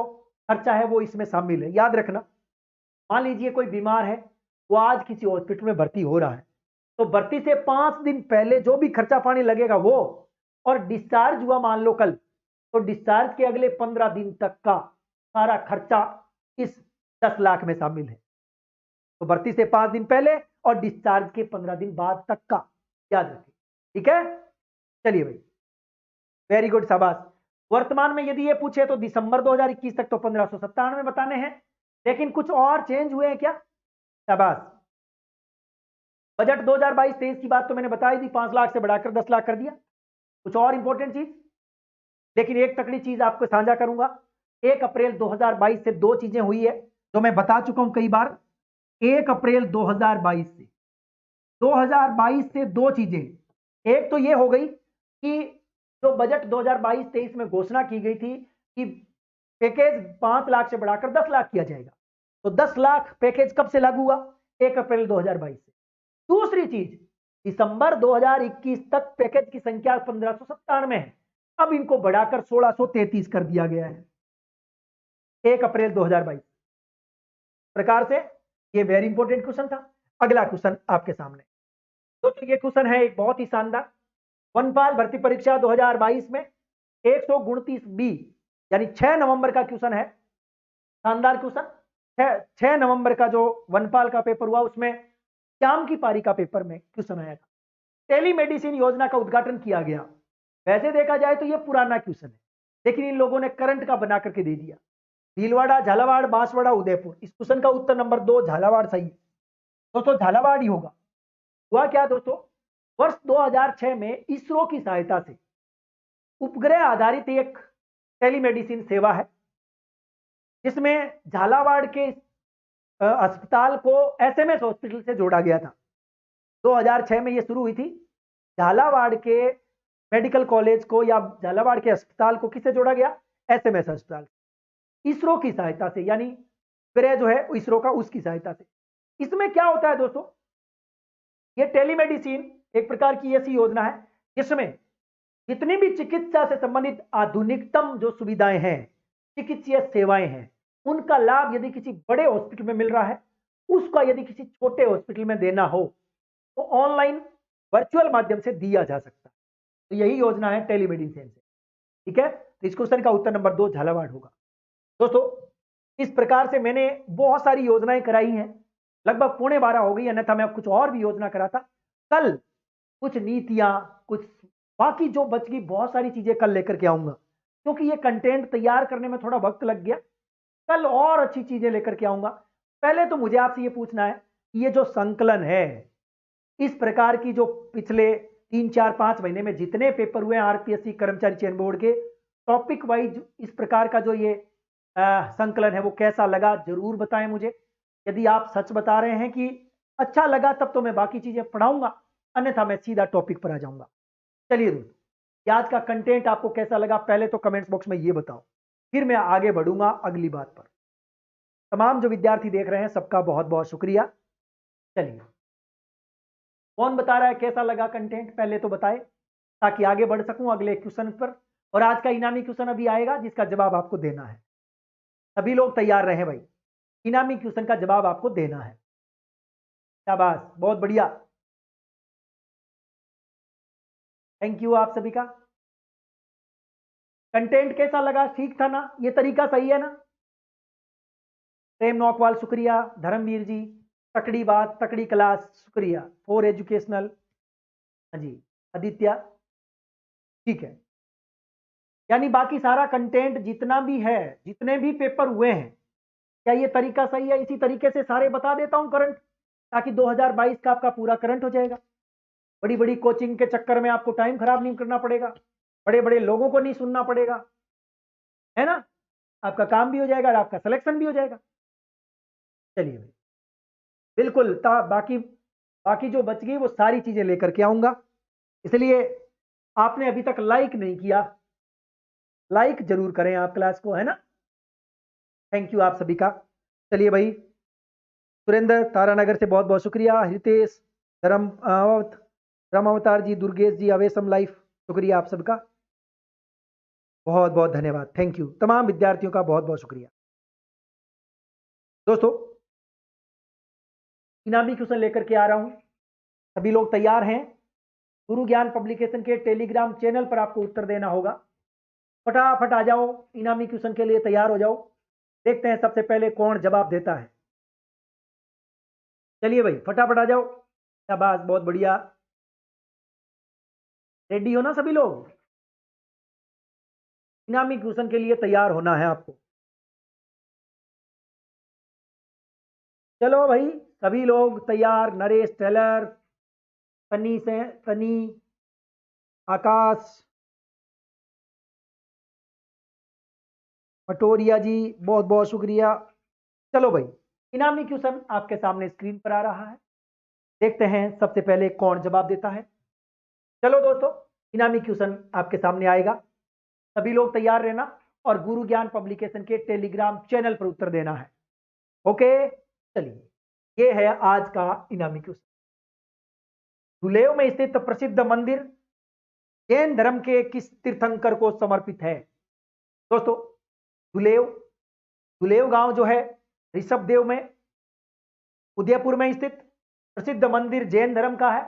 खर्चा है वो इसमें शामिल है। याद रखना, मान लीजिए कोई बीमार है, वो आज किसी हॉस्पिटल में भर्ती हो रहा है, तो भर्ती से 5 दिन पहले जो भी खर्चा पानी लगेगा वो, और डिस्चार्ज हुआ मान लो कल, तो डिस्चार्ज के अगले 15 दिन तक का सारा खर्चा इस 10 लाख में शामिल है। तो भर्ती से 5 दिन पहले और डिस्चार्ज के 15 दिन बाद तक का, याद रखिए। ठीक है, चलिए भाई, वेरी गुड, शाबाश। वर्तमान में यदि ये पूछे तो दिसंबर 2021 तक तो 1597 बताने हैं, लेकिन कुछ और चेंज हुए हैं क्या? शाबाश। बजट 2022-23 की बात तो मैंने बताई थी, 5 लाख से बढ़ाकर 10 लाख कर दिया। कुछ और इंपॉर्टेंट चीज, लेकिन एक तकड़ी चीज आपको साझा करूंगा। 1 अप्रैल 2022 से 2 चीजें हुई है जो मैं बता चुका हूं कई बार। 1 अप्रैल 2022 से 2 चीजें। एक तो ये हो गई कि जो बजट 2022-23 में घोषणा की गई थी कि पैकेज 5 लाख से बढ़ाकर 10 लाख किया जाएगा, तो 10 लाख पैकेज कब से लागू हुआ? 1 अप्रैल 2022 से। दूसरी चीज, दिसंबर 2021 तक पैकेज की संख्या 1597 है, अब इनको बढ़ाकर 1633 कर दिया गया है 1 अप्रैल 2022। प्रकार से ये वेरी इंपॉर्टेंट क्वेश्चन था। अगला क्वेश्चन आपके सामने दोस्तों, ये क्वेश्चन है एक बहुत ही शानदार। वनपाल भर्ती परीक्षा 2022 में 129B यानी 6 नवंबर का क्वेश्चन है। शानदार क्वेश्चन। 6 नवंबर का जो वनपाल का पेपर हुआ उसमें शाम की पारी का पेपर में क्वेश्चन आया था। टेलीमेडिसिन योजना का उद्घाटन किया गया। वैसे देखा जाए तो यह पुराना क्वेश्चन है, लेकिन इन लोगों ने करंट का बना करके दे दिया। भीलवाड़ा, झालावाड़, बांसवाड़ा, उदयपुर। इस क्वेश्चन का उत्तर नंबर 2 झालावाड़ सही है। दोस्तों झालावाड़ ही होगा। हुआ क्या दोस्तों, वर्ष 2006 में इसरो की सहायता से उपग्रह आधारित एक टेलीमेडिसिन सेवा है, जिसमें झालावाड़ के अस्पताल को एसएमएस हॉस्पिटल से जोड़ा गया था। 2006 में यह शुरू हुई थी। झालावाड़ के मेडिकल कॉलेज को या झालावाड़ के अस्पताल को किससे जोड़ा गया? एसएमएस अस्पताल, इसरो की सहायता से, यानी उपग्रह जो है इसरो का, उसकी सहायता से। इसमें क्या होता है दोस्तों, यह टेलीमेडिसिन एक प्रकार की ऐसी योजना है जिसमें जितनी भी चिकित्सा से संबंधित आधुनिकतम जो सुविधाएं हैं, चिकित्सीय सेवाएं हैं, उनका लाभ यदि किसी बड़े हॉस्पिटल में मिल रहा है, उसका यदि किसी छोटे हॉस्पिटल में देना हो तो ऑनलाइन वर्चुअल माध्यम से दिया जा सकता है। तो यही योजना है टेलीमेडिसिन से। ठीक है, तो इस क्वेश्चन का उत्तर नंबर 2 झालावाड़ होगा। दोस्तों, इस प्रकार से मैंने बहुत सारी योजनाएं कराई हैं, लगभग 11:15 हो गई, अन्यथा मैं कुछ और भी योजना कराता। कल कुछ नीतियां, कुछ बाकी जो बच गई बहुत सारी चीजें कल लेकर के आऊंगा, क्योंकि ये कंटेंट तैयार करने में थोड़ा वक्त लग गया। कल और अच्छी चीजें लेकर के आऊंगा। पहले तो मुझे आपसे ये पूछना है, ये जो संकलन है, इस प्रकार की जो पिछले 3, 4, 5 महीने में जितने पेपर हुए आरपीएससी कर्मचारी चयन बोर्ड के, टॉपिक वाइज इस प्रकार का जो ये संकलन है, वो कैसा लगा जरूर बताएं मुझे। यदि आप सच बता रहे हैं कि अच्छा लगा, तब तो मैं बाकी चीजें पढ़ाऊंगा, अन्यथा मैं सीधा टॉपिक पर आ जाऊंगा। चलिए दोस्तों, आज का कंटेंट आपको कैसा लगा पहले तो कमेंट्स बॉक्स में ये बताओ, फिर मैं आगे बढ़ूंगा अगली बात पर। तमाम जो विद्यार्थी देख रहे हैं सबका बहुत बहुत शुक्रिया। चलिए, कौन बता रहा है कैसा लगा कंटेंट, पहले तो बताए ताकि आगे बढ़ सकूं अगले क्वेश्चन पर। और आज का इनामी क्वेश्चन अभी आएगा जिसका जवाब आपको देना है। सभी लोग तैयार रहे भाई, इनामी क्वेश्चन का जवाब आपको देना है। शाबाश, बहुत बढ़िया, थैंक यू आप सभी का। कंटेंट कैसा लगा, ठीक था ना, ये तरीका सही है ना? प्रेम नौकवाल शुक्रिया, धर्मवीर जी तकड़ी बात तकड़ी क्लास शुक्रिया, फॉर एजुकेशनल, हाँ जी आदित्य, ठीक है। यानी बाकी सारा कंटेंट जितना भी है, जितने भी पेपर हुए हैं, क्या ये तरीका सही है? इसी तरीके से सारे बता देता हूं करंट, ताकि 2022 का आपका पूरा करंट हो जाएगा। बड़ी बड़ी कोचिंग के चक्कर में आपको टाइम खराब नहीं करना पड़ेगा, बड़े बड़े लोगों को नहीं सुनना पड़ेगा, है ना? आपका काम भी हो जाएगा और आपका सिलेक्शन भी हो जाएगा। चलिए भाई, बिल्कुल बाकी बाकी जो बच गई वो सारी चीजें लेकर के आऊंगा। इसलिए आपने अभी तक लाइक नहीं किया, लाइक जरूर करें आप क्लास को, है ना? थैंक यू आप सभी का। चलिए भाई, सुरेंद्र तारानगर से बहुत बहुत शुक्रिया, हितेश, धर्म राम अवतार जी, दुर्गेश जी, अवेशम लाइफ, शुक्रिया आप सबका, बहुत बहुत धन्यवाद, थैंक यू। तमाम विद्यार्थियों का बहुत बहुत शुक्रिया। दोस्तों, इनामी क्वेश्चन लेकर के आ रहा हूं, सभी लोग तैयार हैं? गुरु ज्ञान पब्लिकेशन के टेलीग्राम चैनल पर आपको उत्तर देना होगा। फटाफट आ जाओ, इनामी क्वेश्चन के लिए तैयार हो जाओ। देखते हैं सबसे पहले कौन जवाब देता है। चलिए भाई, फटाफट आ जाओ, शाबाश, बहुत बढ़िया। रेडी हो ना सभी लोग? इनामी क्वेश्चन के लिए तैयार होना है आपको। चलो भाई, सभी लोग तैयार, नरेश टेलर, सनी से सनी, आकाश, पटोरिया जी, बहुत बहुत शुक्रिया। चलो भाई, इनामी क्वेश्चन आपके सामने स्क्रीन पर आ रहा है, देखते हैं सबसे पहले कौन जवाब देता है। चलो दोस्तों, इनामी क्वेश्चन आपके सामने आएगा, सभी लोग तैयार रहना और गुरु ज्ञान पब्लिकेशन के टेलीग्राम चैनल पर उत्तर देना है। ओके, चलिए, ये है आज का इनामी क्वेश्चन। धुलेव में स्थित प्रसिद्ध मंदिर जैन धर्म के किस तीर्थंकर को समर्पित है? दोस्तों, धुलेव धुलेव गांव जो है ऋषभदेव में, उदयपुर में स्थित प्रसिद्ध मंदिर जैन धर्म का है।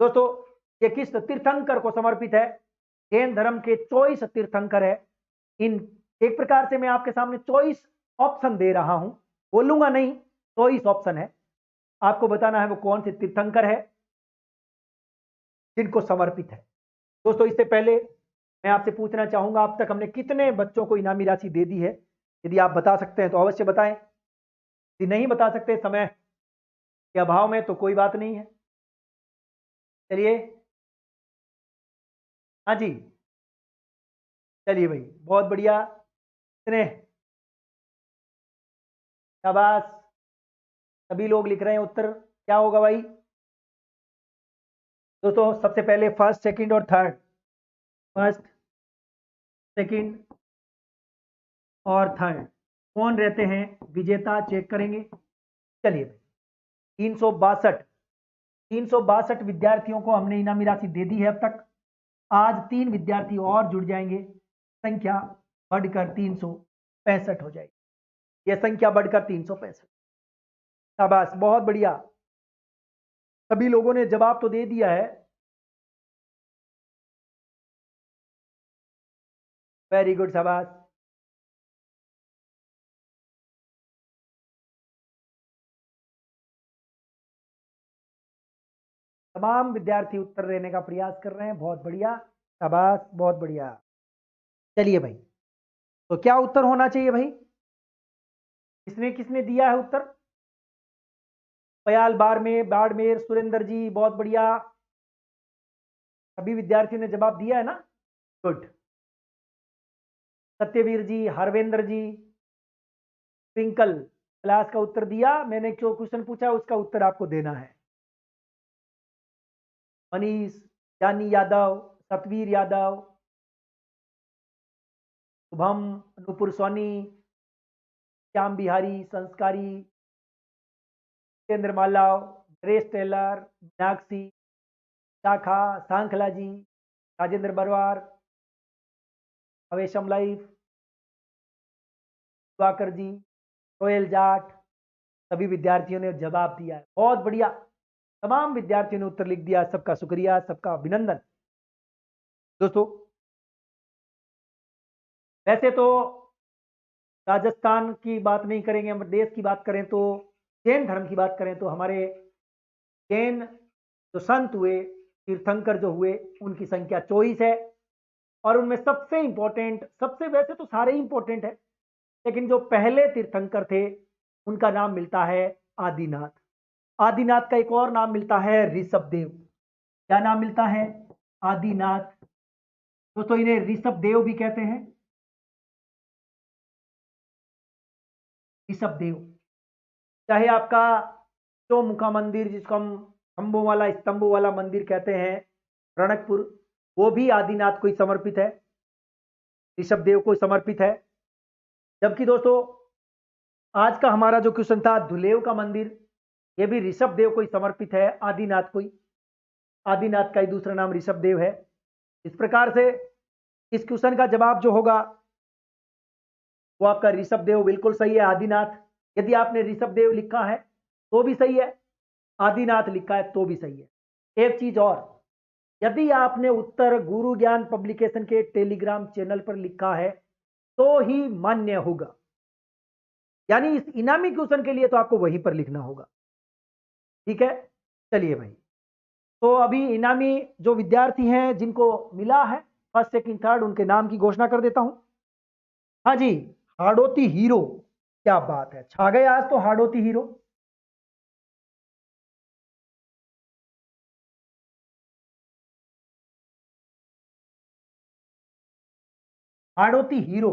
दोस्तों, ये किस तीर्थंकर को समर्पित है? जैन धर्म के चॉइस तीर्थंकर है। इन एक प्रकार से मैं आपके सामने चॉइस ऑप्शन दे रहा हूं, बोलूंगा नहीं, चॉइस ऑप्शन है, आपको बताना है वो कौन से तीर्थंकर है जिनको समर्पित है। दोस्तों, इससे पहले मैं आपसे पूछना चाहूंगा, अब तक हमने कितने बच्चों को इनामी राशि दे दी है? यदि आप बता सकते हैं तो अवश्य बताएं, यदि नहीं बता सकते समय के अभाव में तो कोई बात नहीं है। चलिए, हाँ जी, चलिए भाई, बहुत बढ़िया, इतने, शाबाश, सभी लोग लिख रहे हैं उत्तर, क्या होगा भाई? दोस्तों, सबसे पहले फर्स्ट, सेकंड और थर्ड, फर्स्ट, सेकंड और थर्ड कौन रहते हैं विजेता, चेक करेंगे। चलिए, 362 362 विद्यार्थियों को हमने इनामी राशि दे दी है अब तक। आज 3 विद्यार्थी और जुड़ जाएंगे, संख्या बढ़कर 365 हो जाएगी। यह संख्या बढ़कर 365। शाबाश, बहुत बढ़िया, सभी लोगों ने जवाब तो दे दिया है। वेरी गुड, शाबाश। तमाम विद्यार्थी उत्तर देने का प्रयास कर रहे हैं, बहुत बढ़िया, शाबाश, बहुत बढ़िया। चलिए भाई, तो क्या उत्तर होना चाहिए भाई? किसने किसने दिया है उत्तर? पयाल बाड़मेर, सुरेंद्र जी, बहुत बढ़िया, सभी विद्यार्थियों ने जवाब दिया है ना? गुड। सत्यवीर जी, हरवेंद्र जी, ट्विंकल, क्लास का उत्तर दिया। मैंने जो क्वेश्चन पूछा उसका उत्तर आपको देना है। मनीष, जानी यादव, सतवीर यादव, शुभम, नुपुर सोनी, श्याम बिहारी, संस्कारी, चंद्रमाला, नरेश टेलर, मीनाक्षी, शाखा, सांखला जी, राजेंद्र बरवार, अवेशम लाइफ, दिवाकर जी, रोयल जाट, सभी विद्यार्थियों ने जवाब दिया है, बहुत बढ़िया, तमाम विद्यार्थियों ने उत्तर लिख दिया। सबका शुक्रिया, सबका अभिनंदन। दोस्तों, वैसे तो राजस्थान की बात नहीं करेंगे, हम देश की बात करें तो, जैन धर्म की बात करें तो हमारे जैन जो संत हुए, तीर्थंकर जो हुए, उनकी संख्या 24 है। और उनमें सबसे इंपॉर्टेंट, सबसे वैसे तो सारे ही इंपॉर्टेंट है, लेकिन जो पहले तीर्थंकर थे उनका नाम मिलता है आदिनाथ। आदिनाथ का एक और नाम मिलता है ऋषभ देव। क्या नाम मिलता है? आदिनाथ। दोस्तों, इन्हें ऋषभ देव भी कहते हैं, ऋषभ देव। चाहे आपका चौमुखा मंदिर, जिसको हम खंभों वाला, स्तंभों वाला मंदिर कहते हैं, रणकपुर, वो भी आदिनाथ को ही समर्पित है, ऋषभ देव को समर्पित है। जबकि दोस्तों, आज का हमारा जो क्वेश्चन था धुलेव का मंदिर, ये भी ऋषभ देव को ही समर्पित है, आदिनाथ को ही। आदिनाथ का ही दूसरा नाम ऋषभ देव है। इस प्रकार से इस क्वेश्चन का जवाब जो होगा वो आपका ऋषभ देव बिल्कुल सही है, आदिनाथ। यदि आपने ऋषभ देव लिखा है तो भी सही है, आदिनाथ लिखा है तो भी सही है। एक चीज और, यदि आपने उत्तर गुरु ज्ञान पब्लिकेशन के टेलीग्राम चैनल पर लिखा है तो ही मान्य होगा, यानी इस इनामी क्वेश्चन के लिए तो आपको वहीं पर लिखना होगा, ठीक है? चलिए भाई, तो अभी इनामी जो विद्यार्थी हैं जिनको मिला है फर्स्ट सेकंड थर्ड, उनके नाम की घोषणा कर देता हूं। हाँ जी, हाड़ोती हीरो, क्या बात है, छा गए आज तो Hadoti hero. Hadoti hero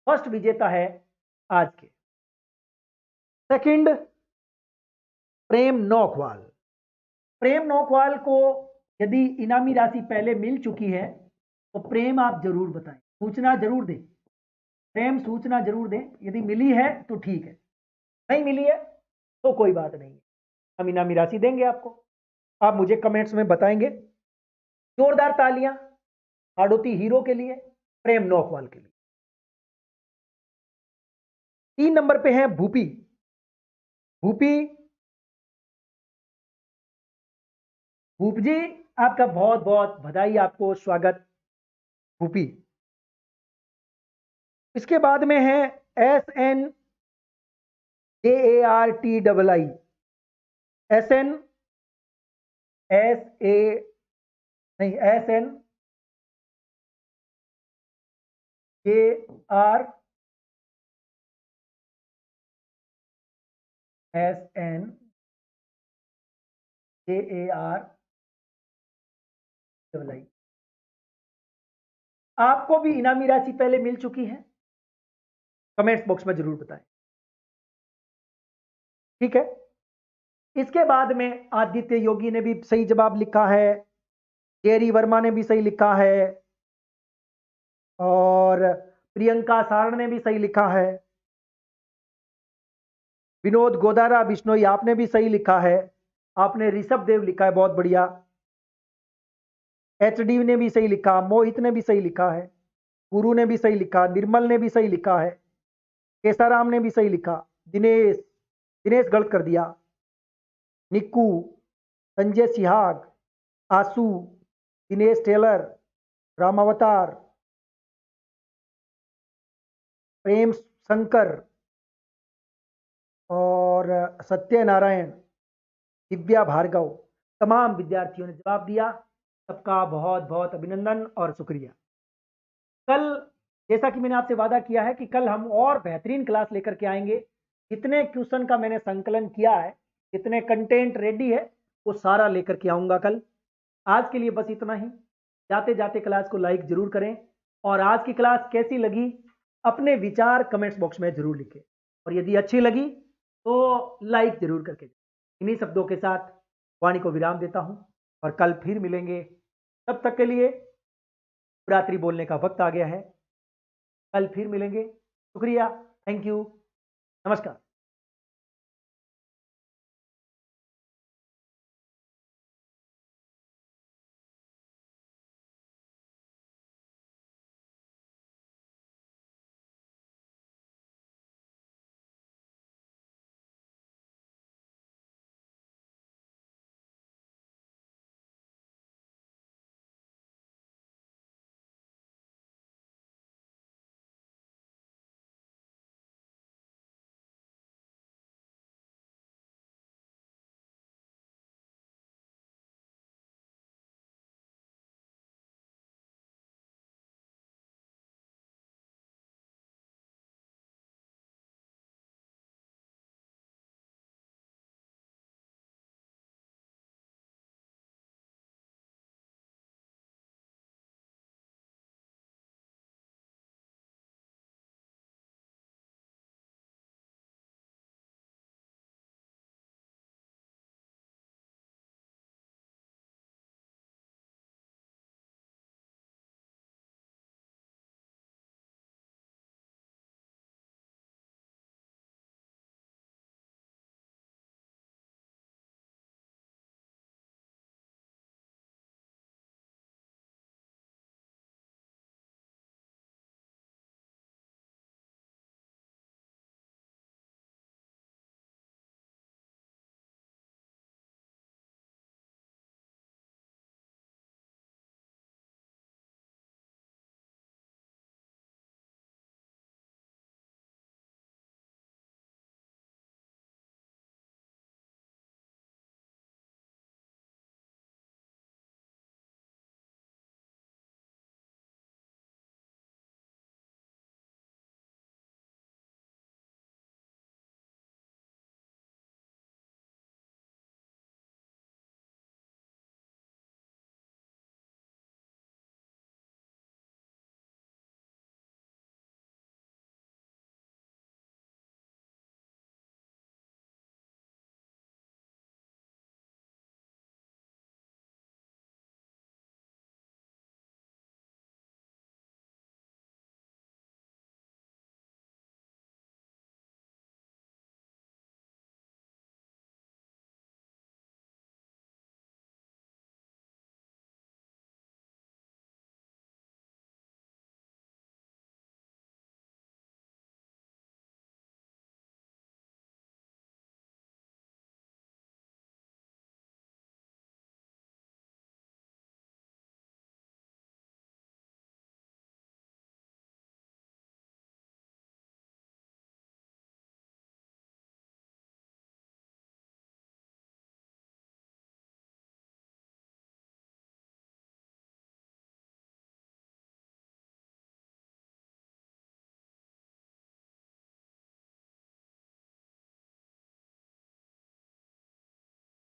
first विजेता है आज के। सेकंड, प्रेम नौकवाल। प्रेम नौकवाल को यदि इनामी राशि पहले मिल चुकी है तो प्रेम आप जरूर बताएं, सूचना जरूर दें, प्रेम सूचना जरूर दें। यदि मिली है तो ठीक है, नहीं मिली है तो कोई बात नहीं है, हम इनामी राशि देंगे आपको। आप मुझे कमेंट्स में बताएंगे। जोरदार तालियां हाड़ोती हीरो के लिए, प्रेम नौकवाल के लिए। 3 नंबर पे है भूपी। भूपी, भूप जी, आपका बहुत बहुत बधाई, आपको स्वागत भूपी। इसके बाद में है SNJARTII, SN SA नहीं, SNJAR SNJARII। आपको भी इनामी राशि पहले मिल चुकी है? कमेंट्स बॉक्स में जरूर बताएं, ठीक है? इसके बाद में आदित्य योगी ने भी सही जवाब लिखा है, जेरी वर्मा ने भी सही लिखा है, और प्रियंका सारण ने भी सही लिखा है, विनोद गोदारा बिश्नोई आपने भी सही लिखा है, आपने ऋषभ देव लिखा है, बहुत बढ़िया। HD ने भी सही लिखा, मोहित ने भी सही लिखा है, गुरु ने भी सही लिखा, निर्मल ने भी सही लिखा है, केसाराम ने भी सही लिखा, दिनेश दिनेश गलत कर दिया, निक्कू, संजय सिहाग, आसू, दिनेश टेलर, रामावतार, प्रेम शंकर और सत्यनारायण, दिव्या भार्गव, तमाम विद्यार्थियों ने जवाब दिया। सबका बहुत बहुत अभिनंदन और शुक्रिया। कल जैसा कि मैंने आपसे वादा किया है कि कल हम और बेहतरीन क्लास लेकर के आएंगे। जितने क्वेश्चन का मैंने संकलन किया है, जितने कंटेंट रेडी है, वो सारा लेकर के आऊंगा कल। आज के लिए बस इतना ही। जाते जाते क्लास को लाइक जरूर करें और आज की क्लास कैसी लगी अपने विचार कमेंट्स बॉक्स में जरूर लिखें, और यदि अच्छी लगी तो लाइक जरूर करके। इन्हीं शब्दों के साथ वाणी को विराम देता हूं और कल फिर मिलेंगे। तब तक के लिए रात्रि बोलने का वक्त आ गया है। कल फिर मिलेंगे। शुक्रिया, थैंक यू, नमस्कार।